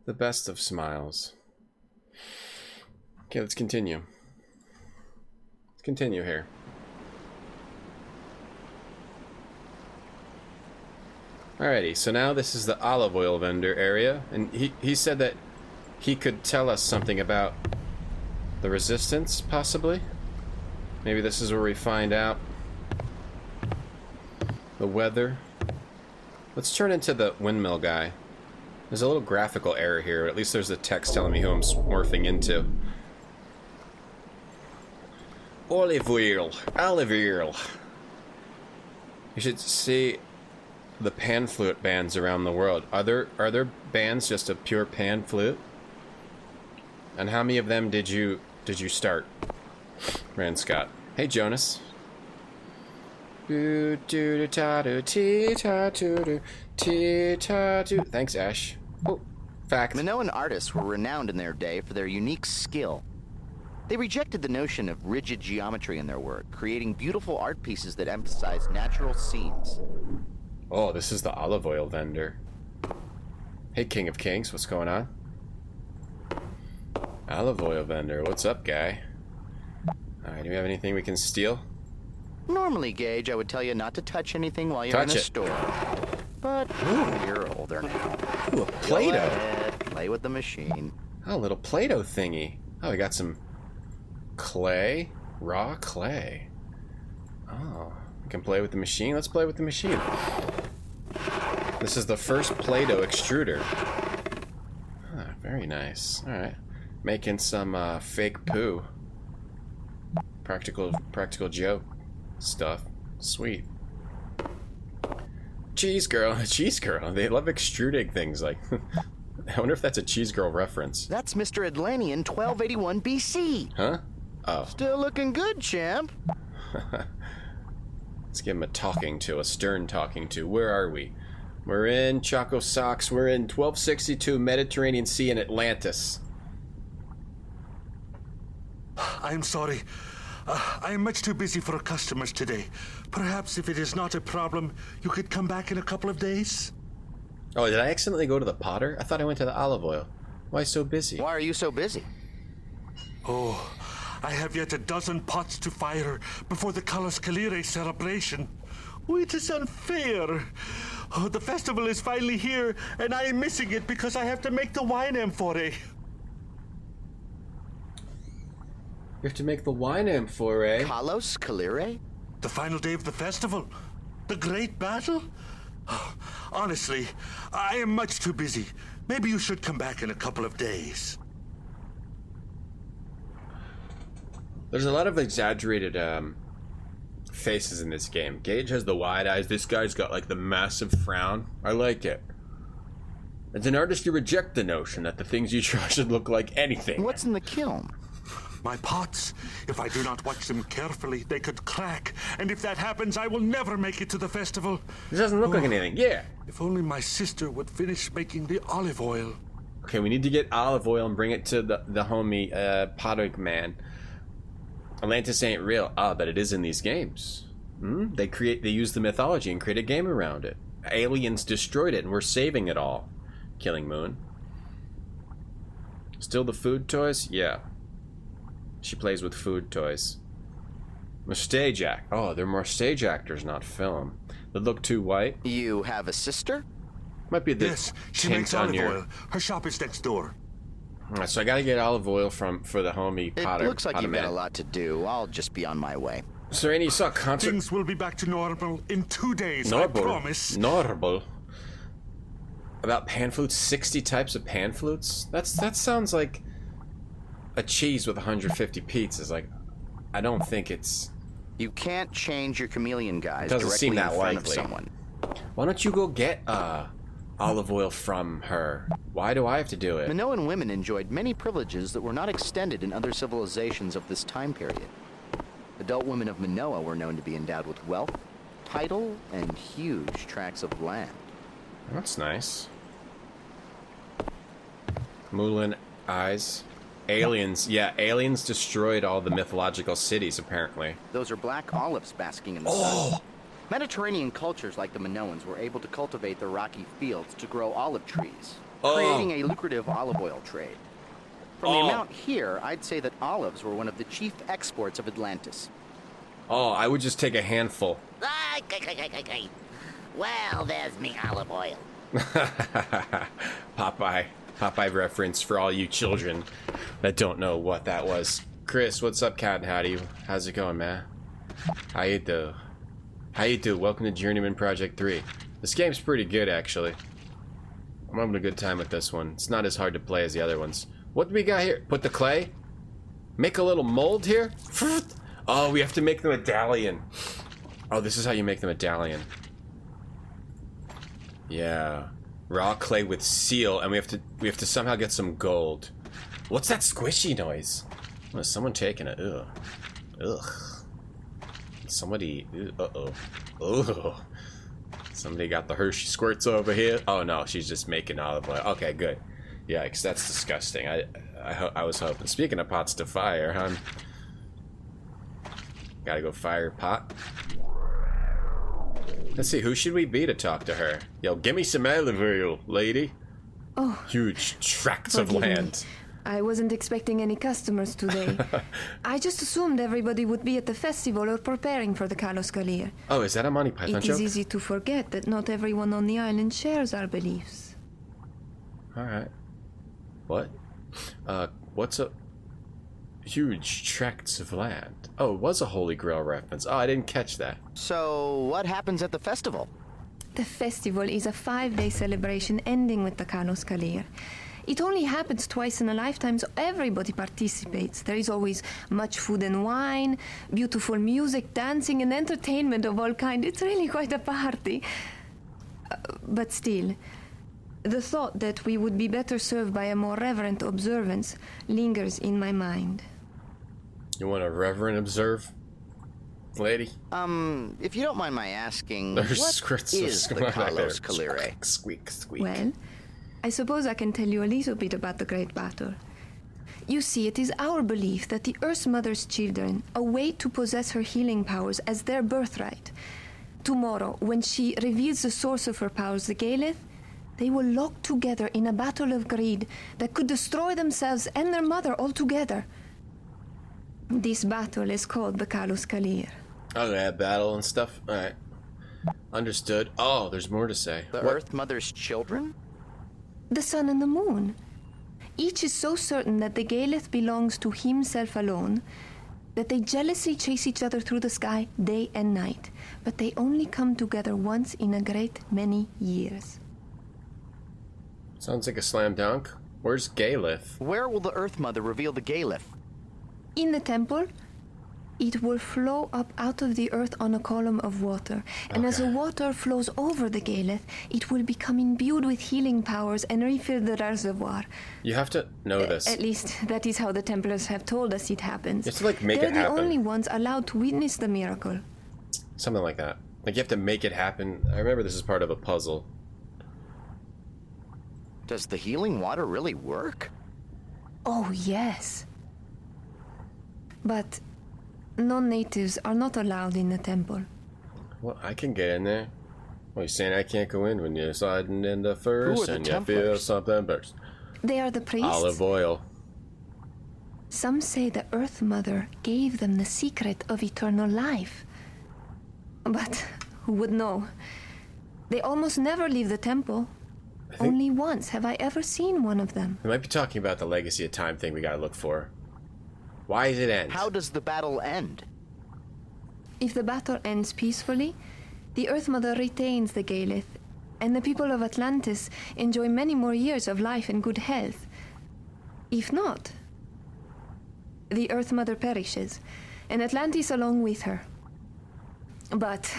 A: The best of smiles. Okay, let's continue. Let's continue here. Alrighty, so now this is the olive oil vendor area, and he said that he could tell us something about the resistance, possibly? Maybe this is where we find out the weather. Let's turn into the windmill guy. There's a little graphical error here, but at least there's the text telling me who I'm morphing into. Olive oil. Olive oil. You should see the pan flute bands around the world. Are there bands just of pure pan flute? And how many of them did you start? Rand Scott. Hey Jonas. Thanks, Ash. Oh, fact.
B: Minoan artists were renowned in their day for their unique skill. They rejected the notion of rigid geometry in their work, creating beautiful art pieces that emphasize natural scenes.
A: Oh, this is the olive oil vendor. Hey, King of Kings, what's going on? Olive oil vendor, what's up, guy? Alright, do we have anything we can steal?
B: Normally, Gage, I would tell you not to touch anything while you're in a store. But you're older now.
A: Ooh, a Play-Doh.
B: Play with the machine.
A: Oh, a little Play-Doh thingy. Oh, we got some clay. Raw clay. Oh, we can play with the machine. Let's play with the machine. This is the first Play-Doh extruder. Ah, very nice. Alright. Making some fake poo. Practical joke stuff. Sweet. Cheese girl. Cheese girl. They love extruding things like... I wonder if that's a Cheese Girl reference.
B: That's Mr. Atlantean 1281 BC.
A: Huh? Oh.
B: Still looking good, champ.
A: Let's give him a stern talking to. Where are we? We're in Choco Socks. We're in 1262 Mediterranean Sea in Atlantis.
U: I'm sorry. I am much too busy for customers today. Perhaps if it is not a problem, you could come back in a couple of days?
A: Oh, did I accidentally go to the Potter? I thought I went to the olive oil. Why so busy?
B: Why are you so busy?
U: Oh, I have yet a dozen pots to fire before the Kalos Kalire celebration. Oh, it is unfair. Oh, the festival is finally here, and I am missing it because I have to make the wine amphore.
A: You have to make the wine amphore.
B: Kalos Kalire?
U: The final day of the festival? The great battle? Oh, honestly, I am much too busy. Maybe you should come back in a couple of days.
A: There's a lot of exaggerated faces in this game. Gage has the wide eyes. This guy's got like the massive frown. I like it. As an artist, you reject the notion that the things you draw should look like anything.
B: What's in the kiln?
U: My pots. If I do not watch them carefully, they could crack. And if that happens, I will never make it to the festival.
A: This doesn't look like anything. Yeah.
U: If only my sister would finish making the olive oil.
A: Okay, we need to get olive oil and bring it to the homie, Podrick man. Atlantis ain't real. Ah, but it is in these games. They use the mythology and create a game around it. Aliens destroyed it and we're saving it all. Killing Moon. Still the food toys? Yeah. She plays with food toys. A stage act. Oh, they're more stage actors, not film. They look too white.
B: You have a sister?
A: Might be the
U: yes, she makes olive oil. Her shop is next door.
A: Alright, so I gotta get olive oil for the homie Potter.
B: It looks like you've got a lot to do. I'll just be on my way.
A: So, Randy, you saw a concert?
U: Things will be back to normal in 2 days, I promise.
A: Normal. About pan flutes? 60 types of pan flutes? That sounds like a cheese with 150 pizzas. Like, I don't think it's...
B: You can't change your chameleon guys
A: doesn't
B: directly
A: seem that
B: in front
A: likely.
B: of someone.
A: Why don't you go get olive oil from her? Why do I have to do it?
B: Minoan women enjoyed many privileges that were not extended in other civilizations of this time period. Adult women of Manoa were known to be endowed with wealth, title, and huge tracts of land.
A: That's nice. Moulin Eyes. Aliens. Yeah, aliens destroyed all the mythological cities, apparently.
B: Those are black olives basking in the sun. Mediterranean cultures like the Minoans were able to cultivate the rocky fields to grow olive trees, creating a lucrative olive oil trade. From the amount here, I'd say that olives were one of the chief exports of Atlantis.
A: Oh, I would just take a handful.
R: Well, there's me olive oil.
A: Popeye reference for all you children that don't know what that was. Chris, what's up, Cat and Howdy? How's it going, man? How you do? Welcome to Journeyman Project 3. This game's pretty good, actually. I'm having a good time with this one. It's not as hard to play as the other ones. What do we got here? Put the clay? Make a little mold here? Oh, we have to make the medallion. Oh, this is how you make the medallion. Yeah. Raw clay with seal, and we have to somehow get some gold. What's that squishy noise? Oh, is someone taking it? Ugh. Ugh. Somebody. Uh-oh. Ugh. Somebody got the Hershey squirts over here. Oh no, she's just making olive oil. Okay, good. Yeah, because that's disgusting. I was hoping. Speaking of pots to fire, huh? Gotta go fire pot. Let's see, who should we be to talk to her? Yo, give me some olive oil, lady.
L: Oh.
A: Huge tracts of land.
L: I wasn't expecting any customers today. I just assumed everybody would be at the festival or preparing for the Kalos Kalir.
A: Oh, is that a Monty Python joke?
L: It is easy to forget that not everyone on the island shares our beliefs.
A: Alright. What? What's a... Huge tracts of land. Oh, it was a Holy Grail reference. Oh, I didn't catch that.
B: So, what happens at the festival?
L: The festival is a 5-day celebration ending with the Kalos Kalir. It only happens twice in a lifetime, so everybody participates. There is always much food and wine, beautiful music, dancing, and entertainment of all kinds. It's really quite a party. But still, the thought that we would be better served by a more reverent observance lingers in my mind.
A: You want to reverent observe, lady?
B: If you don't mind my asking,
A: There's
B: what
A: squirts
B: is the Kalos Kalire?
A: Squeak, squeak.
L: Well, I suppose I can tell you a little bit about the Great Battle. You see, it is our belief that the Earth Mother's children await to possess her healing powers as their birthright. Tomorrow, when she reveals the source of her powers, the Galeth, they will lock together in a battle of greed that could destroy themselves and their mother altogether. This battle is called the Kalos Kalir.
A: Oh, yeah, battle and stuff? Alright. Understood. Oh, there's more to say.
B: The Earth Mother's children?
L: The sun and the moon. Each is so certain that the Galeth belongs to himself alone that they jealously chase each other through the sky day and night, but they only come together once in a great many years.
A: Sounds like a slam dunk. Where's Galeth?
B: Where will the Earth Mother reveal the Galeth?
L: In the temple, it will flow up out of the earth on a column of water. And as the water flows over the Galeth, it will become imbued with healing powers and refill the reservoir.
A: You have to know this.
L: At least, that is how the Templars have told us it happens.
A: You have to, like, make it happen.
L: They're the only ones allowed to witness the miracle.
A: Something like that. Like, you have to make it happen. I remember this is part of a puzzle.
B: Does the healing water really work?
L: Oh, yes. But non-natives are not allowed in the temple.
A: Well, I can get in there. Well, you're saying I can't go in when you're sliding in the first and you feel something burst.
L: They are the priests.
A: Olive oil.
L: Some say the Earth Mother gave them the secret of eternal life. But who would know? They almost never leave the temple. Only once have I ever seen one of them.
A: We might be talking about the Legacy of Time thing we gotta look for. Why does it end?
B: How does the battle end?
L: If the battle ends peacefully, the Earth Mother retains the Galeth, and the people of Atlantis enjoy many more years of life and good health. If not, the Earth Mother perishes, and Atlantis along with her. But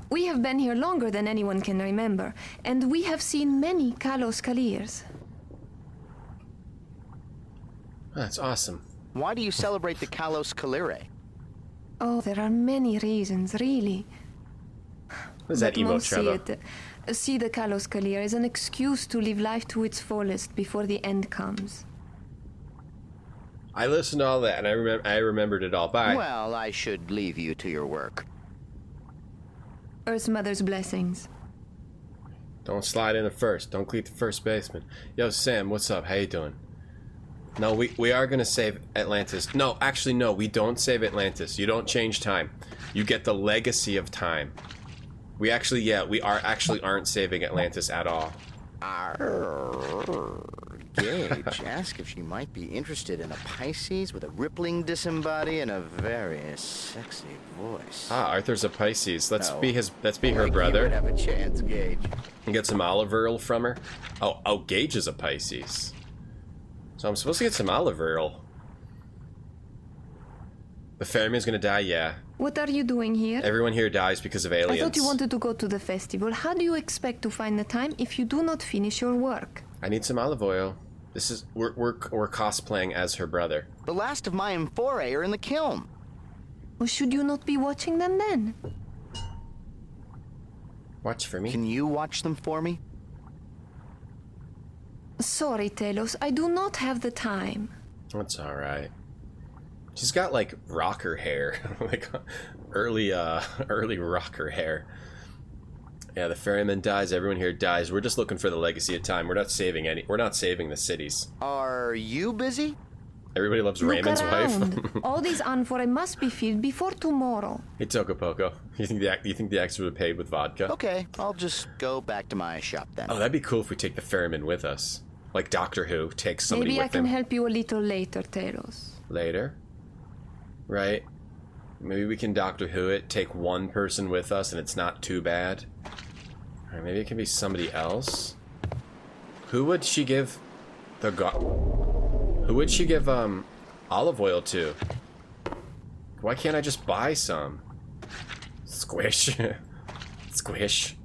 L: we have been here longer than anyone can remember, and we have seen many Kalos Kalirs.
A: That's awesome.
B: Why do you celebrate the Kalos Kalire?
L: Oh, there are many reasons, really.
A: What is that emote, Trevor?
L: See the Kalos Kalir as an excuse to live life to its fullest before the end comes.
A: I listened to all that, and I remembered it all. Bye.
B: Well, I should leave you to your work.
L: Earth's Mother's blessings.
A: Don't slide in the first. Don't cleat the first baseman. Yo, Sam, what's up? How you doing? No, we are going to save Atlantis. No, actually, no, we don't save Atlantis. You don't change time. You get the legacy of time. We actually, yeah, we aren't saving Atlantis at all.
B: Gage, ask if she might be interested in a Pisces with a rippling disembody and a very sexy voice.
A: Ah, Arthur's a Pisces. Let's be her brother.
B: You would have a chance, Gage.
A: And get some olive oil from her. Oh, Gage is a Pisces. So I'm supposed to get some olive oil. The ferryman's gonna die, yeah.
L: What are you doing here?
A: Everyone here dies because of aliens.
L: I thought you wanted to go to the festival. How do you expect to find the time if you do not finish your work?
A: I need some olive oil. We're cosplaying as her brother.
B: The last of my amphorae are in the kiln.
L: Well, should you not be watching them then?
A: Watch for me.
B: Can you watch them for me?
L: Sorry, Telos, I do not have the time.
A: That's alright. She's got like rocker hair. Like early rocker hair. Yeah, the ferryman dies, everyone here dies. We're just looking for the legacy of time. We're not saving the cities.
B: Are you busy?
A: Everybody loves Raymond's wife.
L: All these amphorae must be filled before tomorrow.
A: Hey, Tokopoco. You think the extras would pay with vodka?
B: Okay, I'll just go back to my shop then.
A: Oh, that'd be cool if we take the ferryman with us. Like Doctor Who takes somebody
L: Maybe
A: with him.
L: Maybe I can help you a little later, Telos.
A: Later? Right? Maybe we can Doctor Who it, take one person with us, and it's not too bad. Alright, maybe it can be somebody else. Who would she give Who would she give olive oil to? Why can't I just buy some? Squish. Squish.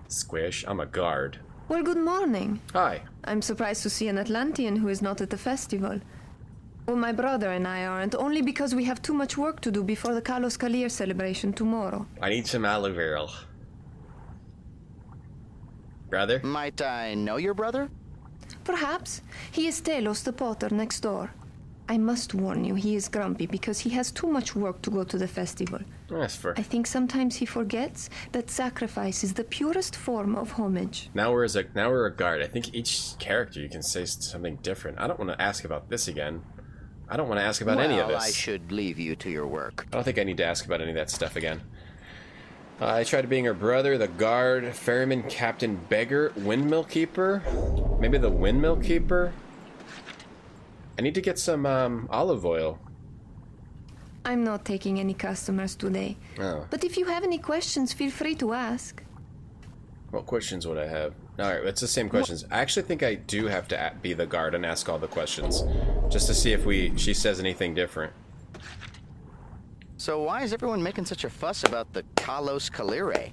A: Squish. I'm a guard.
L: Well, good morning.
A: Hi.
L: I'm surprised to see an Atlantean who is not at the festival. Well, my brother and I aren't, only because we have too much work to do before the Kalos Kalir celebration tomorrow.
A: I need some olive oil. Brother?
B: Might I know your brother?
L: Perhaps. He is Telos, the potter next door. I must warn you, he is grumpy because he has too much work to go to the festival.
A: That's fair.
L: I think sometimes he forgets that sacrifice is the purest form of homage.
A: Now we're a guard. I think each character you can say something different. I don't want to ask about this again. I don't want to ask about any of this.
B: I should leave you to your work.
A: I don't think I need to ask about any of that stuff again. I tried being her brother, the guard, ferryman, captain, beggar, windmill keeper. Maybe the windmill keeper? I need to get some olive oil.
L: I'm not taking any customers today.
A: Oh.
L: But if you have any questions, feel free to ask.
A: What questions would I have? Alright, it's the same questions. I actually think I do have to be the guard and ask all the questions. Just to see if she says anything different.
B: So why is everyone making such a fuss about the Kalos Kalir?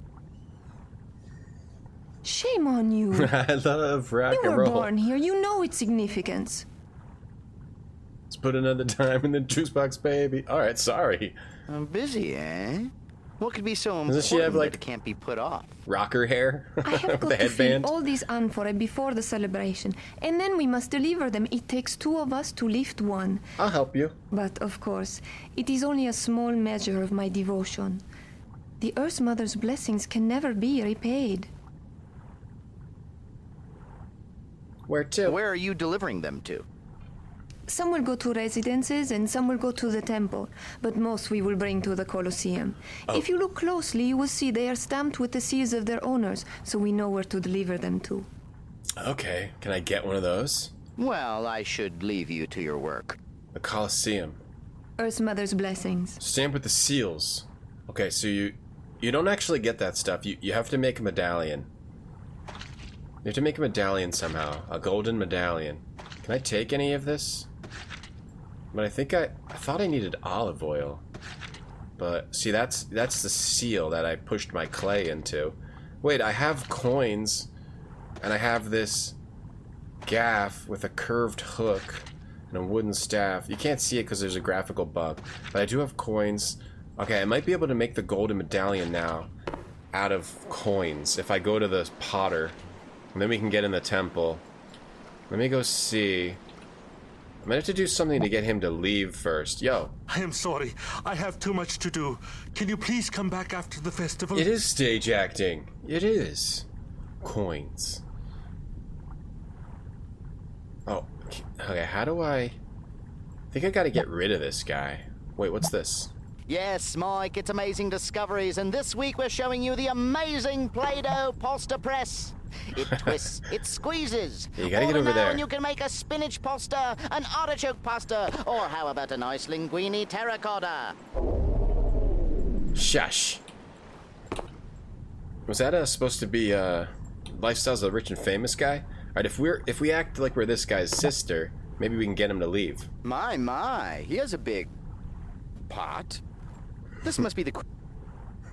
L: Shame on you.
A: I love rock
L: You
A: and
L: were
A: roll.
L: born here. You know its significance.
A: Let's put another time in the juice box, baby. Alright, sorry.
B: I'm busy, eh? What could be so important
A: Doesn't she have, like,
B: that it can't be put off?
A: Rocker hair?
L: I have
A: With
L: got
A: the
L: to fill
A: headband?
L: all these amphorae before the celebration, and then we must deliver them. It takes two of us to lift one.
A: I'll help you.
L: But, of course, it is only a small measure of my devotion. The Earth Mother's blessings can never be repaid.
A: Where to?
B: Where are you delivering them to?
L: Some will go to residences and some will go to the temple, but most we will bring to the Colosseum.
A: Oh.
L: If you look closely, you will see they are stamped with the seals of their owners, so we know where to deliver them to.
A: Okay, can I get one of those?
B: Well, I should leave you to your work.
A: The Colosseum.
L: Earth Mother's blessings.
A: Stamp with the seals. Okay, so you don't actually get that stuff. You have to make a medallion. You have to make a medallion somehow. A golden medallion. Can I take any of this? But I think I thought I needed olive oil. But see, that's the seal that I pushed my clay into. Wait, I have coins, and I have this gaff with a curved hook and a wooden staff. You can't see it because there's a graphical bug. But I do have coins, Okay, I might be able to make the golden medallion now out of coins if I go to the potter. And then we can get in the temple. Let me go see. I might have to do something to get him to leave first. Yo.
U: I am sorry. I have too much to do. Can you please come back after the festival?
A: It is stage acting. It is. Coins. Oh, okay, how do I think I gotta get rid of this guy. Wait, what's this?
B: Yes, Mike, it's Amazing Discoveries, and this week we're showing you the amazing Play-Doh pasta press. It twists, it squeezes.
A: You gotta get over there.
B: And you can make a spinach pasta, an artichoke pasta, or how about a nice linguine terracotta?
A: Shush. Was that supposed to be Lifestyles of the Rich and Famous guy? Alright, if we act like we're this guy's sister, maybe we can get him to leave.
B: My, he has a big pot. This must be the...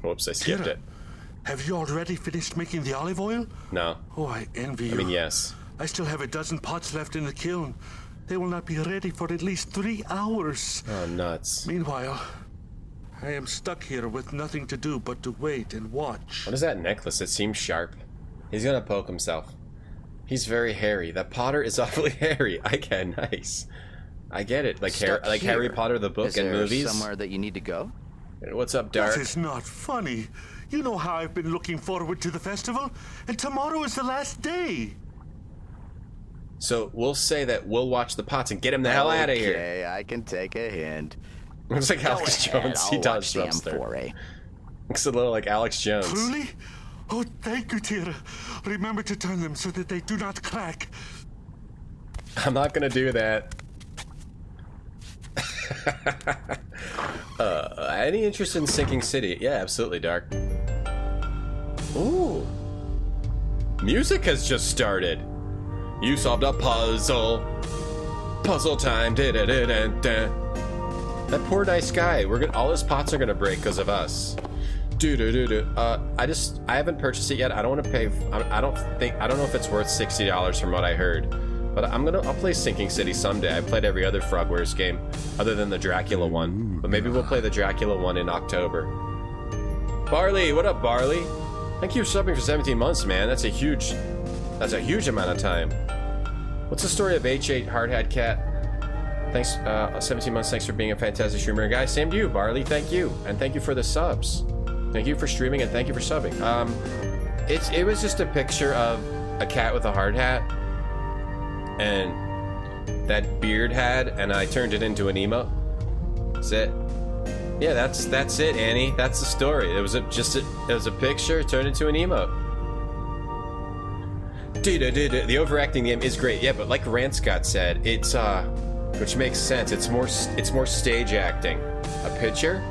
A: Whoops, I skipped it.
U: Have you already finished making the olive oil?
A: No.
U: Oh, I envy you.
A: I mean, yes.
U: I still have a dozen pots left in the kiln. They will not be ready for at least 3 hours.
A: Oh, nuts.
U: Meanwhile, I am stuck here with nothing to do but to wait and watch.
A: What is that necklace? It seems sharp. He's gonna poke himself. He's very hairy. That Potter is awfully hairy. Okay, nice. I get it. Like Harry Potter the book and movies.
B: Is there somewhere that you need to go?
A: What's up, Dark?
U: That is not funny. You know how I've been looking forward to the festival, and tomorrow is the last day.
A: So we'll say that we'll watch the pots and get him the hell out of here.
B: Okay, I can take a hint.
A: Looks like Alex Jones. He does stuff there. Looks a little like Alex Jones.
U: Truly? Oh, thank you, Tira. Remember to turn them so that they do not crack.
A: I'm not gonna do that. Any interest in Sinking City? Yeah, absolutely, Dark. Ooh. Music has just started. You solved a puzzle. Puzzle time. Da-da-da-da-da. That poor nice guy. All his pots are gonna break because of us. I haven't purchased it yet. I don't want to pay. I don't know if it's worth $60 from what I heard. But I'll play Sinking City someday. I played every other Frogwares game other than the Dracula one. But maybe we'll play the Dracula one in October. Barley, what up, Barley? Thank you for subbing for 17 months, man. That's a huge amount of time. What's the story of H8 Hardhat Cat? Thanks, 17 months. Thanks for being a fantastic streamer, guys. Same to you, Barley. Thank you, and thank you for the subs. Thank you for streaming and thank you for subbing. It was just a picture of a cat with a hard hat. And that beard had, and I turned it into an emote. That's it. Yeah, that's it, Annie. That's the story. It was a picture turned into an emote. The overacting game is great, yeah, but like Rant Scott said, it's which makes sense. It's more stage acting. A pitcher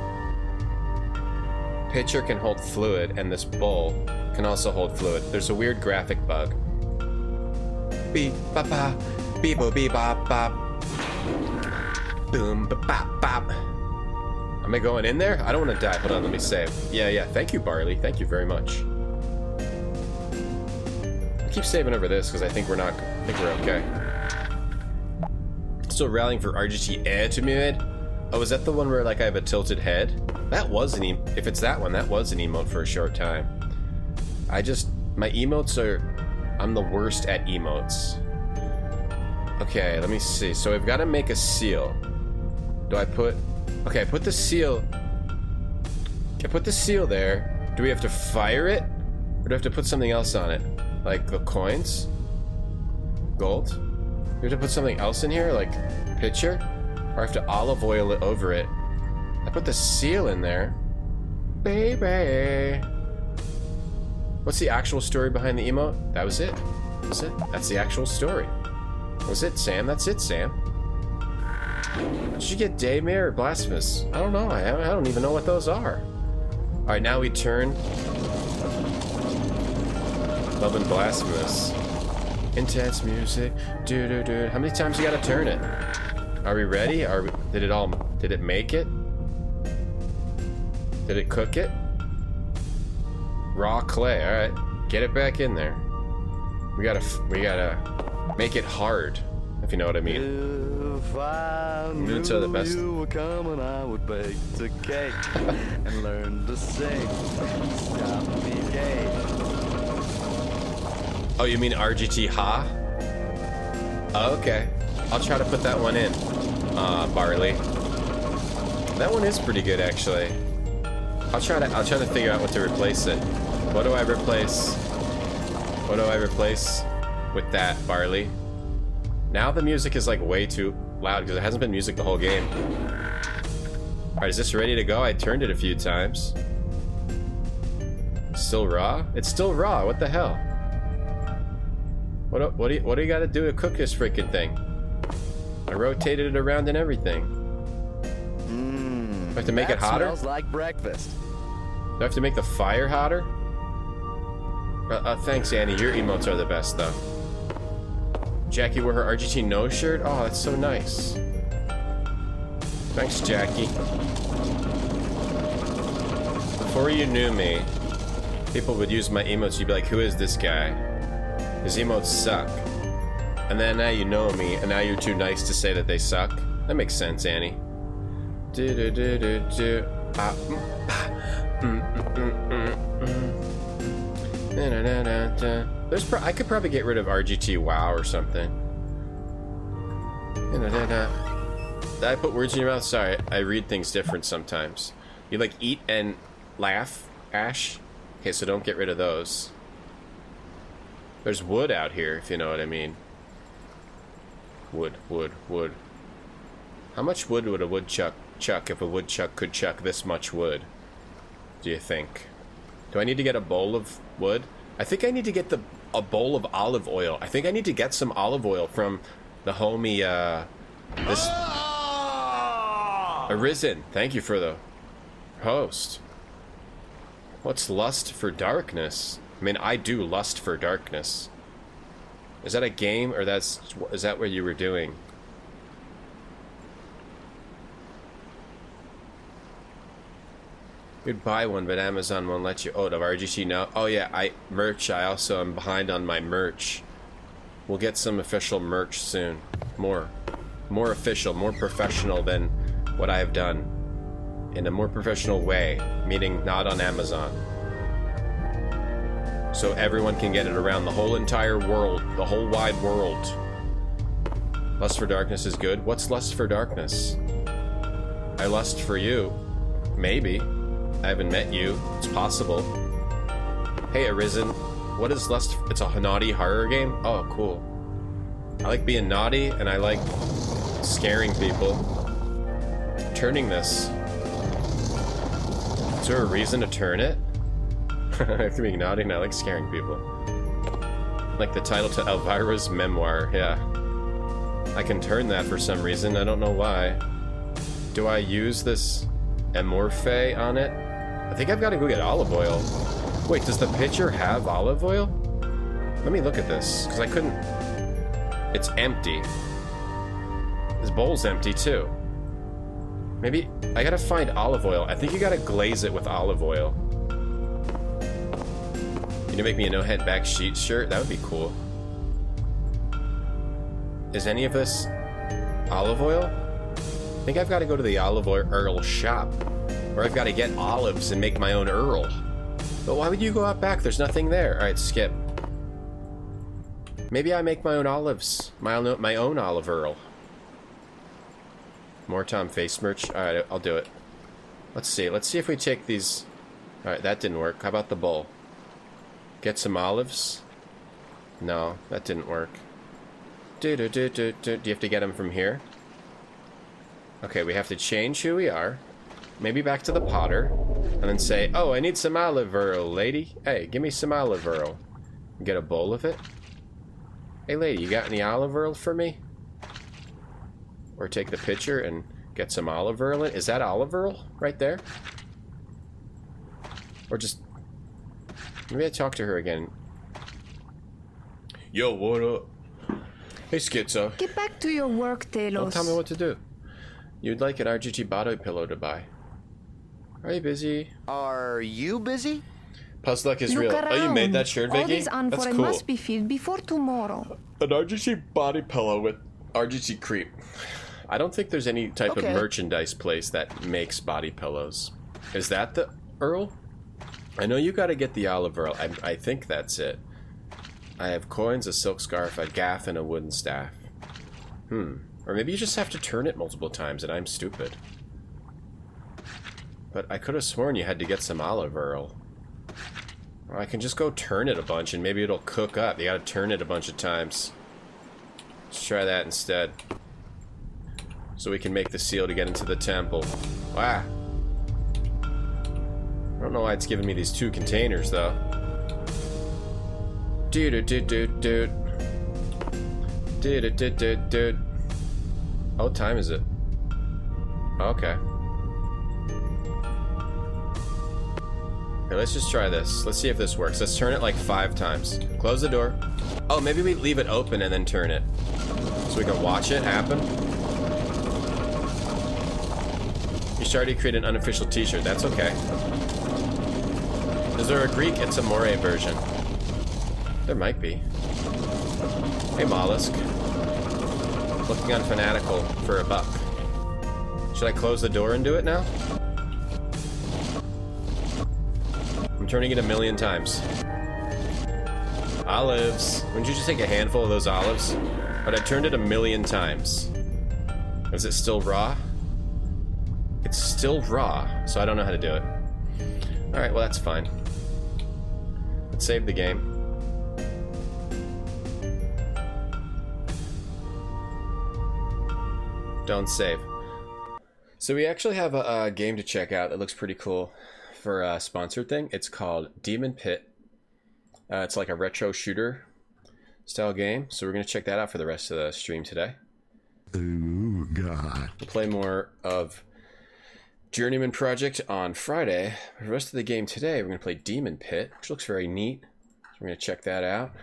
A: can hold fluid, and this bowl can also hold fluid. There's a weird graphic bug. Beep ba ba, beep bo beep bop bop, boom ba bop bop. Am I going in there? I don't want to die. Hold on, let me save. Yeah. Thank you, Barley. Thank you very much. I keep saving over this because I think we're okay. Still rallying for RGT Ultimate. Oh, is that the one where like I have a tilted head? That was an if it's that one, that was an emote for a short time. My emotes are. I'm the worst at emotes. Okay, let me see. So I've got to make a seal. I put the seal. I put the seal there. Do we have to fire it? Or do I have to put something else on it? Like the coins? Gold? Do we have to put something else in here? Like pitcher? Or I have to olive oil it over it? I put the seal in there. Baby. What's the actual story behind the emote? That was it. That's the actual story. Was it, Sam? That's it, Sam. Did you get Daymare or Blasphemous? I don't know. I don't even know what those are. Alright, now we turn. Love and Blasphemous. Intense music. Dude. How many times you gotta turn it? Are we ready? Did it make it? Did it cook it? Raw clay. All right, get it back in there. We gotta make it hard, if you know what I mean.
M: If I
A: Moods are the best.
M: knew you were coming, I would bake the cake and learn to sing. Stop me gay.
A: Oh, you mean RGT Ha? Oh, okay. I'll try to put that one in. Barley. That one is pretty good, actually. I'll try to figure out what to replace it. What do I replace? What do I replace with that, Barley? Now the music is like way too loud because it hasn't been music the whole game. Alright, is this ready to go? I turned it a few times. Still raw? It's still raw, what the hell? What do you gotta do to cook this freaking thing? I rotated it around and everything. Do I have to make it hotter?
M: Smells like breakfast.
A: Do I have to make the fire hotter? Thanks, Annie. Your emotes are the best, though. Jackie wore her RGT no shirt? Oh, that's so nice. Thanks, Jackie. Before you knew me, people would use my emotes. You'd be like, who is this guy? His emotes suck. And then now you know me, and now you're too nice to say that they suck. That makes sense, Annie. I could probably get rid of RGT WoW or something. Did I put words in your mouth? Sorry, I read things different sometimes. You like eat and laugh, Ash? Okay, so don't get rid of those. There's wood out here, if you know what I mean. Wood. How much wood would a woodchuck chuck if a woodchuck could chuck this much wood? Do you think? Do I need to get a bowl of wood? I think I need to get a bowl of olive oil. I think I need to get some olive oil from the homie, Arisen. Thank you for the host. What's lust for darkness? I mean, I do lust for darkness. Is that a game, or is that what you were doing? You'd buy one, but Amazon won't let you. Oh, the RGT no. Oh yeah, I also am behind on my merch. We'll get some official merch soon. More official, more professional than what I have done. In a more professional way, meaning not on Amazon. So everyone can get it around the whole entire world, the whole wide world. Lust for darkness is good. What's lust for darkness? I lust for you. Maybe. I haven't met you. It's possible. Hey, Arisen. What is lust? It's a naughty horror game? Oh, cool. I like being naughty, and I like scaring people. Turning this. Is there a reason to turn it? I like being naughty, and I like scaring people. Like the title to Elvira's memoir, yeah. I can turn that for some reason, I don't know why. Do I use this Amorphe on it? I think I've got to go get olive oil. Wait, does the pitcher have olive oil? Let me look at this, because I couldn't... It's empty. This bowl's empty, too. Maybe... I gotta find olive oil. I think you gotta glaze it with olive oil. Can you make me a no-head back sheet shirt? That would be cool. Is any of this olive oil? I think I've got to go to the olive oil shop. Or I've got to get olives and make my own Earl. But why would you go out back? There's nothing there. Alright, skip. Maybe I make my own olives. My own olive Earl. More Tom face merch? Alright, I'll do it. Let's see. Let's see if we take these... Alright, that didn't work. How about the bowl? Get some olives? No, that didn't work. Do you have to get them from here? Okay, we have to change who we are. Maybe back to the potter. And then say, oh, I need some olive oil, lady. Hey, give me some olive oil. Get a bowl of it. Hey, lady, you got any olive oil for me? Or take the pitcher and get some olive oil in. Is that olive oil right there? Or just... Maybe I talk to her again. Yo, what up? Hey, Schizo.
L: Get back to your work, Talos.
A: Don't tell me what to do. You'd like an RGT body pillow to buy. Are you busy?
B: Are you busy?
A: Puzzluck is
L: Look
A: real.
L: around.
A: Oh, you made that shirt, Vicky?
L: All this
A: That's
L: amphora
A: cool.
L: must be filled before tomorrow.
A: An RGT body pillow with RGT creep. I don't think there's any type of merchandise place that makes body pillows. Is that the Earl? I know you gotta get the olive Earl. I think that's it. I have coins, a silk scarf, a gaff, and a wooden staff. Or maybe you just have to turn it multiple times and I'm stupid. But I could have sworn you had to get some olive Earl. Or I can just go turn it a bunch and maybe it'll cook up. You gotta turn it a bunch of times. Let's try that instead. So we can make the seal to get into the temple. Wow. I don't know why it's giving me these 2 containers, though. Dude. Oh, what time is it? Okay. Okay, let's just try this. Let's see if this works. Let's turn it like 5 times. Close the door. Oh, maybe we leave it open and then turn it. So we can watch it happen. You started to create an unofficial t-shirt. That's okay. Is there a Greek It's Amore version? There might be. Hey, Mollusk. Looking on Fanatical for $1. Should I close the door and do it now? I'm turning it 1,000,000 times. Olives. Wouldn't you just take a handful of those olives? But I turned it 1,000,000 times. Is it still raw? It's still raw, so I don't know how to do it. Alright, well that's fine. Let's save the game. Don't save. So we actually have a game to check out that looks pretty cool for a sponsored thing. It's called Demon Pit. It's like a retro shooter style game, so we're going to check that out for the rest of the stream today.
O: Ooh, God.
A: We'll play more of Journeyman Project on Friday. For the rest of the game today, we're going to play Demon Pit, which looks very neat. So we're going to check that out.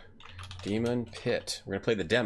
A: Demon Pit. We're going to play the demo.